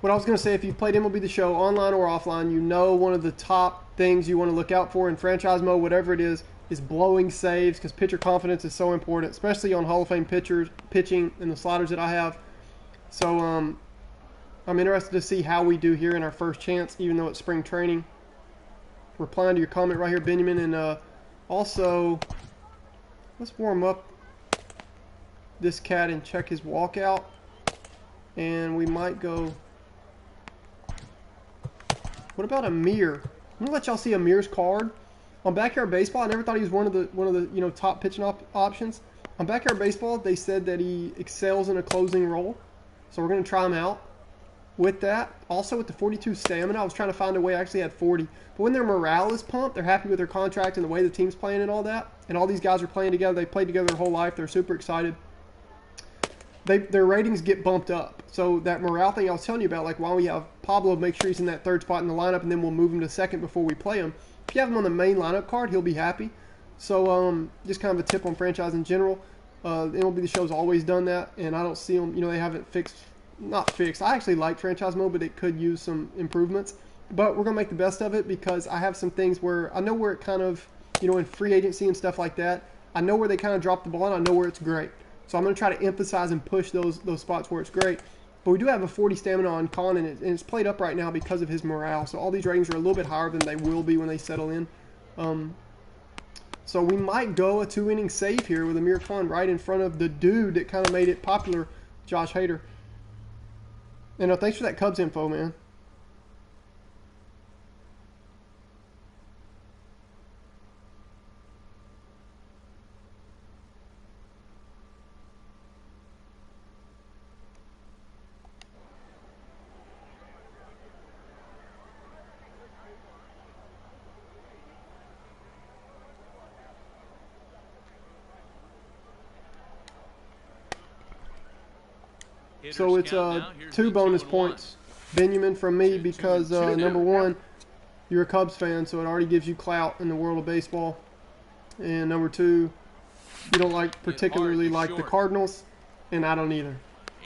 A: What I was going to say, if you've played MLB The Show online or offline, you know one of the top things you want to look out for in franchise mode, whatever it is blowing saves, because pitcher confidence is so important, especially on Hall of Fame pitchers, pitching and the sliders that I have. So I'm interested to see how we do here in our first chance, even though it's spring training. Replying to your comment right here, Benjamin, and also let's warm up this cat and check his walkout, and we might go. What about Amir? I'm gonna let y'all see Amir's card. On Backyard Baseball, I never thought he was one of the top pitching options. On Backyard Baseball, they said that he excels in a closing role, so we're going to try him out with that. Also, with the 42 stamina, I was trying to find a way. I actually had 40, but when their morale is pumped, they're happy with their contract and the way the team's playing and all that. And all these guys are playing together. They played together their whole life. They're super excited. Their ratings get bumped up. So that morale thing I was telling you about, like why we have Pablo make sure he's in that third spot in the lineup, and then we'll move him to second before we play him. If you have him on the main lineup card, he'll be happy. So just kind of a tip on franchise in general. MLB The Show's always done that, and I don't see them. They haven't not fixed. I actually like franchise mode, but it could use some improvements. But we're gonna make the best of it because I have some things where I know where it kind of, in free agency and stuff like that, I know where they kind of drop the ball, and I know where it's great. So I'm gonna try to emphasize and push those spots where it's great. But we do have a 40 stamina on Khan, and it's played up right now because of his morale. So all these ratings are a little bit higher than they will be when they settle in. So we might go a 2-inning save here with Amir Khan right in front of the dude that kind of made it popular, Josh Hader. And thanks for that Cubs info, man. So it's 2 bonus points, Benjamin, from me because, number one, you're a Cubs fan, so it already gives you clout in the world of baseball. And number two, you don't particularly like the Cardinals, and I don't either.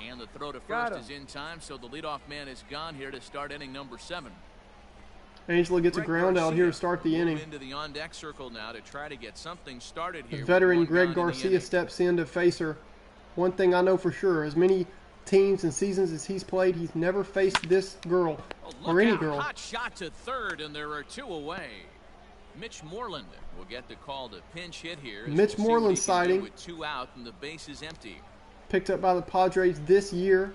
C: And the throw to first is in time, so the leadoff man is gone here to start inning number 7.
A: Angela gets a ground out here to start the inning.
C: Into the on-deck circle now to try to get something started here.
A: The veteran Greg Garcia steps in to face her. One thing I know for sure, as many teams and seasons as he's played, he's never faced this girl or any girl.
C: Hot shot to third, and there are 2 away. Mitch Moreland will get the call to pinch hit here.
A: Mitch Moreland sighting
C: with 2 out and the base is empty.
A: Picked up by the Padres this year.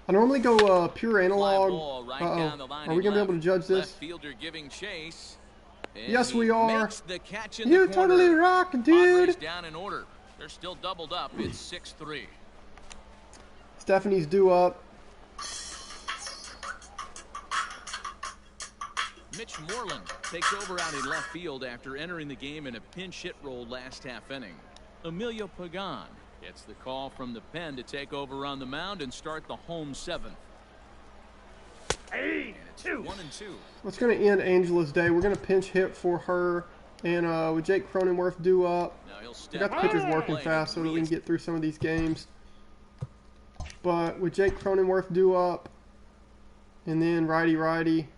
A: I normally go pure analog.
C: Right
A: Are we gonna be able to judge this?
C: Fielder giving chase.
A: Yes, we are.
C: You
A: totally rock, dude.
C: Down in order. They're still doubled up. It's 6-3.
A: Stephanie's due up.
C: Mitch Moreland takes over out in left field after entering the game in a pinch hit role last half inning. Emilio Pagan gets the call from the pen to take over on the mound and start the home 7th.
G: 1-2.
A: What's going to end Angela's day? We're going to pinch hit for her, and with Jake Cronenworth due up, we got the pitchers working fast so that we can get through some of these games. But with Jake Cronenworth due up, and then righty,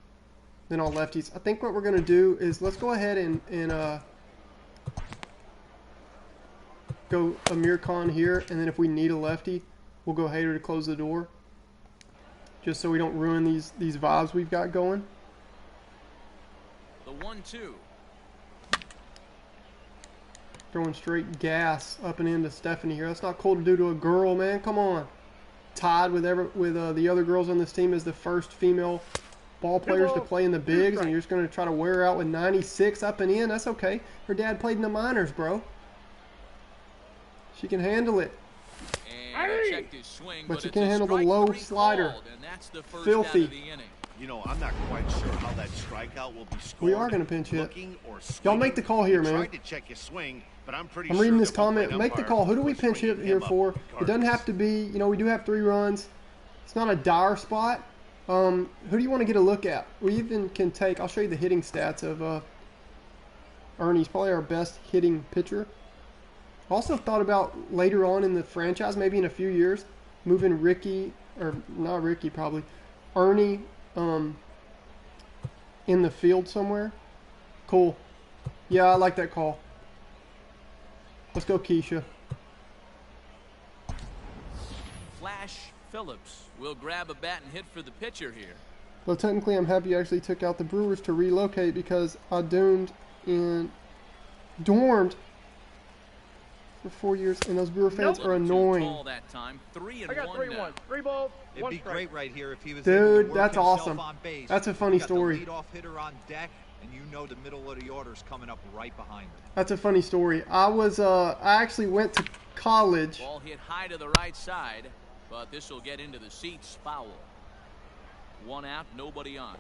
A: then all lefties. I think what we're going to do is let's go ahead and go Amir Khan here, and then if we need a lefty, we'll go Hader to close the door. Just so we don't ruin these vibes we've got going.
C: The 1-2.
A: Throwing straight gas up and into Stephanie here. That's not cool to do to a girl, man. Come on. Tied with the other girls on this team as the first female ball players to play in the bigs, and you're just going to try to wear her out with 96 up and in. That's okay. Her dad played in the minors, bro. She can handle it.
C: Swing,
A: but you can't handle the low slider. Filthy.
D: I'm not quite sure how that strikeout will be scored.
A: We are going to pinch hit. Y'all make the call here, man.
D: Tried to check his swing, but I'm
A: reading this comment. Make the call. Who do we pinch hit here for? It doesn't have to be, we do have 3 runs. It's not a dire spot. Who do you want to get a look at? We even can take, I'll show you the hitting stats of Ernie's probably our best hitting pitcher. Also thought about later on in the franchise, maybe in a few years, moving Ricky, or not Ricky probably, Ernie in the field somewhere. Cool. Yeah, I like that call. Let's go, Keisha.
C: Flash Phillips will grab a bat and hit for the pitcher here.
A: Well, technically, I'm happy you actually took out the Brewers to relocate because I dormed for 4 years, and those Brewer fans
C: Nope.
A: are annoying.
C: Too tall that time. 3 and
G: I got
C: 1
G: 3
C: now.
G: 1. 3 balls,
H: It'd
G: 1
H: be
G: strike.
H: great right here if he was
A: Dude,
H: able to work
A: that's
H: himself
A: awesome.
H: on base.
A: That's a funny
H: You got
A: story.
H: The leadoff hitter on deck, and you know the middle of the order's coming up right behind him.
A: That's a funny story. I actually went to college.
C: Ball hit high to the right side, but this will get into the seats. Foul. 1 out, nobody on.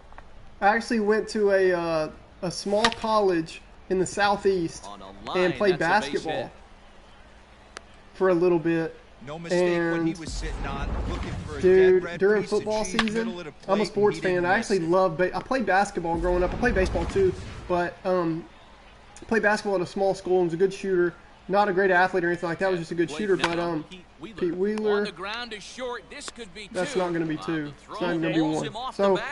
A: I actually went to a small college in the southeast
C: On a line,
A: and played
C: that's a base
A: basketball
C: hit.
A: for a little bit.
H: No mistake when he
A: And,
H: was sitting on, looking for a
A: dude,
H: dead red
A: during
H: piece of
A: football
H: cheese,
A: season,
H: middle of the
A: I'm a
H: plate,
A: sports
H: and he
A: fan.
H: didn't
A: I actually
H: miss it.
A: love. I played basketball growing up. I played baseball too, but played basketball at a small school and was a good shooter. Not a great athlete or anything like that. I was just a good
C: Plate
A: shooter.
C: now,
A: But Pete Wheeler,
C: on the ground is short. This could be
A: that's
C: two.
A: not going to be
C: Wow,
A: two.
C: the
A: It's
C: throw
A: not even going to be
C: pulls
A: one.
C: him off
A: So
C: the bag.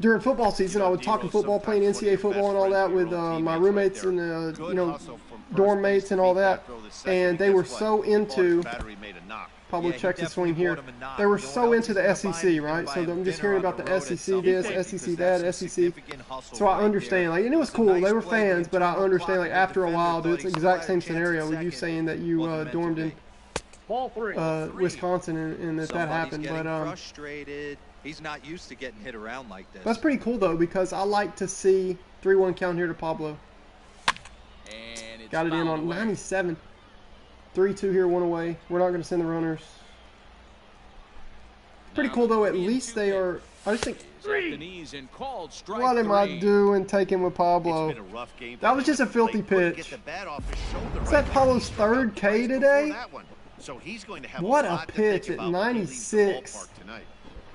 A: during football season, I was talking football, playing NCAA football and all that with my roommates and dorm mates and all that, and they were so into. Pablo checks the swing here. They were so into the SEC, right? So I'm just hearing about the SEC this, SEC that, SEC. So I understand. Like, and it was cool. They were fans, but I understand. Like, after a while, dude, it's the exact same scenario with you saying that you dormed in
G: Ball 3.
A: Wisconsin and that happened. But
H: frustrated. He's not used to getting hit around like this.
A: that's pretty cool though, because I like to see 3-1 count here to Pablo.
C: And it's
A: Got it in
C: fouled
A: on
C: away.
A: 97. 3-2 here, 1 away. We're not going to send the runners. Pretty
C: Now
A: cool though. At
C: 3-2
A: least they are. I just think.
C: He's at the knees and called strike
A: What am I
C: 3.
A: doing taking with Pablo? That was just a filthy pitch. Is that Pablo's third K today? What a pitch at 96.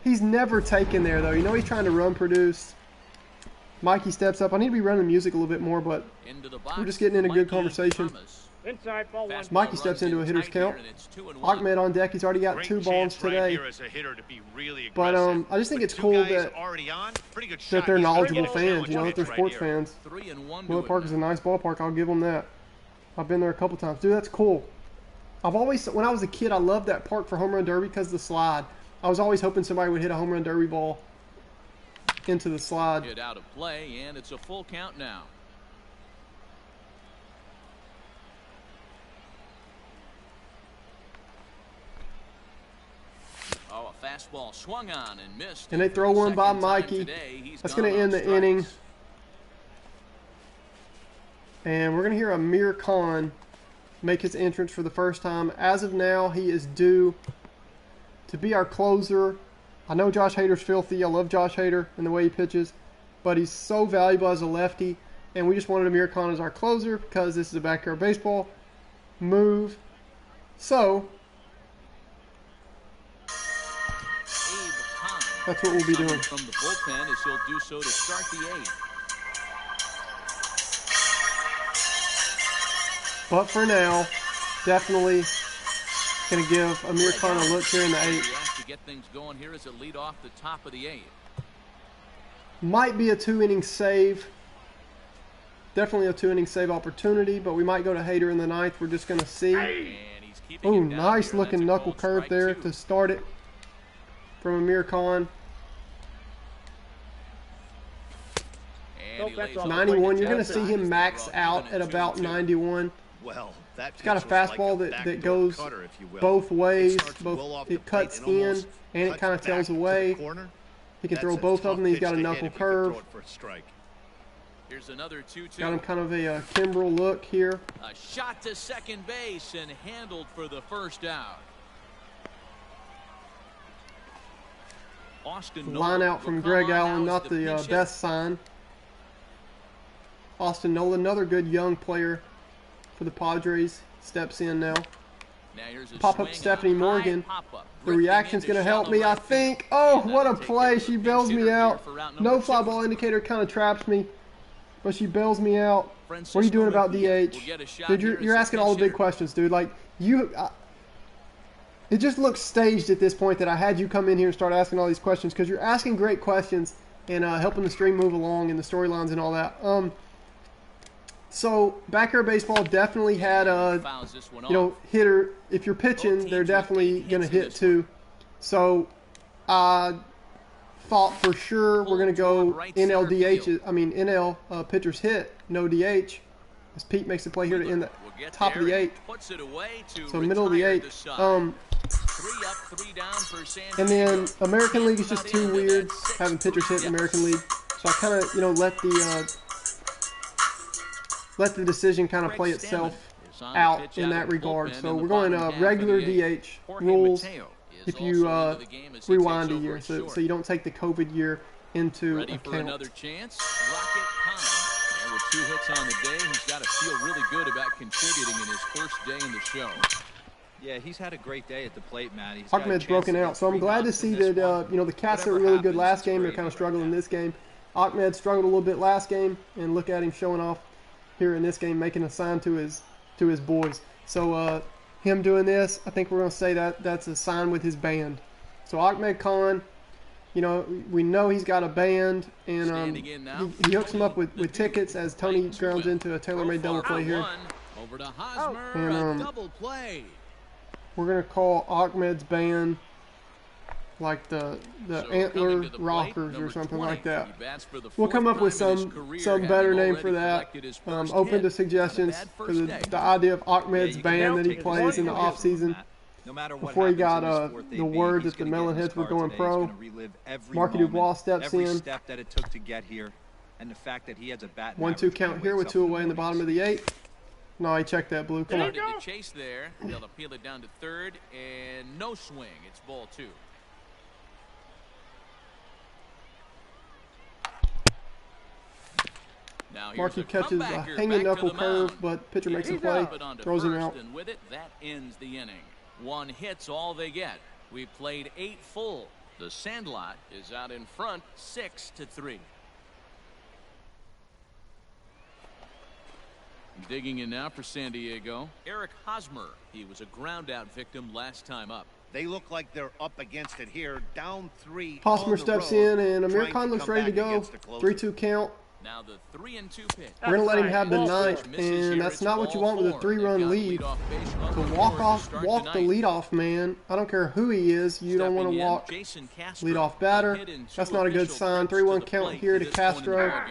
A: He's never taken there though. You know he's trying to run produce. Mikey steps up. I need to be running music a little bit more, but
C: Into the box,
A: we're just getting in a good
C: Mikey
A: conversation.
C: Thomas.
G: Inside, ball 1.
C: Fastball
A: Mikey steps
C: runs
A: into
C: in
A: a hitter's
C: tight here,
A: count.
C: and it's 2-1.
A: Achmed on deck. He's already got 2 bombs today. But I just think it's cool that they're knowledgeable fans. You know, that they're sports fans.
C: 3-1
A: Miller
C: to
A: Park
C: it
A: is a
C: now.
A: nice ballpark. I'll give them that. I've been there a couple times. Dude, that's cool. When I was a kid, I loved that park for home run derby because of the slide. I was always hoping somebody would hit a home run derby ball into the slide.
C: Hit out of play, and it's a full count now. Oh, a fastball swung on and missed.
A: And they throw one by
C: Second time
A: Mikey.
C: today, he's
A: That's
C: gone
A: going to
C: on
A: end the
C: strikes.
A: inning. And we're going to hear Amir Khan make his entrance for the first time. As of now, he is due to be our closer. I know Josh Hader's filthy. I love Josh Hader and the way he pitches. But he's so valuable as a lefty. And we just wanted Amir Khan as our closer because this is a backyard baseball move. So,
C: Abe Khan
A: that's what we'll be
C: coming
A: doing.
C: from the bullpen as he'll do so to start the 8th.
A: But for now, definitely going to give Amir Khan a look here in the 8th.
C: He has to get things going here as a lead off the top of the 8th.
A: Might be a 2-inning save. Definitely a 2-inning save opportunity, but we might go to Hader in the 9th. We're just going to see.
C: And he's keeping
A: Oh,
C: it down
A: nice
C: here.
A: looking
C: That's a
A: knuckle
C: called
A: curve
C: strike
A: there
C: 2.
A: to start it from Amir Khan.
C: And he
G: Nope, that's
C: lays
G: all.
C: off
A: 91. You're going to
C: the
A: see
C: outside.
A: him max out at about 91.
D: Well,
A: He's got a fastball that goes both ways. It cuts in and it kind of tails away. He can throw both of them. He's got a knuckle curve.
C: Here's another 2-2.
A: Got him kind of a Kimbrel look here.
C: A shot to second base and handled for the first out. Austin
A: Line
C: Nola
A: out from
C: will come
A: Greg
C: on
A: Allen,
C: now as
A: not the
C: pinch hitter.
A: best sign. Austin Nola, another good young player for the Padres, steps in now.
C: Now here's a
A: Pop up
C: swing,
A: Stephanie
C: a high
A: Morgan.
C: pop-up.
A: The
C: Drifting
A: reaction's
C: into
A: going to help
C: shallow
A: me, I
C: right
A: think.
C: field.
A: Oh,
C: And
A: what a
C: that'll take
A: play.
C: care of
A: She
C: the
A: bails
C: pinch
A: me
C: hitter here
A: out.
C: for route
A: No
C: number
A: fly
C: 2.
A: ball indicator kind of traps me, but she bails me out. What are you
C: Francisco
A: doing about
C: Mejia
A: DH?
C: will get a shot
A: Dude,
C: here
A: you're
C: as a
A: asking all the
C: pinch
A: big
C: hitter.
A: questions, dude. Like, it just looks staged at this point that I had you come in here and start asking all these questions because you're asking great questions and helping the stream move along and the storylines and all that. So, backyard baseball definitely had
C: Fouls this one
A: you know,
C: off.
A: hitter. If you're pitching,
C: Both
A: they're
C: teams
A: definitely
C: with 8
A: going to
C: hits in
A: hit
C: this
A: too. So, I thought for sure we're going to go
C: Pulled toward right center
A: NL
C: field.
A: pitchers hit, no DH. As Pete makes the play here to end the
C: Will get
A: top of the
C: there.
A: 8th.
C: Puts it away to
A: So middle of the
C: retire
A: 8th.
C: side. 3 up, 3 down for San
A: And
C: Diego.
A: then American League is just
C: Cut
A: too
C: into
A: weird
C: that 6-3
A: having pitchers hit in
C: deficit.
A: American League. So I kind of, let the decision kind of play itself out in that regard. So we're going regular DH rules if you rewind a year, so you don't take the COVID year into
C: Ready for
A: account.
C: another chance? Rocket Khan. And with 2 hits on the day, he's got to feel really good about contributing in his first day in the show.
E: Yeah, he's had a great day at the plate, man. He's got a
A: Achmed's
E: chance
A: broken
E: to
A: out,
E: get
A: so I'm
E: 3
A: glad to
E: knocks
A: see
E: in this
A: that
E: one.
A: the Cats were
E: Whatever
A: really good
E: happens,
A: last
E: it's
A: game. They're
E: gravy
A: kind of
E: right
A: struggling in
E: now.
A: this game. Achmed struggled a little bit last game, and look at him showing off here in this game, making a sign to his boys. So him doing this, I think we're going to say that that's a sign with his band. So Achmed Khan, we know he's got a band, and he hooks him up with tickets as Tony grounds into a tailor-made double play here.
C: Over to Hosmer,
A: And
C: a double play.
A: we're going to call Achmed's band like the
C: So
A: Antler
C: coming to the plate,
A: Rockers or
C: number
A: something
C: 20.
A: like that.
C: He bats for the
A: We'll come
C: fourth
A: up with
C: time in his
A: some
C: career,
A: better
C: having
A: name
C: already
A: for that.
C: collected his first
A: Open
C: hit.
A: to suggestions
C: Not a bad
A: for
C: first
A: the
C: day.
A: idea of Achmed's
E: you can
A: band that he
G: take
A: plays in the
G: it.
A: off season.
E: No matter what
A: Before he got
E: happens in his fourth
A: the
E: AB,
A: word
E: he's
A: that the
E: gonna get in his
A: Melonheads were
E: car
A: going
E: today.
A: pro.
E: He's gonna relive every
A: Marky
E: moment,
A: Dubois steps
E: every
A: in.
E: step that it took to get here, and the fact that he has a bat.
A: 1-2 count here with 2 away in the bottom of the 8th. No, he checked that blue. Come on.
C: Started to chase there. They'll appeal it down to third, and no swing. It's ball 2. Now here's
A: Marky
C: a
A: catches a
C: comebacker
A: hanging
C: back to
A: knuckle
C: the mound.
A: curve, but pitcher makes a
G: He's
A: play,
G: up.
C: It onto
A: throws him
C: first,
A: out.
C: and with it, that ends the inning. 1 hit's all they get. We've played 8 full. The Sandlot is out in front, 6-3. Digging in now for San Diego, Eric Hosmer. He was a ground out victim last time up.
D: They look like they're up against it here, down 3.
A: Hosmer
D: on the
A: steps
D: road,
A: in, and Amir
D: trying
A: Khan
D: to
A: looks
D: come
A: ready to
D: back
A: go.
D: against the closer.
A: 3-2 count.
C: Now the 3-2 pitch.
A: We're going to let him have the
G: Ball
A: ninth,
C: Misses here,
A: and that's
C: it's
A: not what you want with a
C: ball 4.
A: 3-run
C: They've got a
A: lead.
C: leadoff base runner
A: To
C: on
A: walk
C: board to start
A: the
C: tonight.
A: leadoff man. I don't care who he is. You don't want to
C: Stepping in,
A: walk
C: Jason Castro.
A: leadoff batter.
C: A hit in 2
A: That's not a good
C: official
A: sign.
C: trips to
A: 3-1
C: the
A: count
C: plate
A: here
C: to
A: to
C: this point in the
A: Castro.
C: ballgame.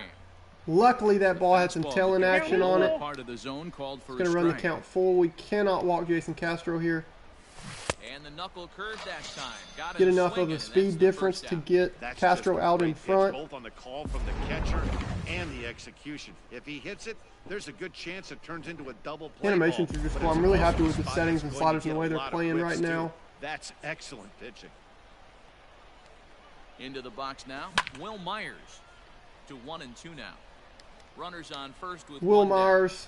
A: Luckily, that ball had some
C: Fastball
A: tail in
C: became
A: action on it.
C: part of the zone called for
A: Going
C: a
A: to run the
C: strike.
A: count full. We cannot walk Jason Castro here.
C: And the knuckle curve that time. Got
A: Get
C: him
A: enough of
C: swinging,
A: a
C: and that's
A: speed
C: the
A: difference
C: first
A: to
C: out.
A: get
D: That's
A: Castro
D: just a
A: out
D: great
A: in
D: pitch,
A: front.
D: both on the call from the catcher and the execution. If he hits it, there's a good chance it turns into a double play
A: Animations
D: ball,
A: are just
D: but
A: cool.
D: it's
A: I'm really
D: also
A: happy
D: a
A: with the
D: spot
A: settings
D: that's
A: and
D: going to
A: sliders and the
D: get
A: way
D: a
A: they're
D: lot of
A: playing right
D: whips, too.
A: now.
D: That's excellent pitching.
C: Into the box now. Will Myers to 1-2 now. Runners on first with
A: Will
C: 1 down.
A: Myers,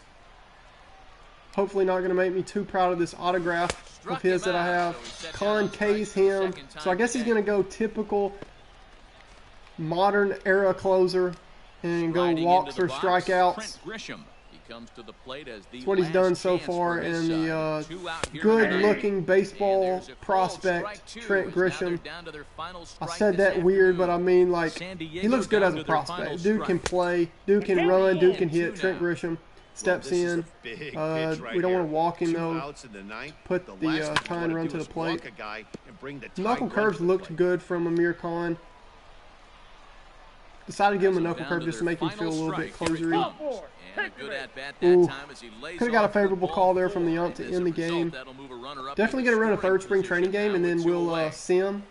A: hopefully not going to make me too proud of this autograph of his that I have.
C: So he set down
A: Khan
C: on strikes
A: K's
C: for the
A: him,
C: second
A: so I
C: time
A: guess he's
C: today.
A: going to go typical modern era closer and go
C: Riding
A: walks
C: into the
A: or
C: box,
A: strikeouts.
C: Trent Grisham. He comes to the plate as the
A: That's what he's
C: last
A: done so
C: chance
A: far,
C: for his
A: and the
C: side. 2 out here tonight.
A: good-looking
C: And
A: baseball
C: there's a called
A: prospect
C: strike 2
A: Trent
C: as now they're
A: Grisham.
C: down to their final
A: I
C: strike
A: said
C: this
A: that weird, but I
C: afternoon.
A: mean, like,
C: San
A: he
C: Diego
A: looks good
C: down
A: as a
C: to their
A: prospect.
C: final
A: Dude can
C: strike.
A: play, dude can run, dude can hit.
C: 2
A: Trent
C: now.
A: Grisham steps
D: This is
A: in.
D: a big pitch right
A: We don't
D: here.
A: want to walk him,
D: 2
A: though.
D: outs in the ninth.
A: Put
D: The
A: the,
D: last thing you
A: tying
D: wanna
A: run
D: do
A: to the
D: is
A: plate.
D: walk a guy and bring the
A: Knuckle
D: tying run
A: curves
D: to the
A: looked
D: plate.
A: good from Amir Khan. Decided to give him a
C: So
A: knuckle
C: down
A: curve
C: to
A: just to
C: their
A: make him feel a
C: final
A: little bit
C: strike. Here it
A: closery.
C: comes. And a good at-bat
A: Ooh.
C: that time as he lays
A: Could have got a
C: off the
A: favorable
C: ball
A: call there from the
C: 4.
A: ump to
C: And as
A: end
C: a
A: the
C: result,
A: game.
C: that'll move a runner up
A: Definitely
C: into
A: going to run a
C: scoring
A: third spring training
C: position
A: game, and
C: now
A: then
C: with 2
A: we'll
C: away.
A: sim,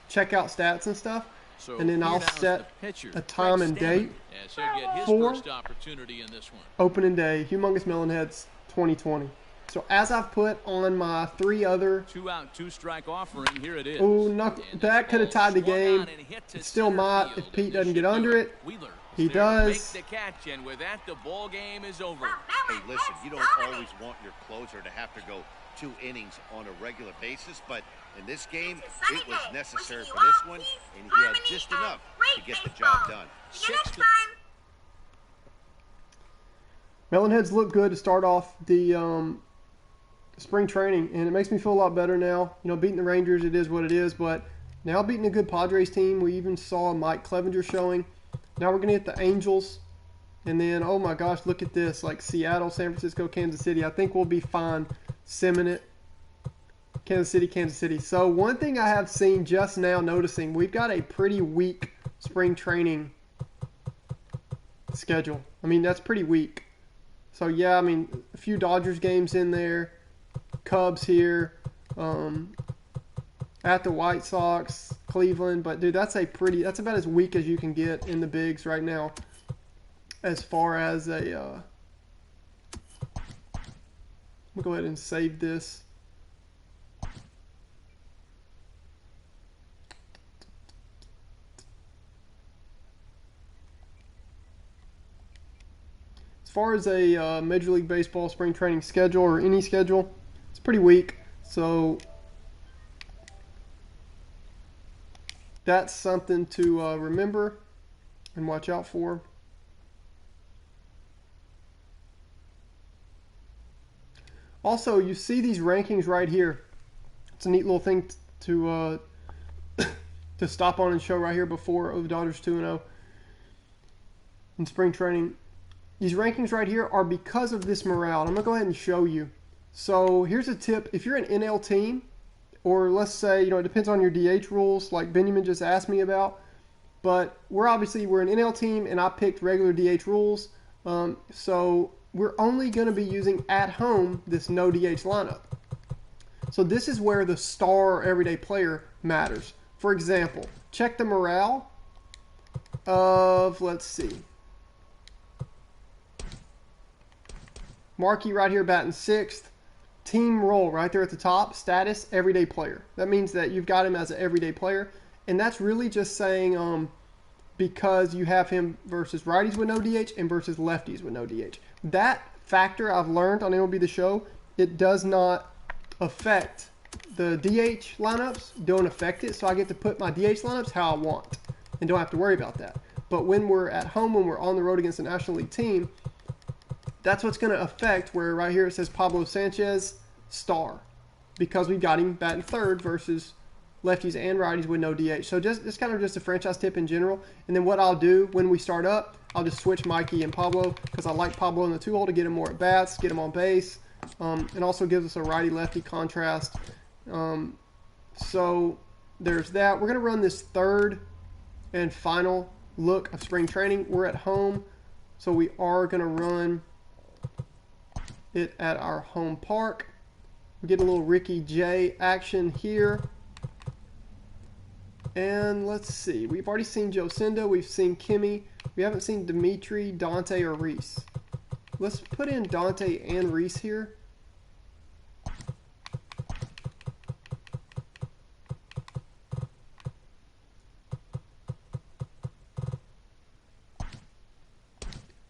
A: check out stats and stuff.
C: So
A: and then
C: here
A: I'll
C: now is
A: set
C: the pitcher,
A: a time
C: Greg
A: and
C: Stammen,
A: date
C: as he'll get his
A: for
C: first opportunity in this one.
A: opening day, Humongous Melonheads 2020. So as I've put on my 3 other,
C: 2 out, 2 strike offering. Here it is.
A: ooh,
C: And
A: that could have
C: ball
A: tied the
C: swung
A: game.
C: on and hit to
A: It still
C: center
A: might
C: field,
A: if
C: and
A: Pete
C: this
A: doesn't get
C: should do
A: under it.
C: Wheeler
A: He
C: is there to
A: does.
C: make the catch, and with that, the ball game is over.
D: Hey, listen, you don't always want your closer to have to go 2 innings on a regular basis, but in this game, it was necessary for this one, and he had just enough to get the job done.
B: See you next
C: 6 to
B: time.
A: Melonheads look good to start off the spring training, and it makes me feel a lot better now. You know, beating the Rangers, it is what it is, but now beating a good Padres team. We even saw Mike Clevenger showing. Now we're going to hit the Angels, and then, oh my gosh, look at this, like Seattle, San Francisco, Kansas City. I think we'll be fine simming it. Kansas City, Kansas City. So one thing I have seen just now noticing, we've got a pretty weak spring training schedule. I mean, that's pretty weak. So yeah, I mean, a few Dodgers games in there, Cubs here, at the White Sox, Cleveland. But dude, that's about as weak as you can get in the bigs right now, as far as a. We'll go ahead and save this. As far as a Major League Baseball spring training schedule or any schedule, it's pretty weak. So that's something to remember and watch out for. Also, you see these rankings right here. It's a neat little thing to to stop on and show right here before the Dodgers 2-0 in spring training. These rankings right here are because of this morale. And I'm going to go ahead and show you. So here's a tip. If you're an NL team, or let's say, it depends on your DH rules, like Benjamin just asked me about. But we're an NL team, and I picked regular DH rules. So we're only going to be using at home this no DH lineup. So this is where the star everyday player matters. For example, check the morale of, let's see, Markey right here batting 6th. Team role right there at the top. Status, everyday player. That means that you've got him as an everyday player. And that's really just saying because you have him versus righties with no DH and versus lefties with no DH. That factor I've learned on MLB The Show, it does not affect the DH lineups. Don't affect it. So I get to put my DH lineups how I want and don't have to worry about that. But when we're at home, when we're on the road against a National League team, that's what's going to affect where right here it says Pablo Sanchez, star. Because we've got him batting 3rd versus lefties and righties with no DH. So it's kind of just a franchise tip in general. And then what I'll do when we start up, I'll just switch Mikey and Pablo because I like Pablo in the 2-hole to get him more at bats, get him on base. And also gives us a righty-lefty contrast. So there's that. We're going to run this 3rd and final look of spring training. We're at home, so we are going to run it at our home park. We get a little Ricky J action here. And let's see. We've already seen Jocinda. We've seen Kimmy. We haven't seen Dimitri, Dante, or Reese. Let's put in Dante and Reese here.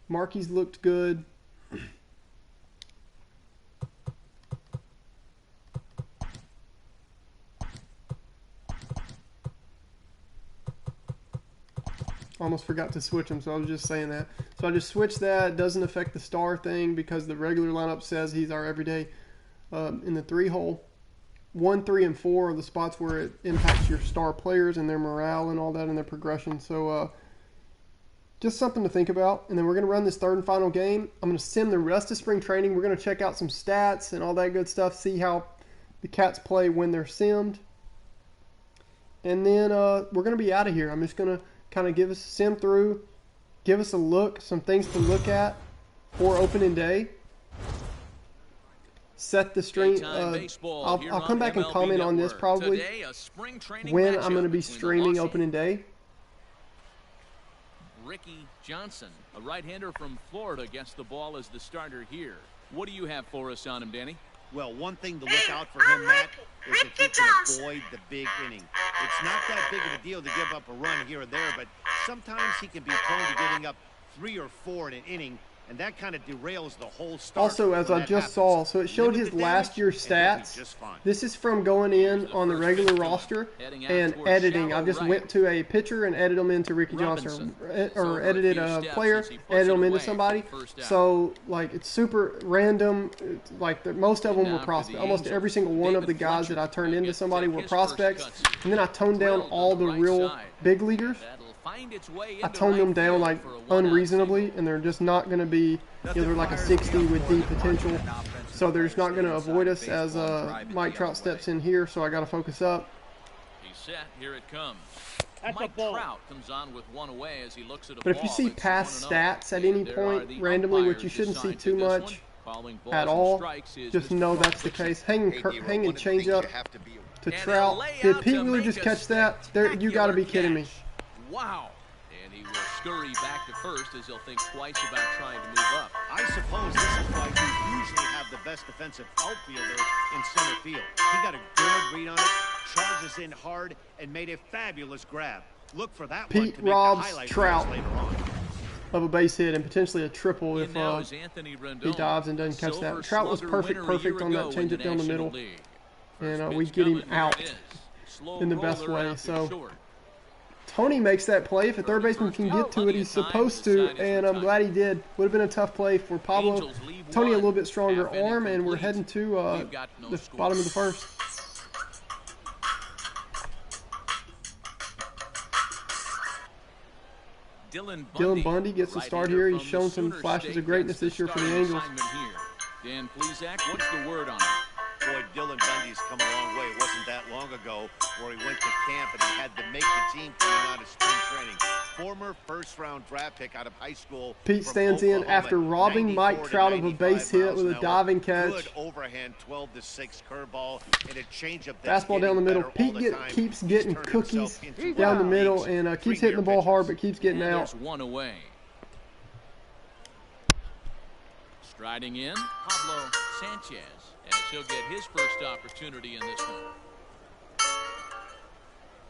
A: Markey's looked good. Almost forgot to switch them, so I was just saying that. So I just switched that. It doesn't affect the star thing because the regular lineup says he's our everyday in the 3-hole. 1, 3, and 4 are the spots where it impacts your star players and their morale and all that and their progression. So just something to think about. And then we're going to run this 3rd and final game. I'm going to sim the rest of spring training. We're going to check out some stats and all that good stuff, see how the Cats play when they're simmed. And then we're going to be out of here. I'm just going to kind of give us a sim through, give us a look, some things to look at for opening day. Set the stream. I'll come back and comment on this probably when I'm going to be streaming opening day.
C: Ricky Johnson, a right-hander from Florida, gets the ball as the starter here. What do you have for us on him, Danny?
D: Well, one thing to look out for him, Matt, is if he can avoid the big inning. It's not that big of a deal to give up a run here or there, but sometimes he can be prone to getting up 3 or 4 in an inning, and that kind of derails the whole start.
A: Also, as I just saw, so it showed his last year's stats. This is from going in on the regular roster and editing. I just went to a pitcher and edited them into Ricky Johnson, or edited a player, edited them into somebody. So, like, it's super random. It's like most of them were prospects. Almost every single one of the guys that I turned into somebody were prospects. And then I toned down all the real big leaguers. I toned them down like unreasonably, and they're just not going to be, they're like a 60 with deep potential. So they're just not going to avoid us as Mike Trout steps in here, so I got to focus up.
C: He's set. Here it comes.
G: That's a
C: Mike
G: ball.
C: Trout comes on with one away as he looks at a
A: But
C: ball.
A: if you see
C: It's
A: past
C: 1-0.
A: stats at any
C: There
A: point
C: are the
A: randomly, which you
C: umpires
A: shouldn't see
C: assigned to
A: too
C: this one.
A: much
C: Calling balls
A: at
C: and
A: all,
C: strikes is
A: just
C: Mr.
A: know
C: Crump.
A: that's the case. Hanging change up to
C: And
A: Trout.
C: a layout
A: Did Pete
C: to
A: Wheeler
C: make
A: just
C: a
A: catch that? There, you got to be kidding me.
C: catch. Wow. And he will scurry back to first as he'll think twice about trying to move up.
D: I suppose this is why you usually have the best defensive outfielder in center field. He got a good read on it, charges in hard, and made a fabulous grab. Look for that one
A: Pete
D: to make the
A: robs
D: highlight
A: Trout
D: reels later on.
A: of a base hit and potentially a triple
C: In
A: if
C: now is Anthony Rendon,
A: he dives and doesn't catch
C: Silver
A: that. Trout was
C: Slugger winner a
A: perfect
C: year
A: on that
C: ago in
A: changeup down the
C: National
A: middle,
C: League.
A: and
C: First
A: we
C: pitch
A: get him
C: coming, here
A: out
C: it is. Slow
A: in the best
C: roller
A: way.
C: out to
A: So
C: short.
A: Tony makes that play. If a third baseman can get to it, he's supposed to, and I'm glad he did. Would have been a tough play for Pablo.
C: Angels leave
A: Tony a
C: one.
A: little bit stronger
C: Half inning
A: arm, and we're
C: complete.
A: heading to
C: We've got no
A: the
C: score.
A: bottom of the first. Dylan Bundy gets the
C: right
A: start
C: hitter
A: here. He's
C: from
A: shown
C: the
A: some
C: Sooner
A: flashes
C: State,
A: of greatness
C: gets
A: this year for the
C: starting
A: Angels.
C: assignment here. Dan Plesac, what's the word on it?
D: Boy, Dylan Bundy's come a long way. It wasn't that long ago where he went to camp and he had to make the team coming out of spring training. Former first-round draft pick out of high school.
A: Pete
D: from
A: stands in
D: Oklahoma,
A: after robbing Mike
D: 94 to
A: Trout of a base
D: 95
A: hit
D: miles
A: with a
D: an hour.
A: diving catch.
D: Good overhand 12-6 curveball and a changeup that's
A: Fastball down the
D: getting
A: middle.
D: better all
A: Pete
D: the time.
A: keeps
D: He's
A: getting
D: turned
A: cookies
D: himself into
A: down the
D: one of
A: middle
D: league's
A: and keeps hitting the
D: premier
A: ball hard,
D: pitchers.
A: but keeps getting
C: And
A: out.
C: there's one away. Striding in, Pablo Sanchez, as he'll get his first opportunity in this one.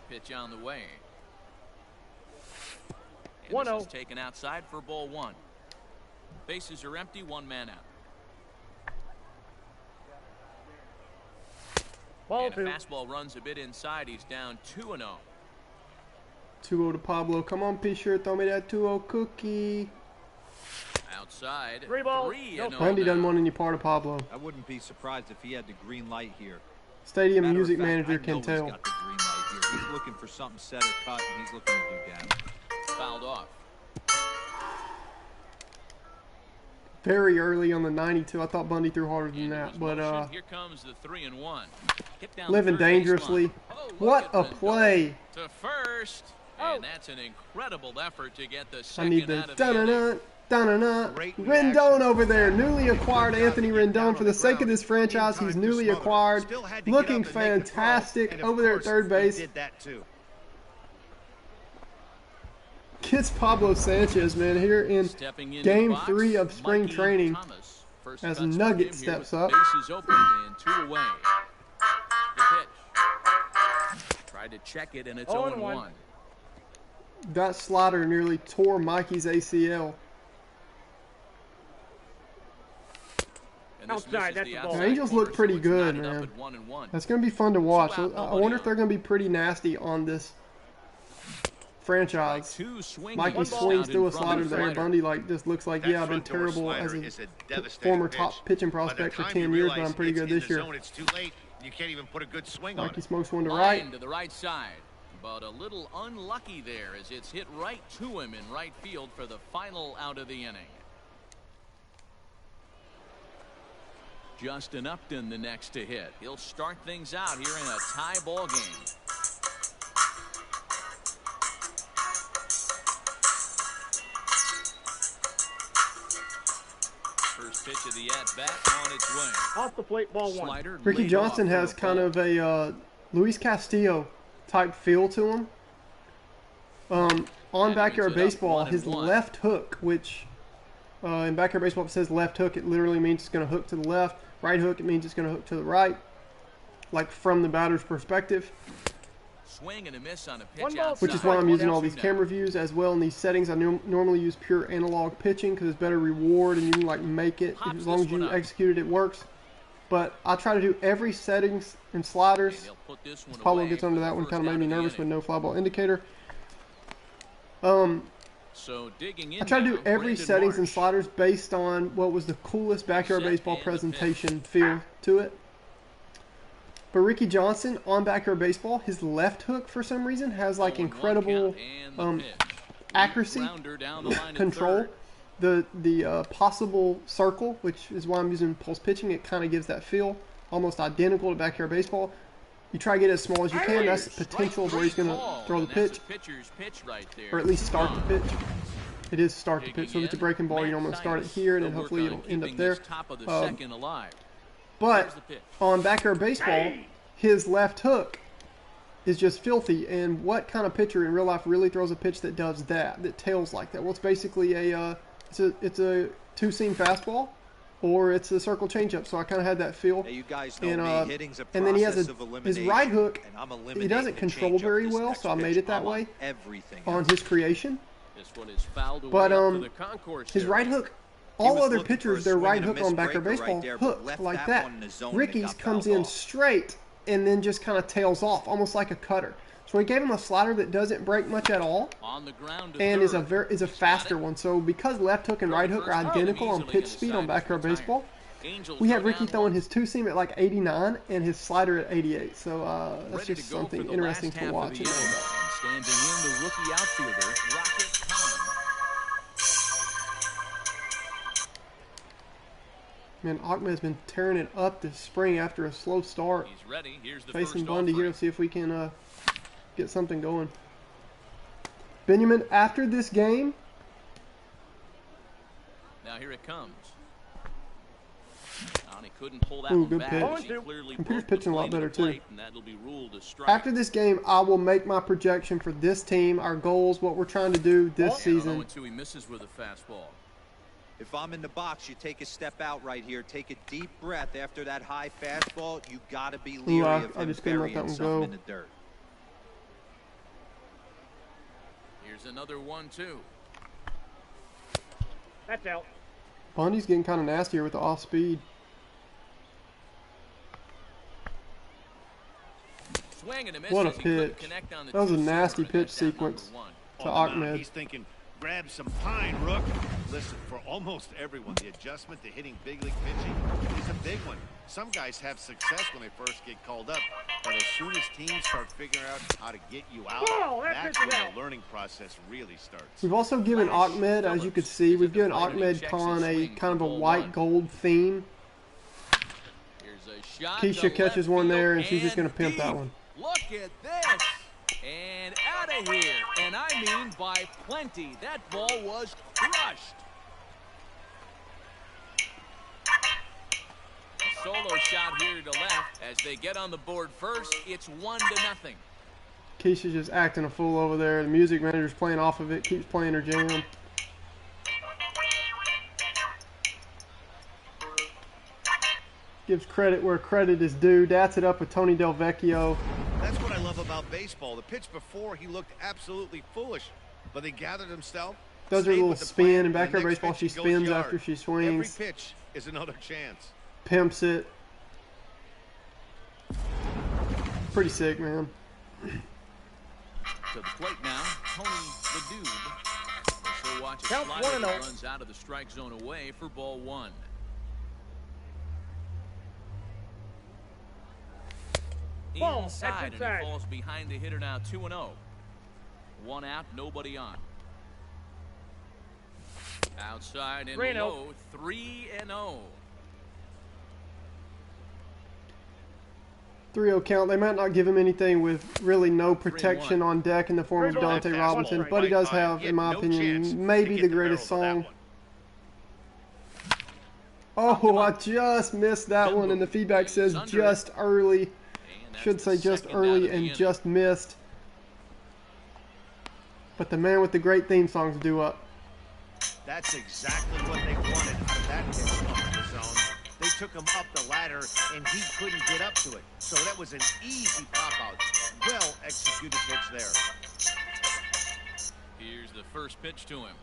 C: Pitch on the way. And
G: 1-0.
C: this is taken outside for ball one. Bases are empty, one man out.
G: Ball
C: And
G: two.
C: a fastball runs a bit inside. He's down 2-0.
A: 2-0 to Pablo. Come on, Fisher. Throw me that 2-0 cookie.
C: Outside.
G: 3-ball.
C: 3-0
G: No
A: Bundy doesn't
C: now.
A: want any part of Pablo.
H: I wouldn't be surprised if he had the green light here.
A: Stadium
H: Matter of
A: music
H: fact,
A: manager
H: I
A: can
H: know
A: tell.
H: He's got the green light here. He's looking for something set or cut, and he's looking to do damage.
C: Fouled off.
A: Very early on the 92. I thought Bundy threw harder than
C: Into
A: that,
C: his
A: but
C: motion. Here comes the 3-1. Hit down the
A: living
C: third baseline.
A: dangerously.
C: Oh, look
A: What
C: at
A: a
C: Rendon
A: play.
C: to first.
G: Oh.
C: And that's an incredible effort to get the
A: I
C: second
A: need the
C: out of the inning.
A: dun-dun-dun, dun-dun-dun.
D: Great
A: Rendon
D: reaction.
A: over there, newly acquired
D: Good job
A: Anthony
D: to get down
A: Rendon.
D: on
A: For the
D: the
A: sake of
D: ground
A: this franchise,
D: in
A: he's
D: time to
A: newly
D: smother.
A: acquired.
D: Still had to get
A: Looking
D: up and make a throw,
A: fantastic
D: and of
A: over there at
D: course,
A: third
D: he
A: base.
D: did that too.
A: Gets Pablo Sanchez, man, here in
C: Stepping into
A: Game
C: the box,
A: 3 of spring
C: Mikey
A: training
C: Thomas. First
A: as
C: cuts for
A: Nugget
C: him here
A: steps
C: with
A: up.
C: Bases open and 2 away. The pitch. Tried to check it, and it's
G: 0-1.
C: 0-1.
A: That slider nearly tore Mikey's ACL.
C: And this
G: Outside,
C: misses
G: that's
C: the
G: a ball.
C: outside
A: The Angels
C: corner,
A: look pretty
C: so it's
A: good,
C: knotted up
A: man.
C: at 1-1.
A: That's going to be fun to watch.
C: Two out,
A: I
C: nobody
A: wonder if
C: on.
A: they're going to be pretty nasty on this franchise.
C: Two swinging.
A: Mikey
G: One ball.
A: swings
C: Out in
A: through a
C: front
A: slider
C: of the
A: there.
C: fighter.
A: Bundy just looks like,
D: That
A: yeah, I've been
D: front door
A: terrible
D: slider
A: as a
D: is a devastating
A: former
D: pitch.
A: top pitching
D: By the
A: prospect for
D: time
A: 10
D: you
A: years, but
D: realize
A: I'm pretty
D: it's
A: good
D: in
A: this
D: the
A: year.
D: zone, it's too late. You can't even put a good swing on
A: Mikey
D: it.
A: smokes one to
C: Line
A: right.
C: to the right side. But a little unlucky there as it's hit right to him in right field for the final out of the inning. Justin Upton the next to hit. He'll start things out here in a tie ball game. First pitch of the at-bat on its way.
G: Off the plate, ball one.
C: Slider
A: Ricky
C: laid
A: Johnson
C: off for
A: has
C: a
A: kind
C: ball.
A: of a Luis Castillo type feel to him. On
C: And
A: Backyard
C: brings it up
A: Baseball,
C: 1-1.
A: his left hook, which in Backyard Baseball, if it says left hook, it literally means it's going to hook to the left. Right hook, it means it's going to hook to the right, like from the batter's perspective.
C: Swing and a miss on a pitch
G: One ball,
C: outside.
A: Which is why I'm using all these
C: Now.
A: camera views as well in these settings. I normally use pure analog pitching because it's better reward and you can like make it.
C: Pops
A: As long
C: this
A: as
C: one
A: you
C: up.
A: execute it, it works. But I try to do every settings and sliders.
C: They'll put this one
A: Pablo
C: away
A: gets
C: for
A: under
C: the
A: that one,
C: first
A: kind of
C: out
A: made me
C: of the
A: nervous with
C: inning.
A: no fly ball indicator.
C: So digging in
A: I try to do
C: now,
A: every
C: Brandon
A: settings and
C: Marsh.
A: sliders based on what was the coolest Backyard
C: Set
A: Baseball
C: and the
A: presentation feel to it. But Ricky Johnson on Backyard Baseball, his left hook for some reason has like
C: 0-1
A: incredible
C: count and the pitch.
A: accuracy,
C: Grounder down the line at
A: control.
C: third.
A: The possible circle, which is why I'm using pulse pitching, it kind of gives that feel almost identical to Backyard Baseball. You try to get it as small as you can. That's the potential of where he's going to throw the pitch. Or at least start the pitch. It is start the pitch. So if it's a breaking ball, you normally start it here, and then hopefully it'll end up there. But on Backyard Baseball, his left hook is just filthy. And what kind of pitcher in real life really throws a pitch that does that, that tails like that? Well, it's basically it's a two-seam fastball, or it's a circle changeup. So I kind of had that feel.
H: Hey, you guys know me, hitting's a
A: and then he has
H: of
A: his right hook.
H: He
A: doesn't control very well, so I made it that way on his creation.
F: This one is fouled away
A: But
F: up to the concourse
A: his
F: area.
A: right hook, all other pitchers, their right hook on Backyard Baseball hook like that. Ricky's comes in straight and then just kind of tails off, almost like a cutter. So we gave him a slider that doesn't break much at all,
C: On the ground
A: and is a faster one. So because left hook and right hook are identical on pitch speed on Backyard Baseball, we have Ricky throwing his two-seam at like 89 and his slider at 88. So that's just something interesting to watch and know about.
C: Standing in, the rookie outfielder, Rocket Khan.
A: Man, Achmed's been tearing it up this spring after a slow start.
C: He's ready. Here's the
A: Facing
C: first
A: Bundy
C: offering.
A: here, see if we can get something going. Benjamin, after this game,
C: Now here it comes. And he couldn't pull that
A: Ooh,
C: one
A: good
C: back.
A: pitch.
C: He clearly
A: Computer's
C: broke the
A: pitching a lot
C: plane to
A: better,
C: the
A: too.
C: plate, and that'll be ruled a strike.
A: after this game, I will make my projection for this team, our goals, what we're trying to do this season.
C: 0-2, he misses with a fastball.
H: If I'm in the box, you take a step out right here. Take a deep breath after that high fastball. You got to be leery
A: I
H: of him
A: just couldn't let
H: burying
A: that one
H: something
A: go.
H: in the dirt.
C: Here's another 1-2.
G: That's out.
A: Bundy's getting kind of nasty here with the off speed.
C: Swing and a miss
A: What a
C: as he couldn't
A: pitch.
C: connect on the
A: That was a
C: two-seamer,
A: nasty
C: and
A: pitch
C: that's out
A: sequence.
C: number 1.
A: To
D: On the mound,
A: Achmed.
D: he's thinking, grab some pine, Rook. Listen, for almost everyone, the adjustment to hitting big league pitching is a big one. Some guys have success when they first get called up, but as soon as teams start figuring out how to get you out, that's when the learning process really starts.
A: We've also given Achmed, as you could see, we've given Achmed Khan a kind of a white gold theme.
C: Here's a shot
A: Keisha
C: to
A: catches
C: left
A: one
C: field
A: there, and she's just
C: and
A: going to pimp that
C: deep.
A: one.
C: Look at this. And out of here. And I mean by plenty. That ball was crushed. A solo shot here to left. As they get on the board first, it's 1-0.
A: Keisha's just acting a fool over there. The music manager's playing off of it, keeps playing her jam. Gives credit where credit is due. Dats it up with Tony Del Vecchio.
D: That's what I love about baseball. The pitch before, he looked absolutely foolish, but he gathered himself.
A: Does her
D: stayed
A: little
D: with the
A: spin.
D: plan,
A: In Backyard
D: the next
A: Baseball,
D: pitch
A: she
D: he goes
A: spins
D: yard.
A: after she swings.
D: Every pitch is another chance.
A: Pimps it. Pretty sick, man.
C: To the plate now, Tony the Dude. She'll watch a
G: Count
C: slider
G: 1-0.
C: that runs out of the strike zone away for ball 1.
G: Ball,
C: Inside,
G: that's
C: and
G: inside.
C: he falls behind the hitter now, 2-0. 1 out, nobody on. Outside and
G: 3-0.
C: low, 3-0.
A: 3-0 count. They might not give him anything with really no protection
C: 3-1.
A: on deck in the form of
G: 3-1.
A: Dante
D: That
A: Robinson,
D: fastball
A: but he does
D: right
A: have,
D: by,
A: in my
D: no chance
A: opinion,
D: to
A: maybe
D: get
A: the
D: the
A: greatest
D: barrel of
A: song.
D: that
A: Oh, I just missed that one, and the feedback says just early.
C: And that's
A: Should
C: the
A: say just
C: second out
A: early
C: of the
A: and
C: inning.
A: just missed. But the man with the great theme songs do up.
D: That's exactly what they wanted out of that pitch up in the zone. They took him up the ladder, and he couldn't get up to it. So that was an easy pop-out. Well executed pitch there.
C: Here's the first pitch to him.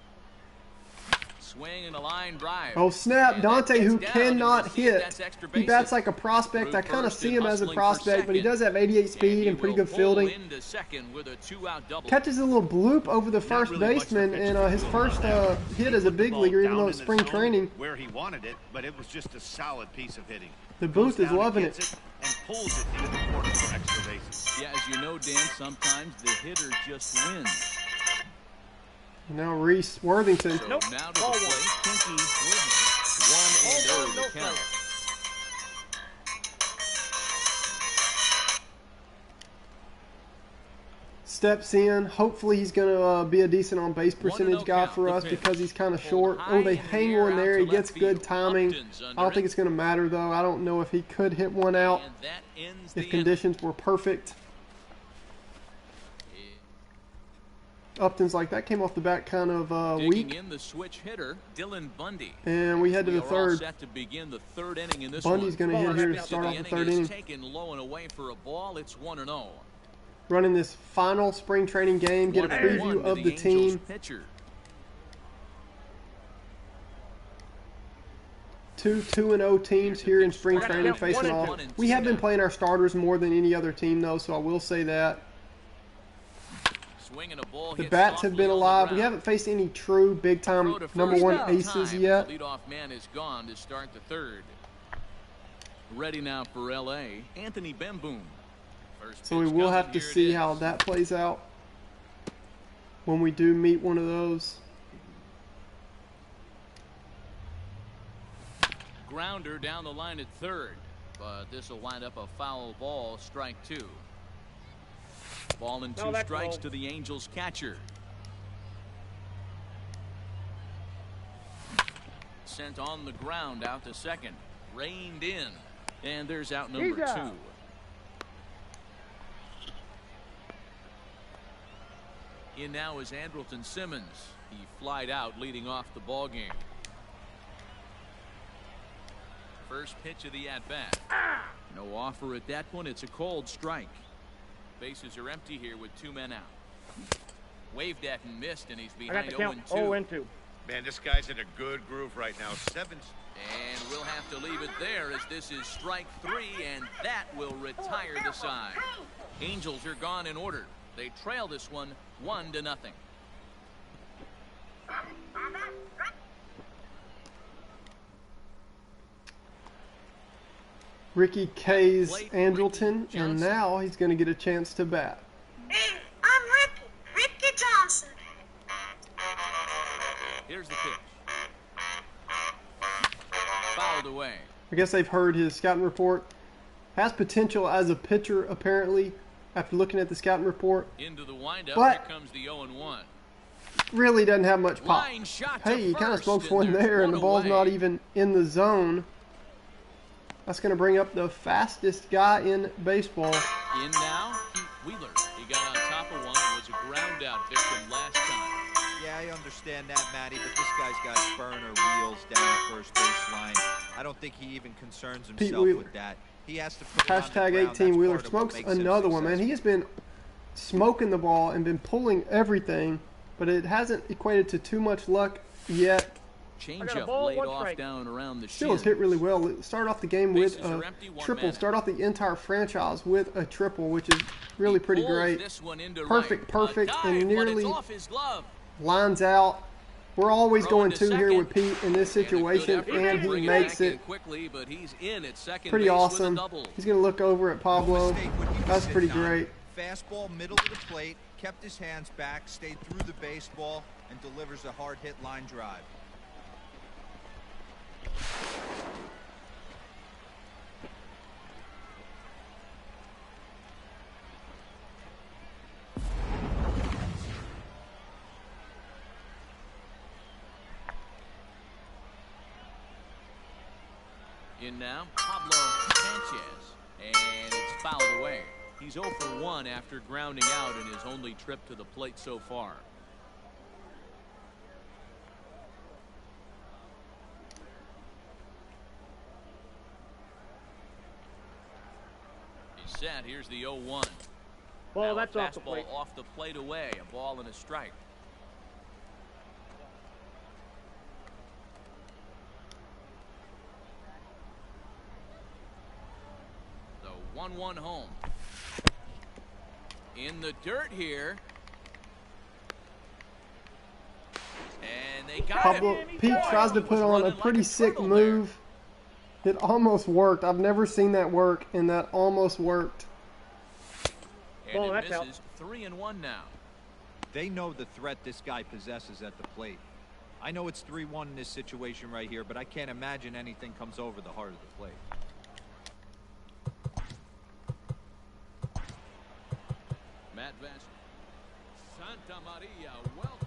C: Swing and a line drive.
A: Oh snap,
C: And
A: Dante,
C: that
A: who
C: gets down, and
A: cannot
C: we'll see
A: hit.
C: that's extra
A: He bats
C: bases.
A: like a prospect. I
C: Through
A: kind of
C: first
A: see
C: and
A: him as a
C: hustling for
A: prospect, but he
C: second.
A: does have 88 speed and pretty
C: will
A: good
C: pull
A: fielding.
C: into second with a 2-out double.
A: Catches a little bloop over the first
D: Not really much
A: baseman
D: the
A: in
D: pitcher
A: his
D: could do
A: first
D: about that.
A: hit
D: He
A: as a
D: put the
A: big
D: ball
A: leaguer, even
D: down
A: though
D: in
A: it's
D: the
A: spring
D: zone
A: training.
D: where he wanted it, but it was just a solid piece of hitting.
A: The
D: Goes
A: booth is
D: down and
A: loving
D: gets
A: it.
D: and pulls it into the corner for extra bases.
C: Yeah, as you know, Dan, sometimes the hitter just wins.
A: Now Reese Worthington.
C: So
G: Nope.
C: now to
G: Ball
C: the
G: one.
C: plate, Pinky Worthington. 1-0
G: no
C: to count.
A: steps in. Hopefully he's going to be a decent on-base percentage guy for us because he's kind of short. Oh, they hang one there. He gets good timing. I don't think it's going to matter, though. I don't know if he could hit one out if conditions were perfect. Upton's like, that came off the bat kind of weak.
C: In the switch hitter, Dylan Bundy.
A: And we head to the third.
C: Set to begin the third inning in this
A: Bundy's going to hit here to start off the third inning.
C: Taken low and away for a ball. It's 1-0.
A: Running this final spring training game, get a preview of the team. Two 2-0 teams here in spring training facing off. We have been playing our starters more than any other team, though, so I will say that. The bats have been alive. We haven't faced any true big-time #1 aces yet.
C: The leadoff man is gone to start the third. Ready now for L.A., Anthony Bemboom.
A: So we will have to see how that plays out when we do meet one of those.
C: Grounder down the line at third, but this will wind up a foul ball, strike 2. Ball and 2 strikes to the Angels catcher. Sent on the ground out to second. Reined in. And there's out number 2. In now is Andrelton Simmons. He flied out leading off the ball game. First pitch of the at-bat. No offer at that one. It's a cold strike. Bases are empty here with 2 men out. Waved at and missed, and he's behind 0-2.
D: Man, this guy's in a good groove right now. 7.
C: And we'll have to leave it there as this is strike 3, and that will retire the side. Angels are gone in order. They trail this one 1-0.
A: Ricky K's Andrelton, and now he's going to get a chance to bat.
B: Hey, I'm Ricky Johnson.
C: Here's the pitch. Fouled away.
A: I guess they've heard his scouting report. Has potential as a pitcher, apparently, after looking at the scouting report.
C: Into the windup,
A: but
C: here comes the 0-1.
A: Really doesn't have much pop. Hey, he kind of smokes one there, and the ball's not even in the zone. That's going to bring up the fastest guy in baseball.
C: In now, Wheeler. He got on top of one and was a ground out victim last time.
H: Yeah, I understand that, Matty, but this guy's got burner wheels down the first baseline. I don't think he even concerns himself with that. He has to put
A: Hashtag 18 Wheeler smokes another one, man. He has been smoking the ball and been pulling everything, but it hasn't equated to too much luck yet.
C: Changeup laid off down around the shin.
A: Still has hit really well. Start off the game with a triple. Start off the entire franchise with a triple, which is really pretty great. Perfect, and nearly lines out. We're always going 2 here with Pete in this situation, and he makes it. Pretty awesome. He's going to look over at Pablo. That's pretty great.
H: Fastball middle of the plate, kept his hands back, stayed through the baseball, and delivers a hard hit line drive.
C: In now, Pablo Sanchez, and it's fouled away. He's 0 for 1 after grounding out in his only trip to the plate so far. He's set. Here's the 0-1.
I: Well, that's off the plate.
C: Off the plate away. A ball and a strike. The 1-1 home. In the dirt here. And they got
A: Pablo, Pete tries to put on a pretty sick move. It almost worked. I've never seen that work, and that almost worked.
C: And it misses. 3-1 now.
H: They know the threat this guy possesses at the plate. I know it's 3-1 in this situation right here, but I can't imagine anything comes over the heart of the plate.
C: Matt Vass. Santa Maria, welcome.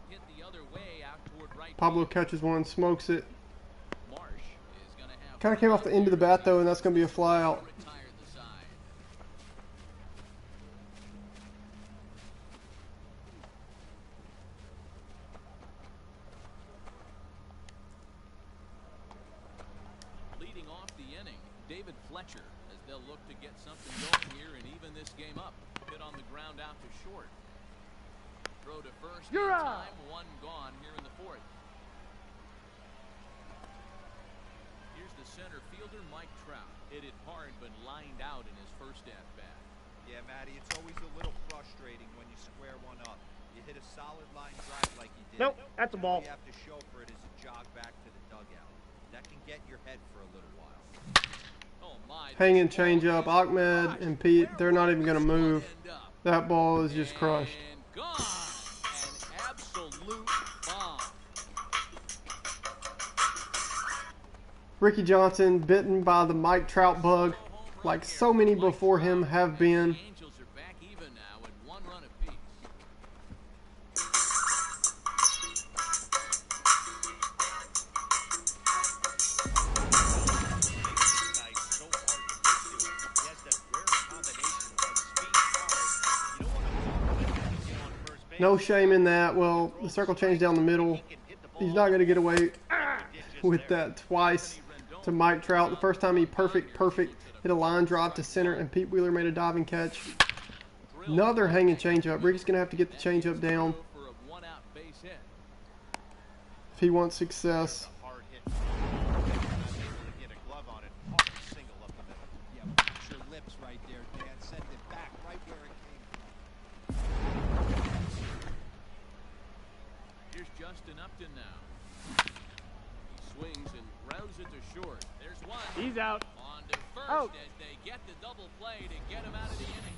C: Hit the other way out toward right.
A: Pablo catches one, smokes it.
C: Marsh is going to have
A: Kind of came off the end of the bat though, and that's going to be a fly out.
C: retire the side. Leading off the inning, David Fletcher, as they'll look to get something going here and even this game up. Hit on the ground out to short. Throw to first in time, one gone here in the fourth. Here's the center fielder, Mike Trout. Hit it hard but lined out in his first at-bat.
H: Yeah, Matty, it's always a little frustrating when you square one up. You hit a solid line drive like you did.
I: Nope, that's a ball.
H: All you have to show for it is a jog back to the dugout. That can get in your head for a little while.
C: Oh my.
A: Hanging changeup. Achmed and Pete, they're not even going to move. That ball is just crushed.
C: And gone. An absolute bomb.
A: Ricky Johnson bitten by the Mike Trout bug, like so many before him have been.
C: Angels are back even now at 1 run apiece.
A: No shame in that. Well, the circle change down the middle. He's not going to get away with that twice to Mike Trout. The first time he perfect, hit a line drive to center, and Pete Wheeler made a diving catch. Another hanging changeup. Ricky's going to have to get the changeup down if he wants success.
I: He's out.
C: On to first
I: Out.
C: as they get the double play to get him out of the inning.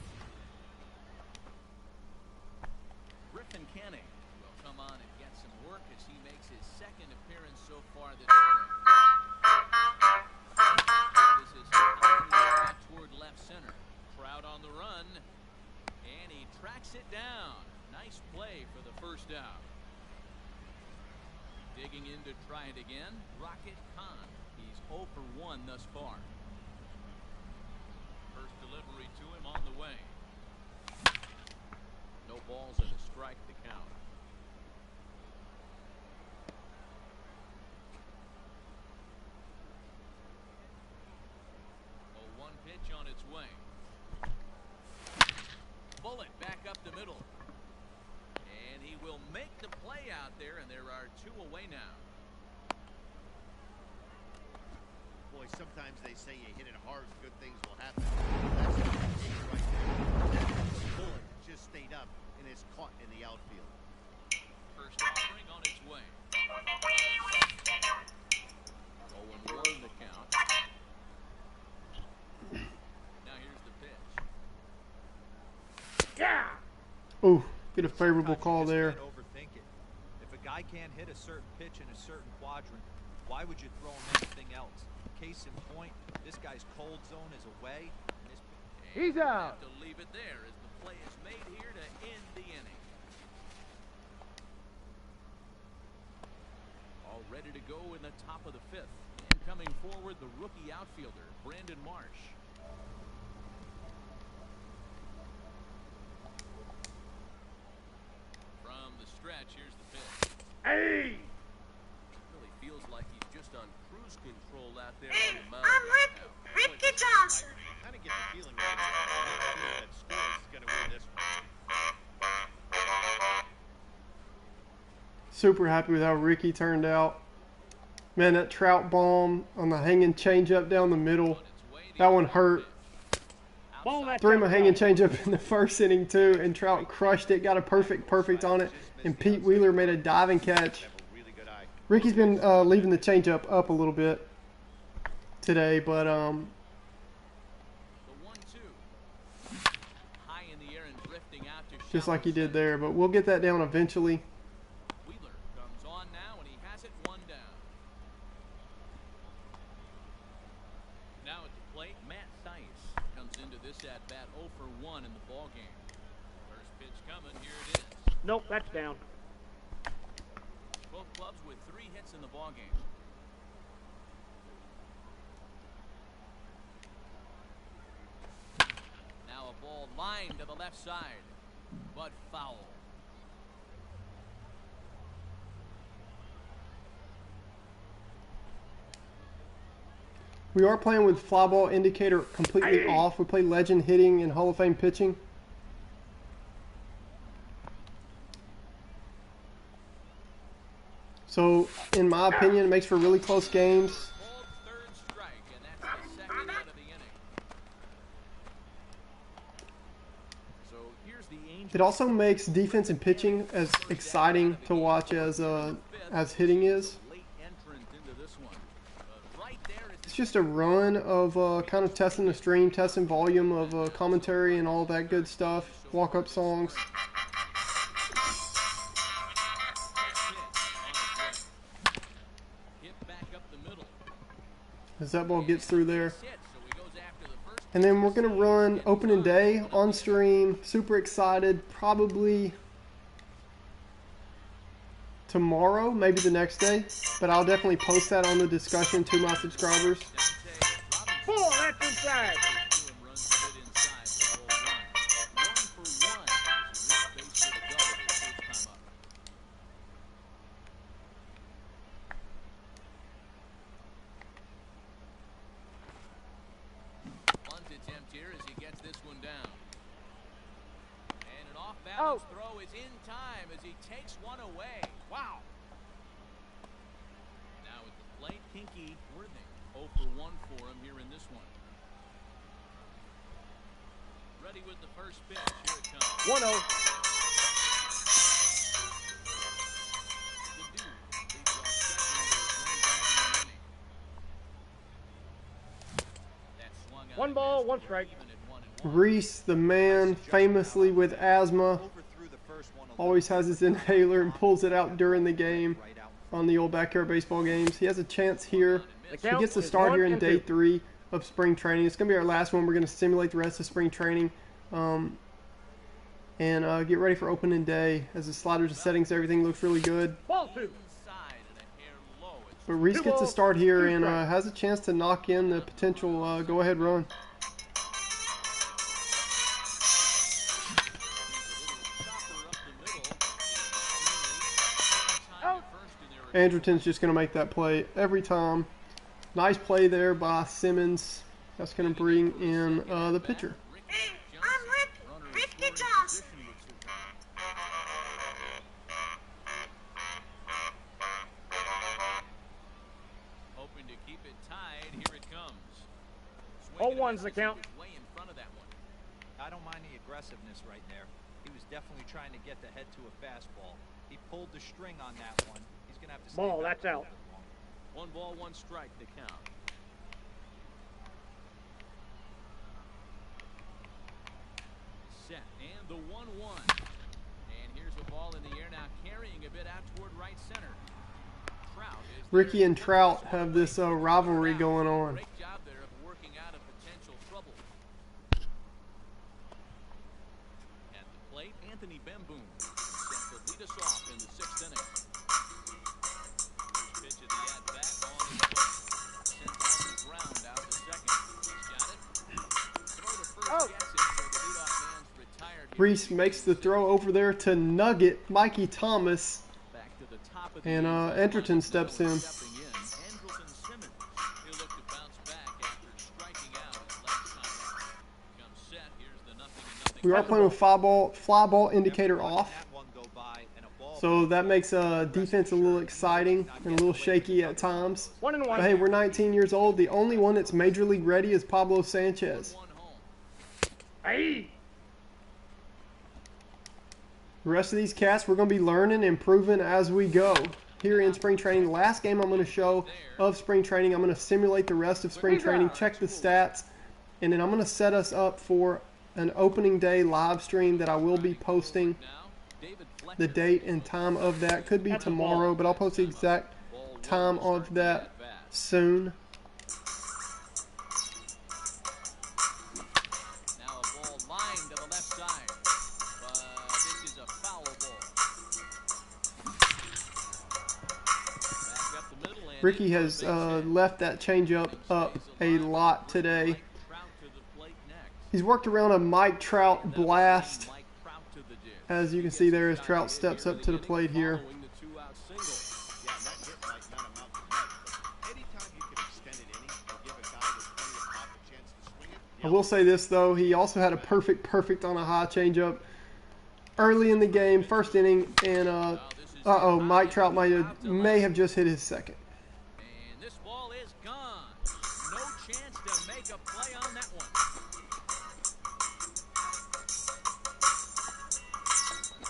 C: Griffin Canning will come on and get some work as he makes his second appearance so far this spring. This is out toward left center. Trout on the run, and he tracks it down. Nice play for the first out. Digging in to try it again, Rocket Khan. He's 0 for 1 thus far. First delivery to him on the way. No balls and a strike to count. Oh, 1 pitch on its way. Bullet back up the middle. And he will make the play out there, and there are 2 away now.
D: Boy, sometimes they say you hit it hard, good things will happen. That's the case right there. That bullet just stayed up and is caught in the outfield.
C: First offering on its way. 0-1 the count. Now here's the pitch.
I: Yeah.
A: Ooh, get a favorable call there.
H: Overthink it. If a guy can't hit a certain pitch in a certain quadrant, why would you throw him anything else? Case in point, this guy's cold zone is away.
I: He's out.
C: Have to leave it there as the play is made here to end the inning. All ready to go in the top of the 5th. And coming forward, the rookie outfielder, Brandon Marsh. From the stretch, here's the pitch.
I: Hey.
C: Really feels like he's just on cruise control out there
B: Hey,
C: on the mound.
B: I'm Ricky Johnson.
D: I kind of get the feeling that Scores is going to win this one.
A: Super happy with how Ricky turned out. Man, that Trout bomb on the hanging changeup down the middle, that one hurt.
I: Ball that
A: Threw him a
I: time.
A: hanging changeup in the first inning too, and Trout crushed it, got a perfect on it, and Pete Wheeler made a diving catch. Ricky's been leaving the changeup up a little bit today, but
C: The 1-2. High in the air and drifting out to
A: just like he
C: shallow
A: did there. But we'll get that down eventually.
C: Wheeler comes on now, and he has it 1 down.
I: Nope, that's down.
C: Both clubs with 3 hits in the ballgame. Now a ball lined to the left side, but foul.
A: We are playing with flyball indicator completely off. We play legend hitting and Hall of Fame pitching. So, in my opinion, it makes for really close games.
C: Called third strike, and that's the second out of the inning. So here's the Angels.
A: It also makes defense and pitching as exciting to watch as hitting is.
C: Late entrant into this one. Right there is
A: It's just a run of kind of testing the stream, testing volume of commentary and all that good stuff, walk-up songs. As that ball gets through there. And then we're going to run opening day on stream. Super excited. Probably tomorrow, maybe the next day. But I'll definitely post that on the discussion to my subscribers.
I: Ball, that's inside.
C: Balance throw is in time as he takes one away. Wow. Now at the plate, Pinky Worthing. 0 for 1 for him here in this one. Ready with the first pitch. Here it comes.
I: 1-0.
C: The dude leads off second with his 1 down in the inning. That swung out
I: 1 ball, 1 strike.
A: Reese, the man, famously with asthma, always has his inhaler and pulls it out during the game on the old backyard baseball games. He has a chance here. He gets to start here in day 3 of spring training. It's going to be our last one. We're going to simulate the rest of spring training and get ready for opening day. As the sliders and settings, everything looks really good.
I: Ball 2.
A: But Reese gets to start here and has a chance to knock in the potential go-ahead run. Andrelton's just going to make that play every time. Nice play there by Simmons. That's going to bring in the pitcher.
B: Hey, I'm Ricky Johnson.
C: Hoping to keep it tied. Here it comes.
I: 0-1's the count.
C: Way in front of that one.
H: I don't mind the aggressiveness right there. He was definitely trying to get the head to a fastball. He pulled the string on that one. He's going to have to stay
I: Ball,
H: back
I: that's out.
C: 1 ball, 1 strike to count. Set and the 1-1. And here's a ball in the air now, carrying a bit out toward right center. Trout is
A: Ricky and Trout have this rivalry going on.
C: great job there of working out of potential trouble. At the plate, Anthony Bemboom set to lead us off in the 6th inning. Pitch of the at-bat on his foot. Sent on the ground out to second. He's got it. Throw to first gets it, so the leadoff man's retired here.
A: Reese makes the throw over there to Nugget, Mikey Thomas.
C: Back to the top of the
A: And Andrelton steps in.
C: Stepping in, Andrelton Simmons. He'll look to bounce back after striking out his last time out. Comes set. Here's the 0-0.
A: We are playing with flyball indicator off.
H: That one go by and a ball.
A: So that makes defense a little exciting and a little shaky at times.
I: 1-1.
A: But hey, we're 19 years old. The only one that's major league ready is Pablo Sanchez.
C: One home.
I: Hey.
A: The rest of these cats, we're going to be learning and improving as we go. Here in spring training, the last game I'm going to show of spring training, I'm going to simulate the rest of spring training, check the stats, and then I'm going to set us up for an opening day live stream that I will be posting.
C: Now, David Fleck.
A: The date and time of that could be tomorrow, but I'll post the exact time of that soon.
C: Now a ball lined to the left side. But this is a foul ball.
A: Ricky has left that changeup up a lot today. He's worked around a Mike Trout blast. As you can see there, as Trout steps up to the plate here. I will say this though, he also had a perfect on a high changeup early in the game, first inning, and Mike Trout may have just hit his second.
C: And this ball is gone. No chance to make a play on that one.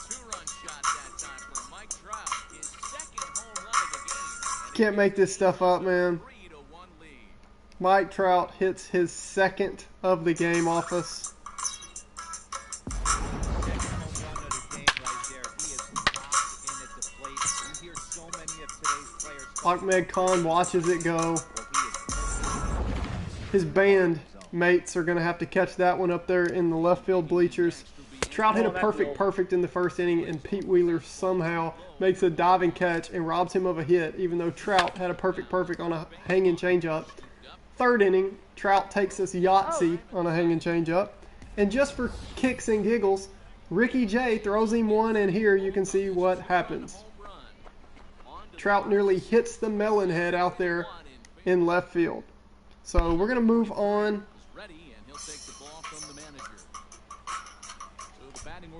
C: Two-run shot that time for Mike Trout. His second home run of the game.
A: Can't make this stuff up, man.
C: 3-1 lead.
A: Mike Trout hits his second of the game off us. Achmed Khan watches it go. His band mates are going to have to catch that one up there in the left field bleachers. Trout hit a perfect in the first inning, and Pete Wheeler somehow makes a diving catch and robs him of a hit, even though Trout had a perfect on a hanging changeup. Third inning, Trout takes us Yahtzee on a hanging changeup. And just for kicks and giggles, Ricky J throws him one, and here you can see what happens. Trout nearly hits the Melonhead out there in left field. So we're going to move on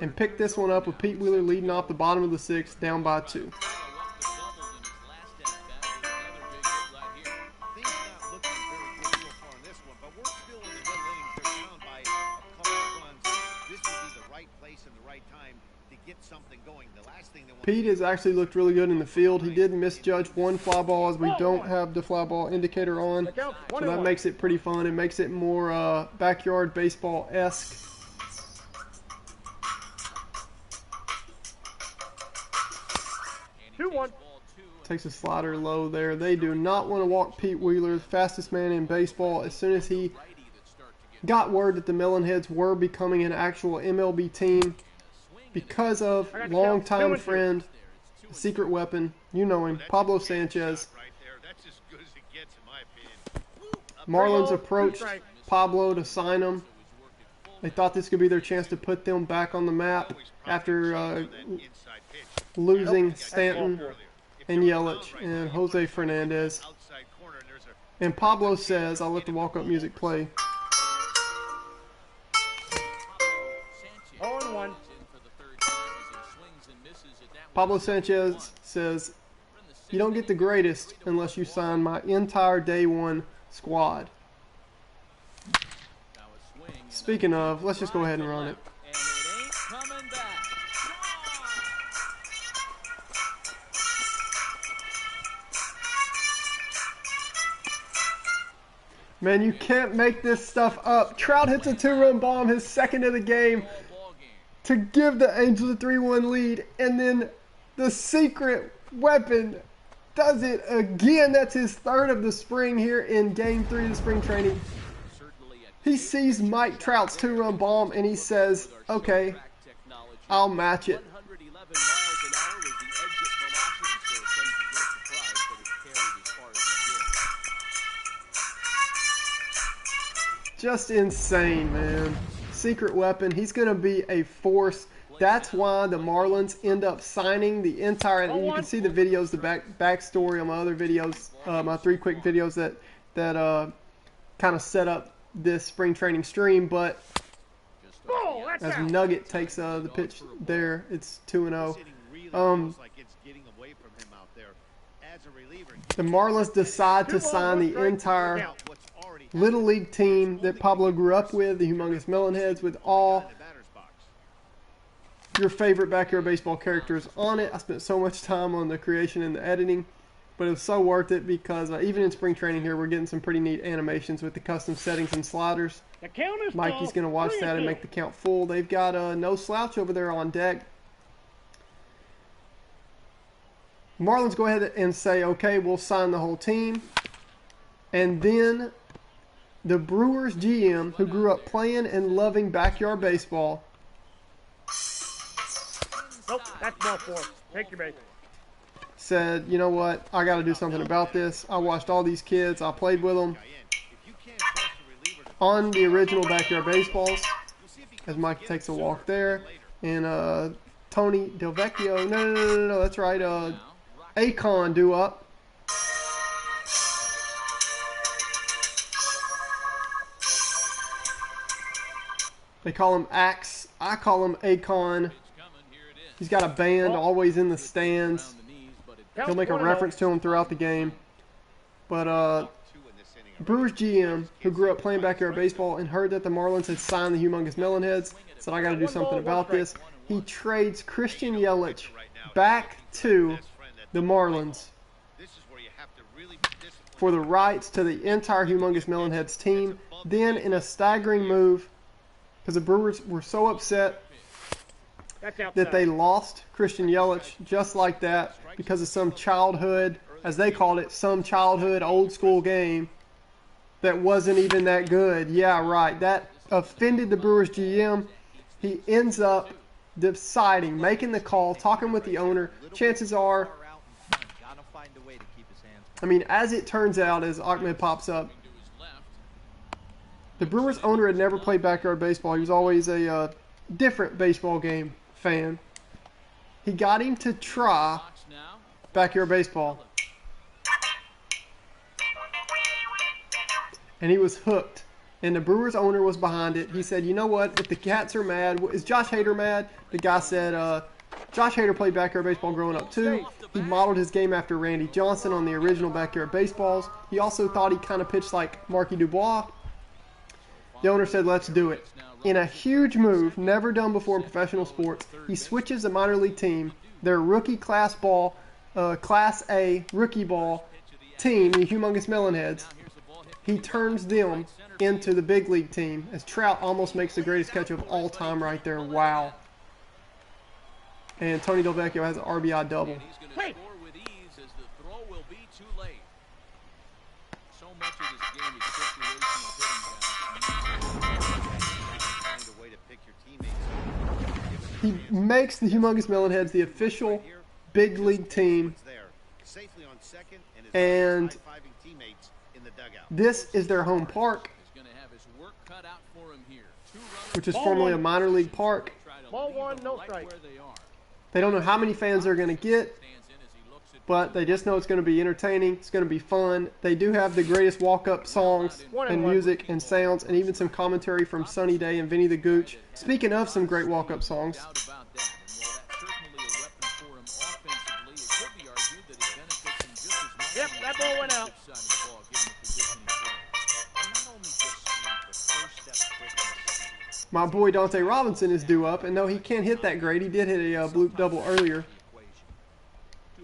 A: and pick this one up with Pete Wheeler leading off the bottom of the sixth, down by 2. Pete has actually looked really good in the field. He did misjudge one fly ball as we don't have the fly ball indicator on. So that makes it pretty fun. It makes it more backyard baseball-esque. Takes a slider low there. They do not want to walk Pete Wheeler, the fastest man in baseball. As soon as he got word that the Melonheads were becoming an actual MLB team, because of longtime friend, secret weapon, you know him, Pablo Sanchez. Marlins approached Pablo to sign him. They thought this could be their chance to put them back on the map after losing Stanton and Yelich and Jose Fernandez. And Pablo says, I'll let the walk-up music play.
I: 0-1.
A: Pablo Sanchez says, you don't get the greatest unless you sign my entire day one squad. Speaking of, let's just go ahead and run it. Man, you can't make this stuff up. Trout hits a 2-run bomb, his second of the game, to give the Angels a 3-1 lead, and then the secret weapon does it again. That's his third of the spring here in Game 3 of the spring training. He sees Mike Trout's 2-run bomb, and he says, okay, I'll match it. Just insane, man. Secret weapon. He's going to be a force. That's why the Marlins end up signing the entire, and you can see the videos, the backstory on my other videos, my 3 quick videos that kind of set up this spring training stream. But as Nugget takes the pitch there, it's 2-0. The Marlins decide to sign the entire Little League team that Pablo grew up with, the Humongous Melonheads, with all your favorite backyard baseball characters on it. I spent so much time on the creation and the editing, but it was so worth it because even in spring training here, we're getting some pretty neat animations with the custom settings and sliders. Mikey's going to watch that and make the count full. They've got no slouch over there on deck. Marlins go ahead and say, okay, we'll sign the whole team. And then the Brewers GM, who grew up playing and loving backyard baseball.
I: Nope, that's ball 4. Take your base.
A: said, you know what, I got to do something about this. I watched all these kids. I played with them on the original Backyard Baseballs, as Mike takes a walk there. And Tony Delvecchio, no, that's right, Akon do up. They call him Axe. I call him Akon. He's got a band always in the stands. He'll make a reference to him throughout the game. But Brewers GM, who grew up playing Backyard Baseball and heard that the Marlins had signed the Humongous Melonheads, said, I got to do something about this. He trades Christian Yelich back to the Marlins for the rights to the entire Humongous Melonheads team. Then, in a staggering move, because the Brewers were so upset that they lost Christian Yelich just like that because of some childhood, as they called it, some childhood old school game that wasn't even that good. Yeah, right. That offended the Brewers GM. He ends up deciding, making the call, talking with the owner. Chances are, I mean, as it turns out, as Achmed pops up, the Brewers owner had never played Backyard Baseball. He was always a different baseball game fan. He got him to try Backyard Baseball. And he was hooked. And the Brewers owner was behind it. He said, you know what, if the Cats are mad, is Josh Hader mad? The guy said, Josh Hader played Backyard Baseball growing up too. He modeled his game after Randy Johnson on the original Backyard Baseballs. He also thought he kind of pitched like Marky Dubois. The owner said, let's do it. In a huge move, never done before in professional sports, he switches the minor league team, their rookie Class A rookie ball team, the Humongous Melonheads. He turns them into the big league team as Trout almost makes the greatest catch of all time right there. Wow. And Tony Delvecchio has an RBI double.
I: Hey.
A: He makes the Humongous Melonheads the official big league team, and this is their home park, which is formerly a minor league park.
I: Ball one, no strike.
A: They don't know how many fans they're going to get, but they just know it's going to be entertaining. It's going to be fun. They do have the greatest walk-up songs and music and sounds, and even some commentary from Sunny Day and Vinny the Gooch. Speaking of some great walk-up songs,
I: Yep, that ball went out.
A: my boy Dante Robinson is due up, and though he can't hit that great, he did hit a bloop double earlier.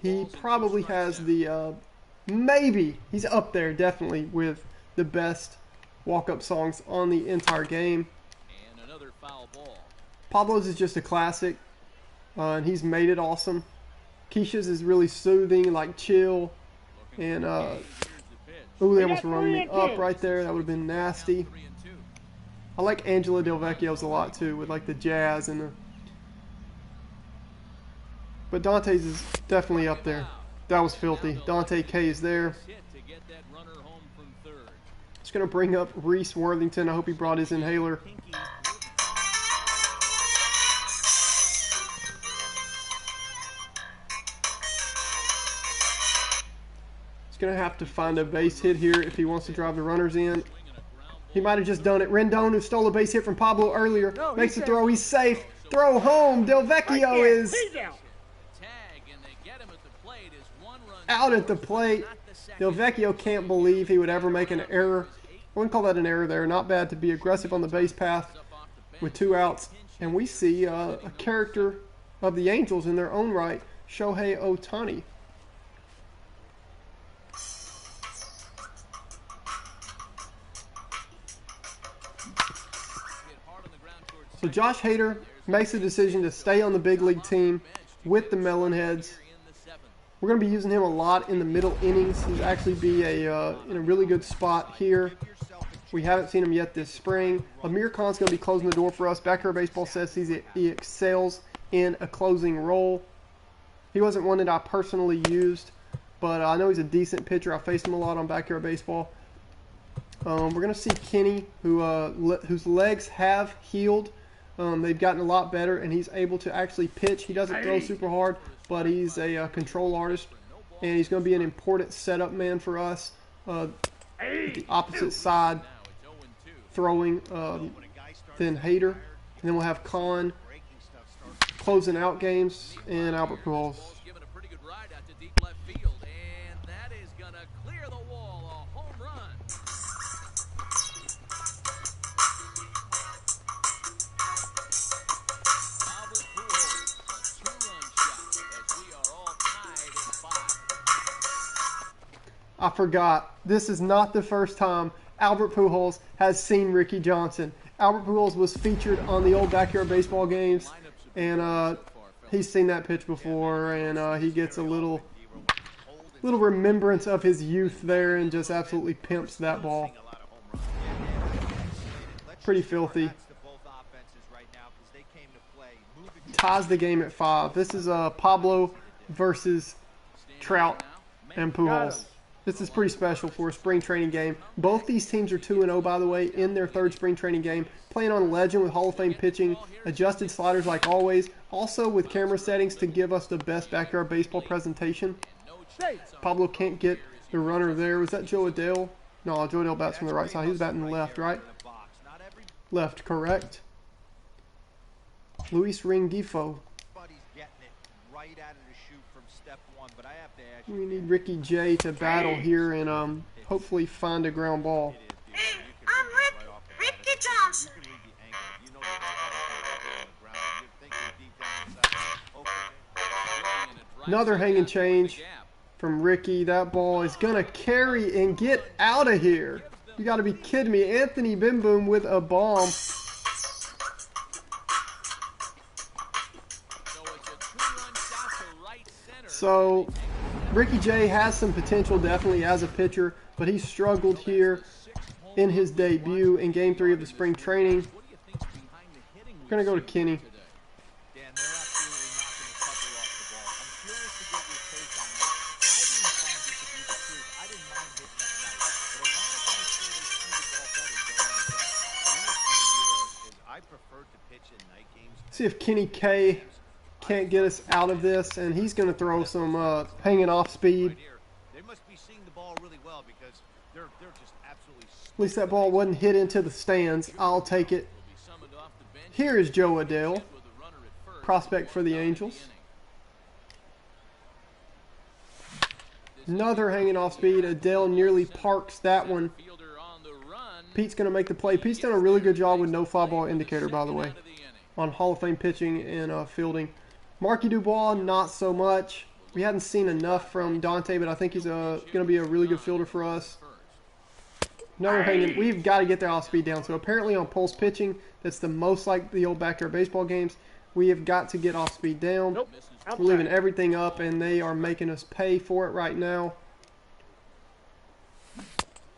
A: He probably has the, maybe, he's up there definitely with the best walk-up songs on the entire game.
C: And another foul ball.
A: Pablo's is just a classic, and he's made it awesome. Keisha's is really soothing, like chill, and, ooh, they almost run me up right there. That would have been nasty. I like Angela Delvecchio's a lot too, with like the jazz and the... But Dante's is definitely up there. That was filthy. Dante K is there. Just going to bring up Reese Worthington. I hope he brought his inhaler. He's going to have to find a base hit here if he wants to drive the runners in. He might have just done it. Rendon, who stole a base hit from Pablo earlier, makes the throw. He's safe. Throw home. Delvecchio is out at the plate. Delvecchio can't believe he would ever make an error. I wouldn't call that an error there. Not bad to be aggressive on the base path with 2 outs. And we see a character of the Angels in their own right, Shohei Ohtani. So Josh Hader makes the decision to stay on the big league team with the Melonheads. We're going to be using him a lot in the middle innings. He'll actually be in a really good spot here. We haven't seen him yet this spring. Amir Khan's going to be closing the door for us. Backyard Baseball says he excels in a closing role. He wasn't one that I personally used, but I know he's a decent pitcher. I faced him a lot on Backyard Baseball. We're going to see Kenny, whose legs have healed. They've gotten a lot better, and he's able to actually pitch. He doesn't throw super hard, but he's a control artist, and he's going to be an important setup man for us. The opposite side throwing than Hader. And then we'll have Khan closing out games and Albert Pujols.
C: Giving a pretty good ride out to deep left field, and that is going to clear the wall. A home run. Albert Pujols, a two-run shot as we are all tied at 5.
A: I forgot. This is not the first time Albert Pujols has seen Ricky Johnson. Albert Pujols was featured on the old Backyard Baseball games, and he's seen that pitch before, and he gets a little remembrance of his youth there and just absolutely pimps that ball. Pretty filthy. Ties the game at 5. This is Pablo versus Trout and Pujols. This is pretty special for a spring training game. Both these teams are 2-0, by the way, in their third spring training game. Playing on Legend with Hall of Fame pitching, adjusted sliders like always, also with camera settings to give us the best Backyard Baseball presentation. Pablo can't get the runner there. Was that Joe Adele? No, Joe Adele bats from the right side. He was batting the left, right? Left, correct. Luis Rengifo. We need Ricky J to battle here and hopefully find a ground ball.
B: Hey, I'm Ricky Johnson.
A: Another hanging change from Ricky. That ball is going to carry and get out of here. You got to be kidding me. Anthony Bim Boom with a bomb. So Ricky J has some potential definitely as a pitcher, but he struggled here in his debut in Game 3 of the spring training. We're going to go to Kenny. See if Kenny K can't get us out of this, and he's going to throw some hanging off speed.
D: They must be seeing the ball really well because they're just absolutely.
A: At least that ball wasn't hit into the stands. I'll take it. Here is Joe Adele, prospect for the Angels. Another hanging off speed. Adele nearly parks that one. Pete's going to make the play. Pete's done a really good job with no fly ball indicator, by the way, on Hall of Fame pitching and fielding. Marky Dubois, not so much. We hadn't seen enough from Dante, but I think he's going to be a really good fielder for us. Another hanging. We've got to get their off speed down. So apparently on pulse pitching, that's the most like the old Backyard Baseball games. We have got to get off speed down.
I: Nope.
A: We're leaving everything up, and they are making us pay for it right now.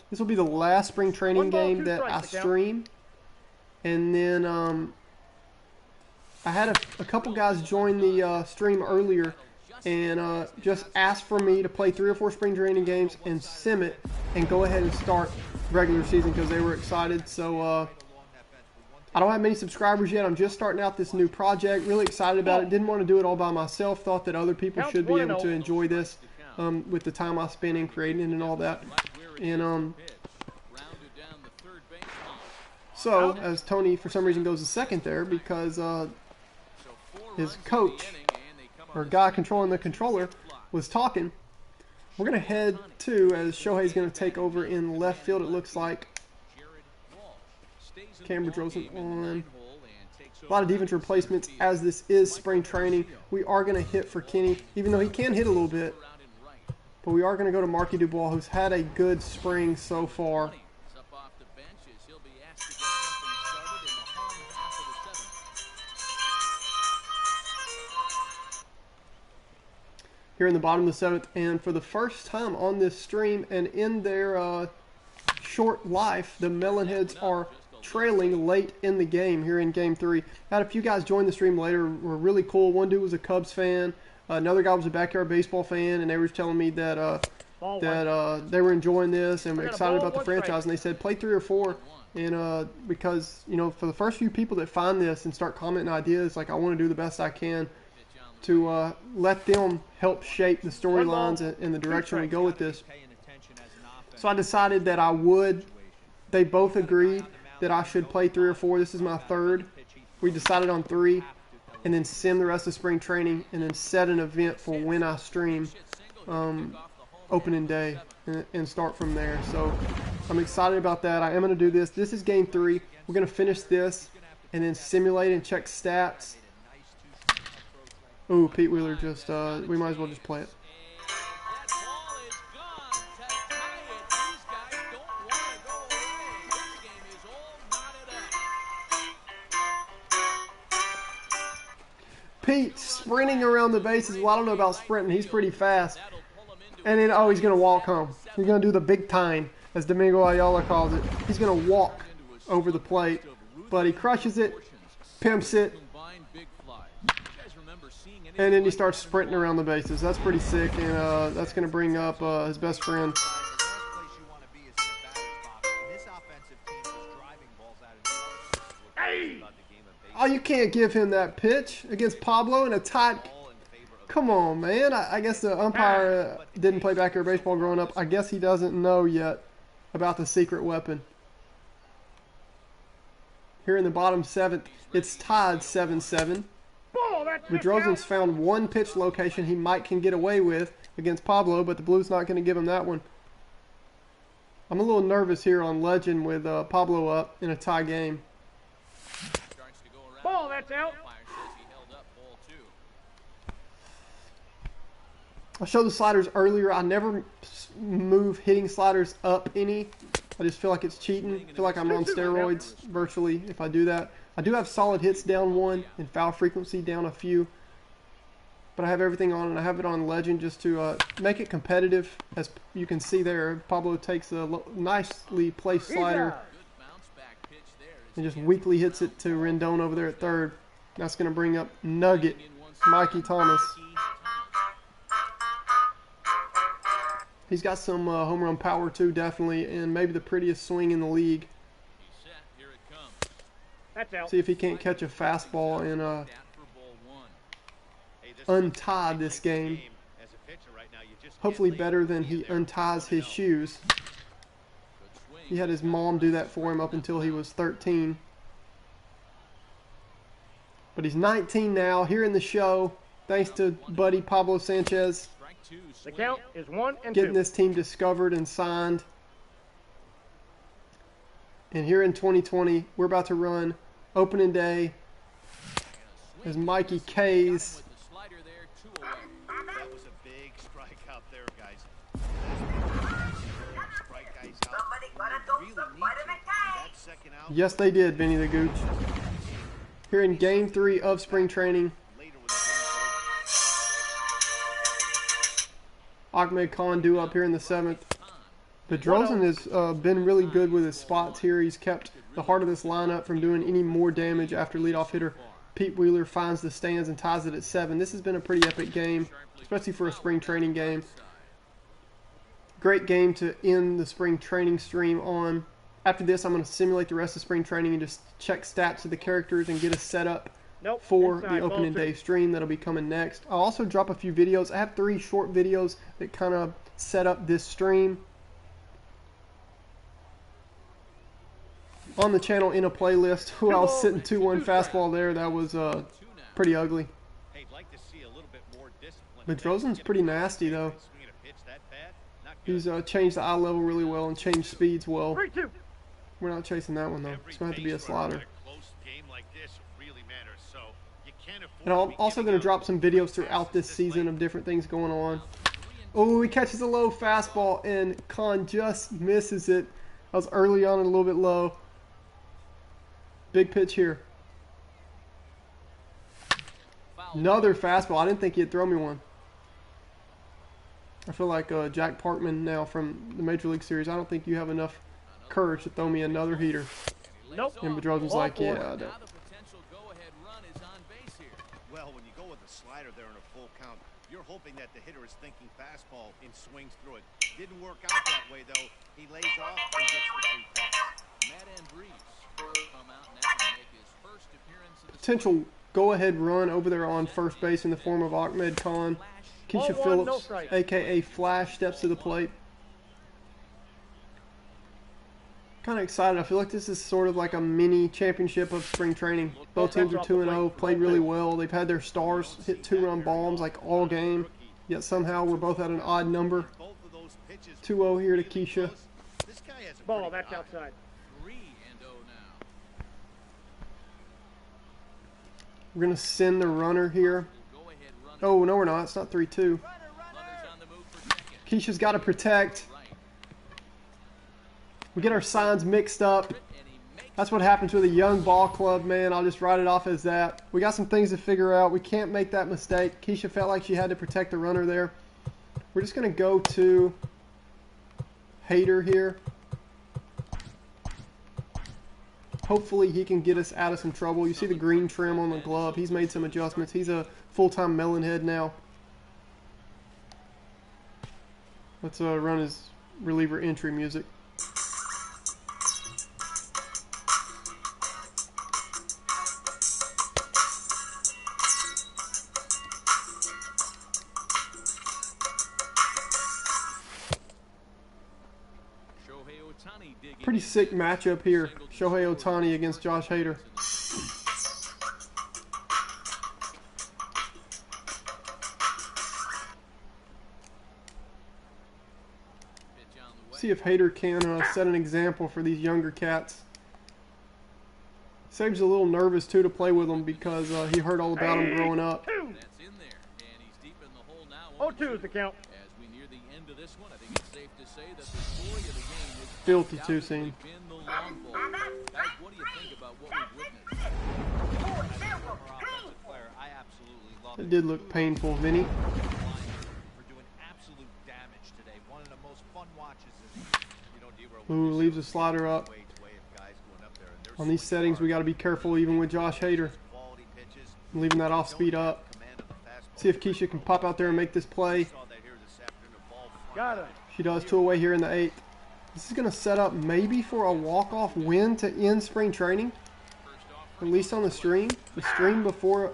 A: This will be the last spring training game that I stream. And then I had a couple guys join the stream earlier and just asked for me to play 3 or 4 spring training games and sim it and go ahead and start regular season because they were excited. So I don't have many subscribers yet. I'm just starting out this new project. Really excited about it. Didn't want to do it all by myself. Thought that other people should be able to enjoy this with the time I spend in creating it and all that. And so as Tony for some reason goes to second there because his coach or guy controlling the controller was talking. We're going to head to, as Shohei's going to take over in left field, it looks like. Camera drills on. A lot of defense replacements as this is spring training. We are going to hit for Kenny, even though he can hit a little bit. But we are going to go to Marky Dubois, who's had a good spring so far. Here in the bottom of the 7th, and for the first time on this stream and in their short life, the Melonheads are trailing late in the game here in Game 3. Had a few guys join the stream later, were really cool. One dude was a Cubs fan. Another guy was a Backyard Baseball fan, and they were telling me that they were enjoying this and were excited about the franchise. And they said play 3 or 4, and because for the first few people that find this and start commenting ideas, like I want to do the best I can to let them help shape the storylines and the direction we go with this. So I decided that I would. They both agreed that I should play 3 or 4. This is my 3rd. We decided on 3, and then sim the rest of spring training, and then set an event for when I stream opening day and start from there. So I'm excited about that. I am going to do this. This is game 3. We're going to finish this and then simulate and check stats. Ooh, Pete Wheeler just, we might as well just play it. Pete sprinting around the bases. Well, I don't know about sprinting. He's pretty fast. And then, oh, he's going to walk home. He's going to do the big time, as Domingo Ayala calls it. He's going to walk over the plate. But he crushes it, pimps it, and then he starts sprinting around the bases. That's pretty sick, and that's going to bring up his best friend. Oh, you can't give him that pitch against Pablo in a tight. Come on, man. I guess the umpire didn't play backyard baseball growing up. I guess he doesn't know yet about the secret weapon. Here in the bottom 7th, it's tied 7-7. Bedrosen's found one pitch location he can get away with against Pablo, but the Blues not going to give him that one. I'm a little nervous here on Legend with Pablo up in a tie game.
I: Ball, that's out.
A: I showed the sliders earlier. I never move hitting sliders up any. I just feel like it's cheating. I feel like I'm on steroids virtually if I do that. I do have solid hits down 1 and foul frequency down a few. But I have everything on, and I have it on Legend just to make it competitive. As you can see there, Pablo takes a nicely placed slider and just weakly hits it to Rendon over there at 3rd. That's going to bring up Nugget, Mikey Thomas. He's got some home run power too, definitely, and maybe the prettiest swing in the league. See if he can't catch a fastball and untie this game. Hopefully better than he unties his shoes. He had his mom do that for him up until he was 13. But he's 19 now, here in the show, thanks to buddy Pablo Sanchez.
I: The count is 1-2.
A: Getting this team discovered and signed. And here in 2020, we're about to run opening day as Mikey K's.
D: That was a big strikeout there, guys.
A: Yes, they did, Benny the Gooch. Here in game 3 of spring training. Achmed Khan due up here in the 7th. Bedrosen has been really good with his spots here. He's kept the heart of this lineup from doing any more damage after leadoff hitter Pete Wheeler finds the stands and ties it at 7. This has been a pretty epic game, especially for a spring training game. Great game to end the spring training stream on. After this, I'm going to simulate the rest of spring training and just check stats of the characters and get us set up for the opening day stream that'll be coming next. I'll also drop a few videos. I have 3 short videos that kind of set up this stream on the channel in a playlist. I was sitting 2-1 fastball there. That was pretty ugly. Bedrosen's pretty nasty though. He's changed the eye level really well and changed speeds well. We're not chasing that one though. It's going to have to be a slider. And I'm also going to drop some videos throughout this season of different things going on. Oh, he catches a low fastball and Khan just misses it. I was early on and a little bit low. Big pitch here. Another fastball. I didn't think he'd throw me one. I feel like Jack Parkman now from the Major League Series. I don't think you have enough courage to throw me another heater.
I: Nope.
A: And Bedrosen's like, yeah, I don't.
D: Well, when you go with a slider there in a full count, You're hoping that the hitter is thinking fastball and swings through it. Didn't work out that way, though. He lays off and gets the free pass.
C: Matt Andrees will come out now and make his first appearance of the
A: Potential go-ahead run over there on first base in the form of Achmed Khan. Keisha Phillips, a.k.a. Flash, steps to the plate. Kind of excited. I feel like this is sort of like a mini championship of spring training. Both teams are 2-0, played really well. They've had their stars hit 2-run bombs like all game. Yet somehow we're both at an odd number. 2-0 here to Keisha.
I: Ball, that's outside.
C: 3-0 now.
A: We're going to send the runner here. Oh, no we're not. It's not 3-2.
C: Runners on the move for second.
A: Keisha's got to protect.
C: Right.
A: We get our signs mixed up. That's what happens with a young ball club, man. I'll just write it off as that. We got some things to figure out. We can't make that mistake. Keisha felt like she had to protect the runner there. We're just going to go to Hader here. Hopefully he can get us out of some trouble. You see the green trim on the glove. He's made some adjustments. He's a full-time Melonhead now. Let's run his reliever entry music. Pretty sick matchup here. Shohei Ohtani against Josh Hader. See if Hader can set an example for these younger cats. Sabe's a little nervous too to play with him because he heard all about him growing up.
I: 0-2 is the count.
C: As we near the end of this one, I think it's safe to say that the story of the game is
A: Filthy two-seam.
C: been the long ball. Guys, what do you think about what we've witnessed?
H: I absolutely love
A: It did look painful, Vinny.
H: for doing absolute damage today. One of the most fun watches is,
A: Ooh, leaves a slider up. On these settings, we got to be careful even with Josh Hader. Leaving that off speed up. See if Keisha can pop out there and make this play.
I: Got it.
A: She does. 2 away here in the 8th. This is going to set up maybe for a walk-off win to end spring training. At least on the stream. The stream before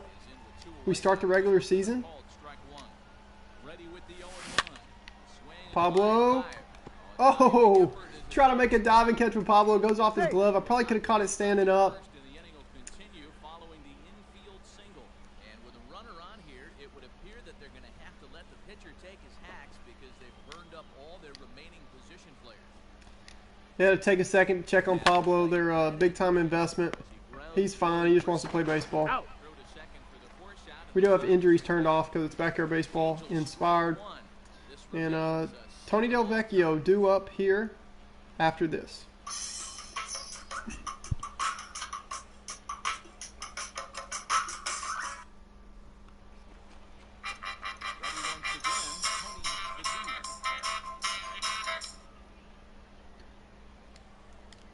A: we start the regular season. Pablo. Oh! Try to make a diving catch with Pablo. Goes off his glove. I probably could have caught it standing up. They had to take a second to check on Pablo. They're a big-time investment. He's fine. He just wants to play baseball. We do have injuries turned off because it's backyard baseball inspired. And Tony Del Vecchio due up here after this.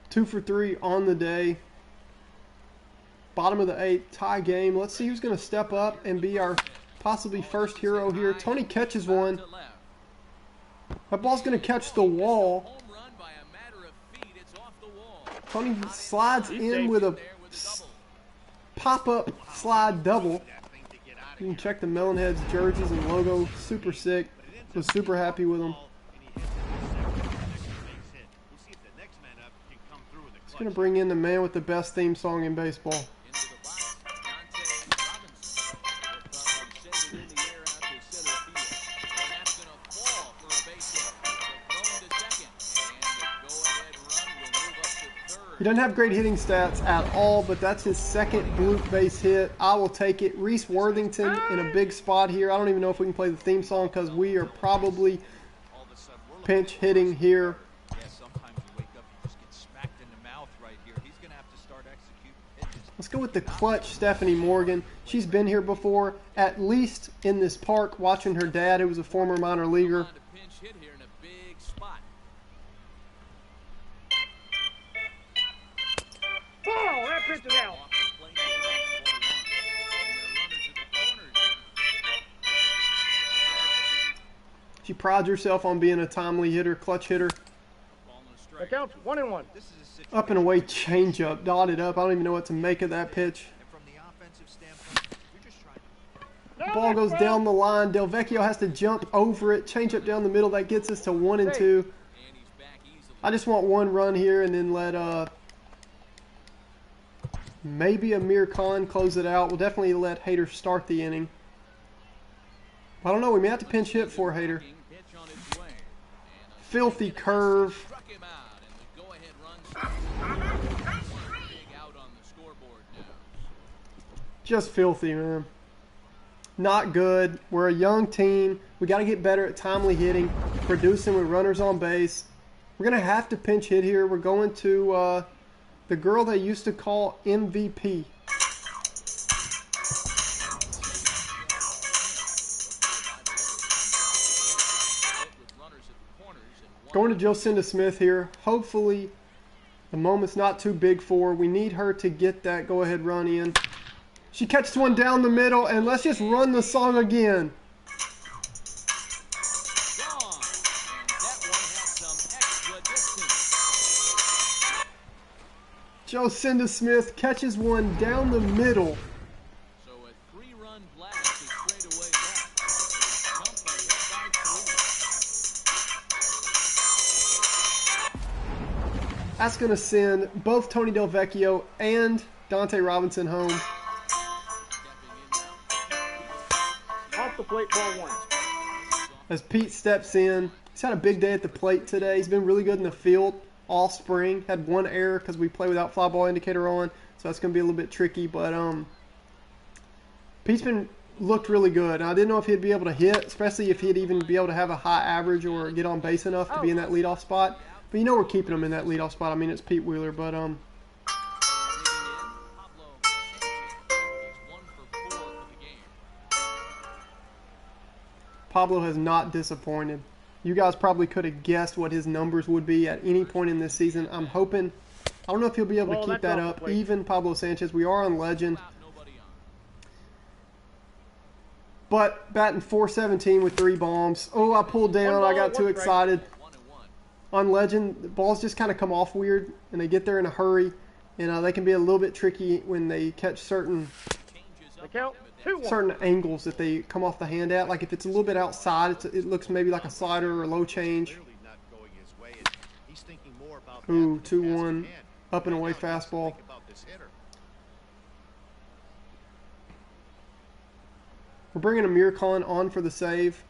A: Two for 3 on the day. Bottom of the 8th, tie game. Let's see who's going to step up and be our possibly first hero here. Tony catches one. That ball's going to catch the wall. Tony slides in with a pop-up slide double. You can check the Melonheads jerseys and logo. Super sick. Was super happy with them. It's going to bring in the man with the best theme song in baseball. He doesn't have great hitting stats at all, but that's his second bloop base hit. I will take it. Reese Worthington in a big spot here. I don't even know if we can play the theme song because we are probably pinch hitting here. Let's go with the clutch Stephanie Morgan. She's been here before, at least in this park, watching her dad, who was a former minor leaguer.
I: Ball, that pitch is out.
A: She prides herself on being a timely hitter, clutch hitter.
I: That counts. 1-1.
H: This is a situation
A: Up and away changeup, dotted up. I don't even know what to make of that pitch.
H: and from the offensive standpoint, you're just trying to
A: Ball goes down the line. Delvecchio has to jump over it. Changeup down the middle. That gets us to 1-2. I just want one run here and then let maybe Amir Khan close it out. We'll definitely let Hader start the inning. I don't know. We may have to pinch hit for Hader. Filthy curve. Just filthy, man. Not good. We're a young team. We got to get better at timely hitting, producing with runners on base. We're going to have to pinch hit here. We're going to the girl they used to call MVP. Going to Jocinda Smith here. Hopefully the moment's not too big for her. We need her to get that go-ahead run in. She catches one down the middle, and let's just run the song again. Jocinda Smith catches one down the middle.
C: So a 3-run blast is straight away left. Jump ahead by 3.
A: That's going to send both Tony Delvecchio and Dante Robinson home.
I: Off the plate, ball 1.
A: As Pete steps in. He's had a big day at the plate today. He's been really good in the field all spring. Had one error because we play without fly ball indicator on, so that's going to be a little bit tricky. But Pete's looked really good. I didn't know if he'd be able to hit, especially if he'd even be able to have a high average or get on base enough to be in that leadoff spot. But you know we're keeping him in that leadoff spot. I mean, it's Pete Wheeler, but
C: Pablo Sanchez is 1 for 4 for the game.
A: Pablo has not disappointed. You guys probably could have guessed what his numbers would be at any point in this season. I'm hoping, I don't know if he'll be able to keep that up. Even Pablo Sanchez, we are on legend. But batting .417 with 3 bombs. Oh, I pulled down. I got too excited. On legend, the balls just kind of come off weird, and they get there in a hurry. And they can be a little bit tricky when they catch certain angles that they come off the hand at. Like if it's a little bit outside, it looks maybe like a slider or a low change. Ooh, 2-1, up and away fastball. We're bringing Amir Khan on for the save.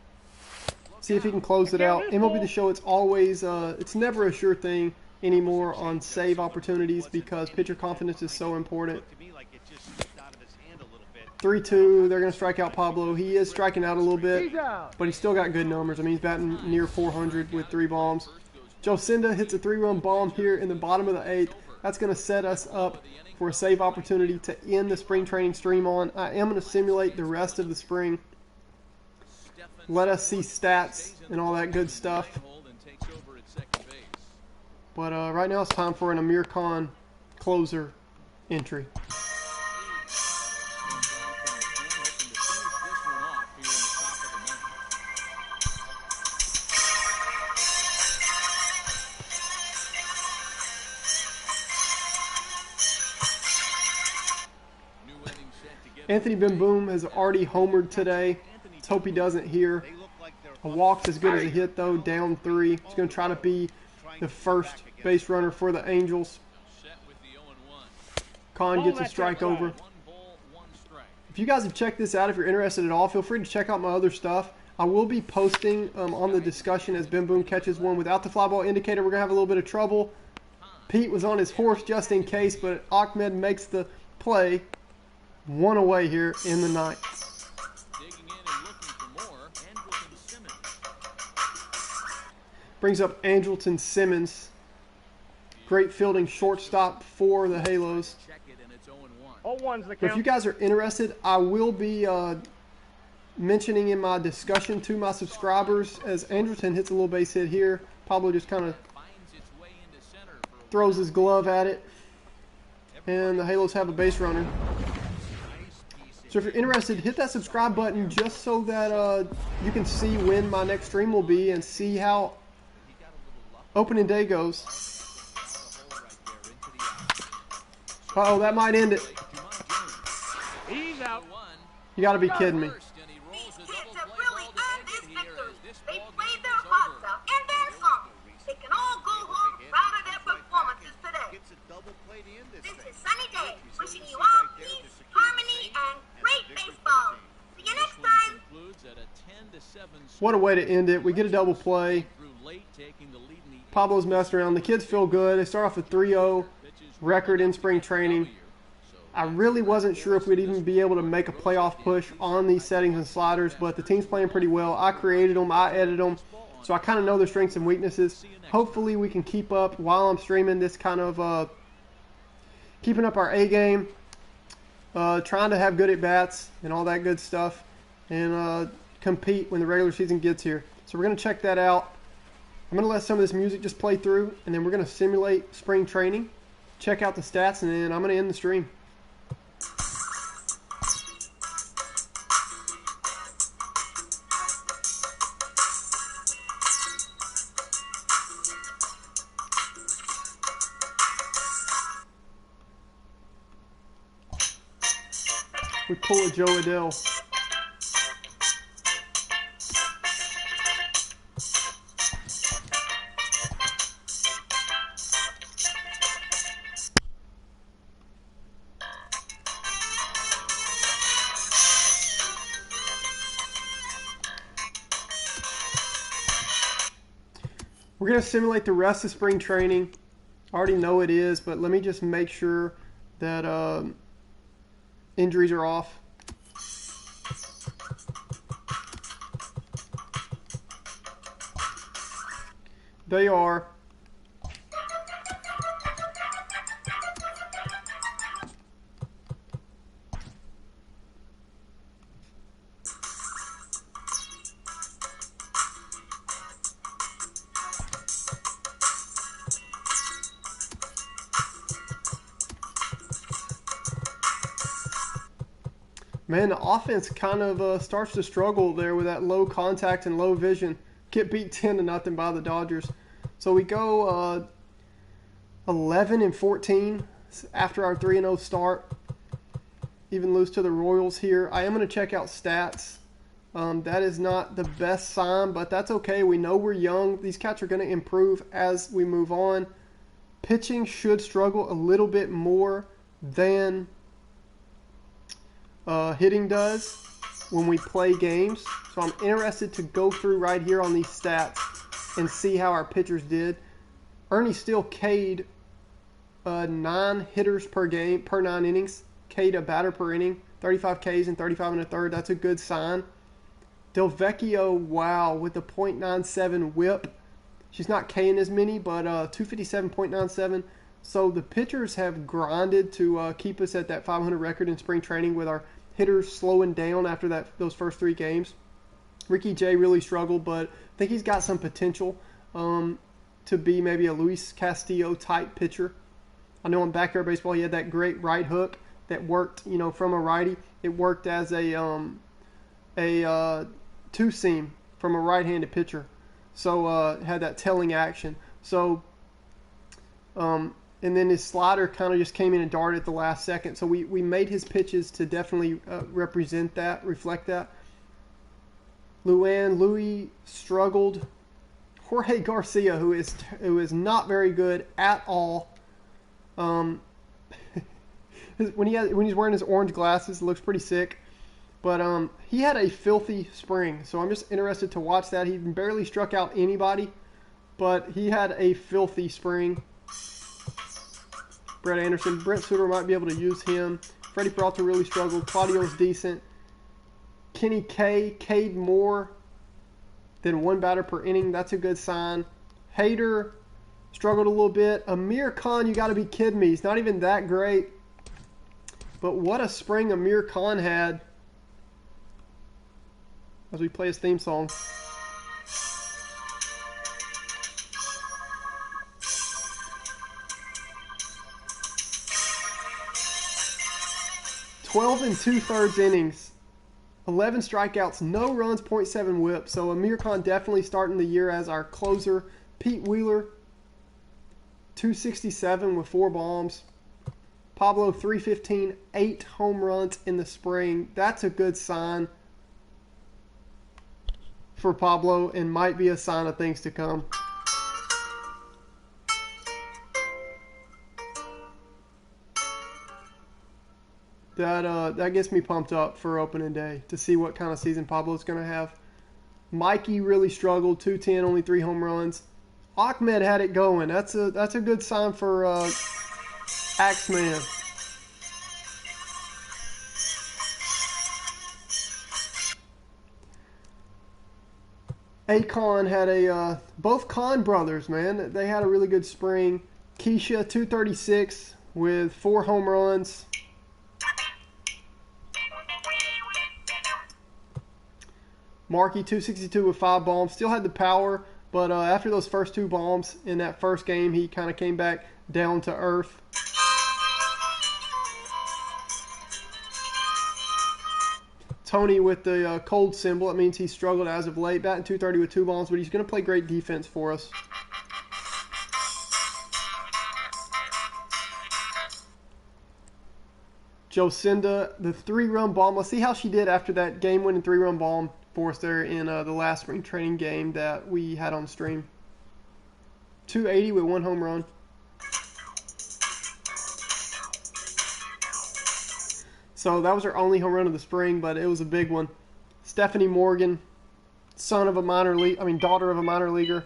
A: See if he can close it out. MLB The Show, it's always, it's never a sure thing anymore on save opportunities because pitcher confidence is so important. 3-2, they're going to strike out Pablo. He is striking out a little bit, but he's still got good numbers. I mean, he's batting near 400 with 3 bombs. Jocinda hits a 3-run bomb here in the bottom of the 8th. That's going to set us up for a save opportunity to end the spring training stream on. I am going to simulate the rest of the spring. Let us see stats and all that good stuff. But right now it's time for an Amir Khan closer entry. Anthony Bim Boom has already homered today. Let's hope he doesn't here. A walk's as good as a hit, though. Down 3. He's going to try to be the first base runner for the Angels. Khan gets a strike over. If you guys have checked this out, if you're interested at all, feel free to check out my other stuff. I will be posting on the discussion as Bim Boom catches one without the fly ball indicator. We're going to have a little bit of trouble. Pete was on his horse just in case, but Achmed makes the play. 1 away here in the 9th. Brings up Andrelton Simmons. Great fielding shortstop for the Halos. If you guys are interested, I will be mentioning in my discussion to my subscribers as Andrelton hits a little base hit here. Pablo just kind of throws his glove at it. And the Halos have a base runner. So if you're interested, hit that subscribe button just so that you can see when my next stream will be and see how opening day goes. Uh-oh, that might end it.
I: He's out.
A: You gotta be kidding me.
B: These kids have really earned this victory. They played their hearts out and then some. They can all go home proud of their performances today.
D: Gets a double play to end this
B: This
D: thing.
B: is Sunny Day, wishing you all peace, harmony, and great baseball. See you next time.
A: What a way to end it. We get a double play. Pablo's messing around. The kids feel good. They start off with 3-0 record in spring training. I really wasn't sure if we'd even be able to make a playoff push on these settings and sliders, but the team's playing pretty well. I created them, I edited them, so I kind of know their strengths and weaknesses. Hopefully we can keep up while I'm streaming this kind of keeping up our A game, trying to have good at-bats and all that good stuff, and compete when the regular season gets here. So we're going to check that out. I'm going to let some of this music just play through, and then we're going to simulate spring training, check out the stats, and then I'm going to end the stream. We pull a Joe Adele. We're going to simulate the rest of spring training. I already know it is, but let me just make sure that injuries are off. They are. Man, the offense kind of starts to struggle there with that low contact and low vision. Get beat 10-0 by the Dodgers. So we go 11-14 after our 3-0 start. Even lose to the Royals here. I am going to check out stats. That is not the best sign, but that's okay. We know we're young. These cats are going to improve as we move on. Pitching should struggle a little bit more than hitting does when we play games. So I'm interested to go through right here on these stats and see how our pitchers did. Ernie still K'd 9 hitters per game, per 9 innings. K'd a batter per inning, 35 Ks and 35 1/3. That's a good sign. Delvecchio, wow, with the .97 whip. She's not K'ing as many, but 257.97. So the pitchers have grinded to keep us at that 500 record in spring training with our hitters slowing down after those first 3 games. Ricky J really struggled, but I think he's got some potential to be maybe a Luis Castillo type pitcher. I know in Backyard Baseball he had that great right hook that worked, from a righty. It worked as a two-seam from a right-handed pitcher. So it had that telling action. So and then his slider kind of just came in and darted at the last second. So we made his pitches to definitely represent that, reflect that. Louis struggled. Jorge Garcia, who is not very good at all. When he's wearing his orange glasses, it looks pretty sick. But he had a filthy spring, so I'm just interested to watch that. He barely struck out anybody, but he had a filthy spring. Brett Anderson, Brent Suter might be able to use him. Freddie Peralta really struggled. Claudio's decent. Kenny K'd more than 1 batter per inning. That's a good sign. Hader struggled a little bit. Amir Khan, you got to be kidding me. He's not even that great. But what a spring Amir Khan had. As we play his theme song. 12 and 2/3 innings, 11 strikeouts, no runs, .7 whip. So Amir Khan definitely starting the year as our closer. Pete Wheeler, 267 with 4 bombs. Pablo, 315, 8 home runs in the spring. That's a good sign for Pablo and might be a sign of things to come. That gets me pumped up for opening day to see what kind of season Pablo's going to have. Mikey really struggled, 210, only 3 home runs. Achmed had it going. That's a good sign for Axeman. Akon had both Khan brothers, man. They had a really good spring. Keisha, 236 with 4 home runs. Markey, 262 with 5 bombs. Still had the power, but after those first 2 bombs in that first game, he kind of came back down to earth. Tony with the cold symbol. That means he struggled as of late. Batting .230 with 2 bombs, but he's going to play great defense for us. Jocinda, the 3-run bomb. Let's see how she did after that game-winning 3-run bomb for us there in the last spring training game that we had on stream. 280 with 1 home run. So that was her only home run of the spring, but it was a big one. Stephanie Morgan, daughter of a minor leaguer,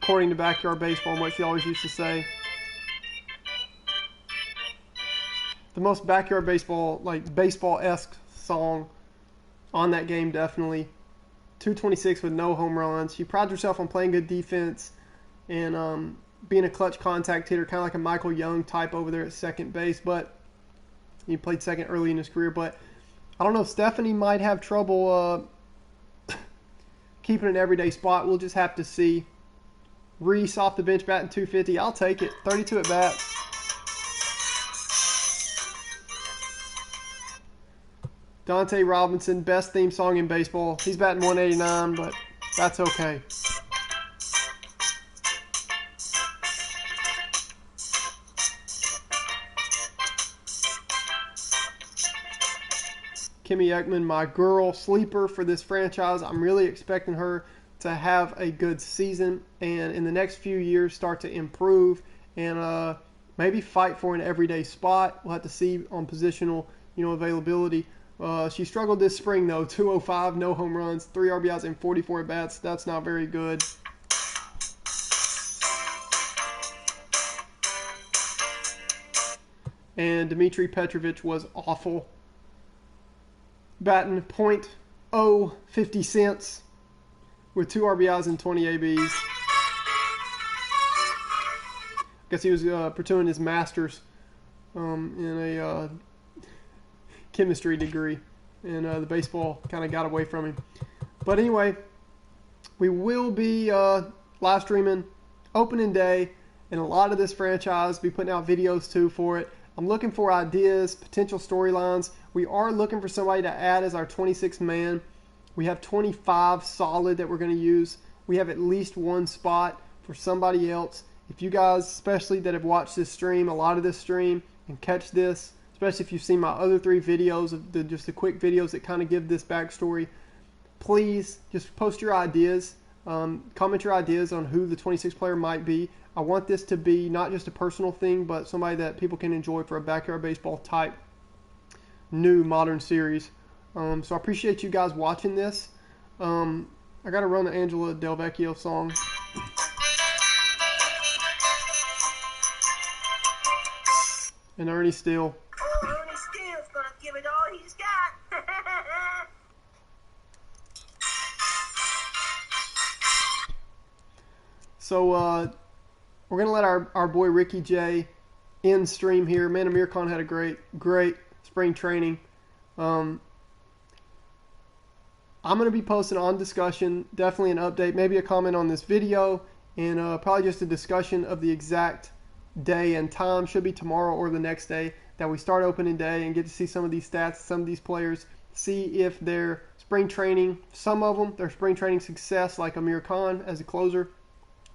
A: according to Backyard Baseball, what she always used to say. The most Backyard Baseball, like baseball-esque song on that game, definitely. 226 with no home runs. She prides herself on playing good defense and being a clutch contact hitter, kind of like a Michael Young type over there at second base, but he played second early in his career. But I don't know, Stephanie might have trouble keeping an everyday spot. We'll just have to see. Reese off the bench batting .250. I'll take it. 32 at bats. Dante Robinson, best theme song in baseball. He's batting .189, but that's okay. Kimmy Ekman, my girl sleeper for this franchise. I'm really expecting her to have a good season and in the next few years start to improve and maybe fight for an everyday spot. We'll have to see on positional, availability. She struggled this spring though. 205, no home runs, 3 RBIs and 44 at bats. That's not very good. And Dmitry Petrovich was awful. Batting .050 cents with 2 RBIs and 20 ABs. Guess he was pursuing his master's in a chemistry degree, and the baseball kind of got away from him. But anyway, we will be live streaming opening day, and a lot of this franchise be putting out videos too for it. I'm looking for ideas, potential storylines. We are looking for somebody to add as our 26th man. We have 25 solid that we're going to use. We have at least 1 spot for somebody else. If you guys, especially that have watched this stream, a lot of this stream, and catch this, especially if you've seen my other 3 videos, of just the quick videos that kind of give this backstory, please just post your ideas. Comment your ideas on who the 26th player might be. I want this to be not just a personal thing, but somebody that people can enjoy for a Backyard Baseball type new modern series. So I appreciate you guys watching this. I got to run the Angela Del Vecchio song. And Ernie Steele.
B: Oh, Ernie Steele's gonna give it all he's got.
A: So we're going to let our boy Ricky J end stream here. Man, Amir Khan had a great spring training. I'm going to be posting on discussion, definitely an update, maybe a comment on this video, and probably just a discussion of the exact day and time. Should be tomorrow or the next day that we start opening day and get to see some of these stats, some of these players, see if their spring training, some of them, their spring training success, like Amir Khan as a closer,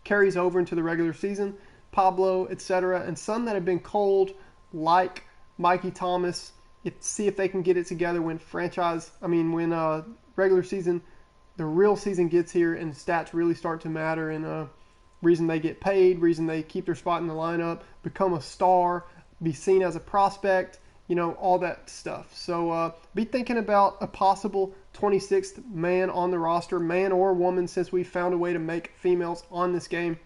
A: carries over into the regular season, Pablo, etc., and some that have been cold, like Mikey Thomas, see if they can get it together when regular season, the real season gets here and stats really start to matter, and reason they get paid, reason they keep their spot in the lineup, become a star, be seen as a prospect, all that stuff. So be thinking about a possible 26th man on the roster, man or woman, since we found a way to make females on this game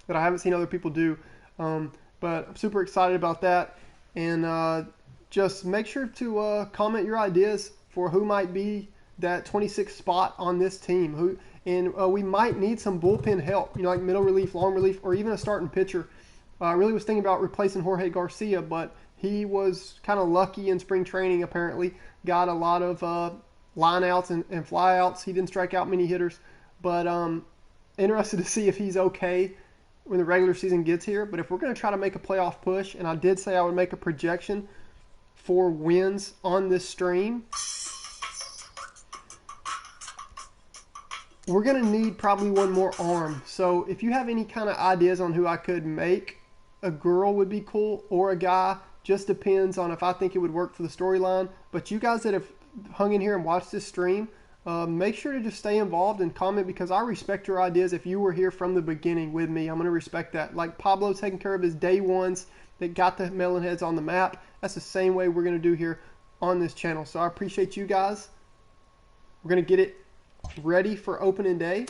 A: that I haven't seen other people do. But I'm super excited about that. And just make sure to comment your ideas for who might be that 26th spot on this team. We might need some bullpen help, like middle relief, long relief, or even a starting pitcher. I really was thinking about replacing Jorge Garcia, but he was kind of lucky in spring training, apparently. Got a lot of line outs and fly outs. He didn't strike out many hitters. But interested to see if he's okay when the regular season gets here. But if we're going to try to make a playoff push, and I did say I would make a projection for wins on this stream, we're going to need probably one more arm. So if you have any kind of ideas on who I could make, a girl would be cool, or a guy. Just depends on if I think it would work for the storyline. But you guys that have hung in here and watched this stream, make sure to just stay involved and comment, because I respect your ideas. If you were here from the beginning with me, I'm going to respect that. Like Pablo taking care of his day ones that got the Melonheads on the map. That's the same way we're going to do here on this channel. So I appreciate you guys. We're going to get it ready for opening day.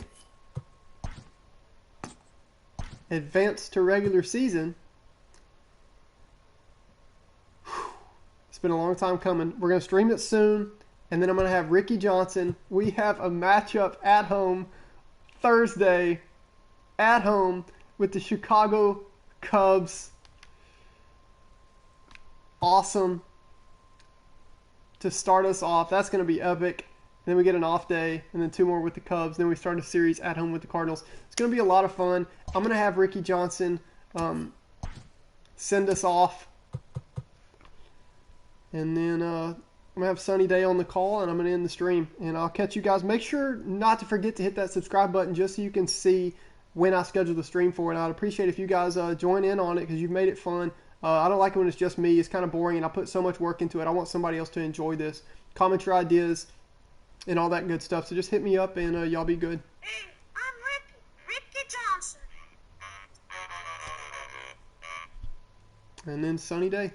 A: Advance to regular season. It's been a long time coming. We're going to stream it soon, and then I'm going to have Ricky Johnson. We have a matchup at home Thursday at home with the Chicago Cubs. Awesome to start us off. That's going to be epic. Then we get an off day, and then 2 more with the Cubs. Then we start a series at home with the Cardinals. It's going to be a lot of fun. I'm going to have Ricky Johnson send us off. And then I'm going to have Sunny Day on the call, and I'm going to end the stream. And I'll catch you guys. Make sure not to forget to hit that subscribe button just so you can see when I schedule the stream for it. And I'd appreciate if you guys join in on it, because you've made it fun. I don't like it when it's just me. It's kind of boring, and I put so much work into it. I want somebody else to enjoy this. Comment your ideas and all that good stuff. So just hit me up, and y'all be good.
B: Hey, I'm Ricky Johnson.
A: And then Sunny Day.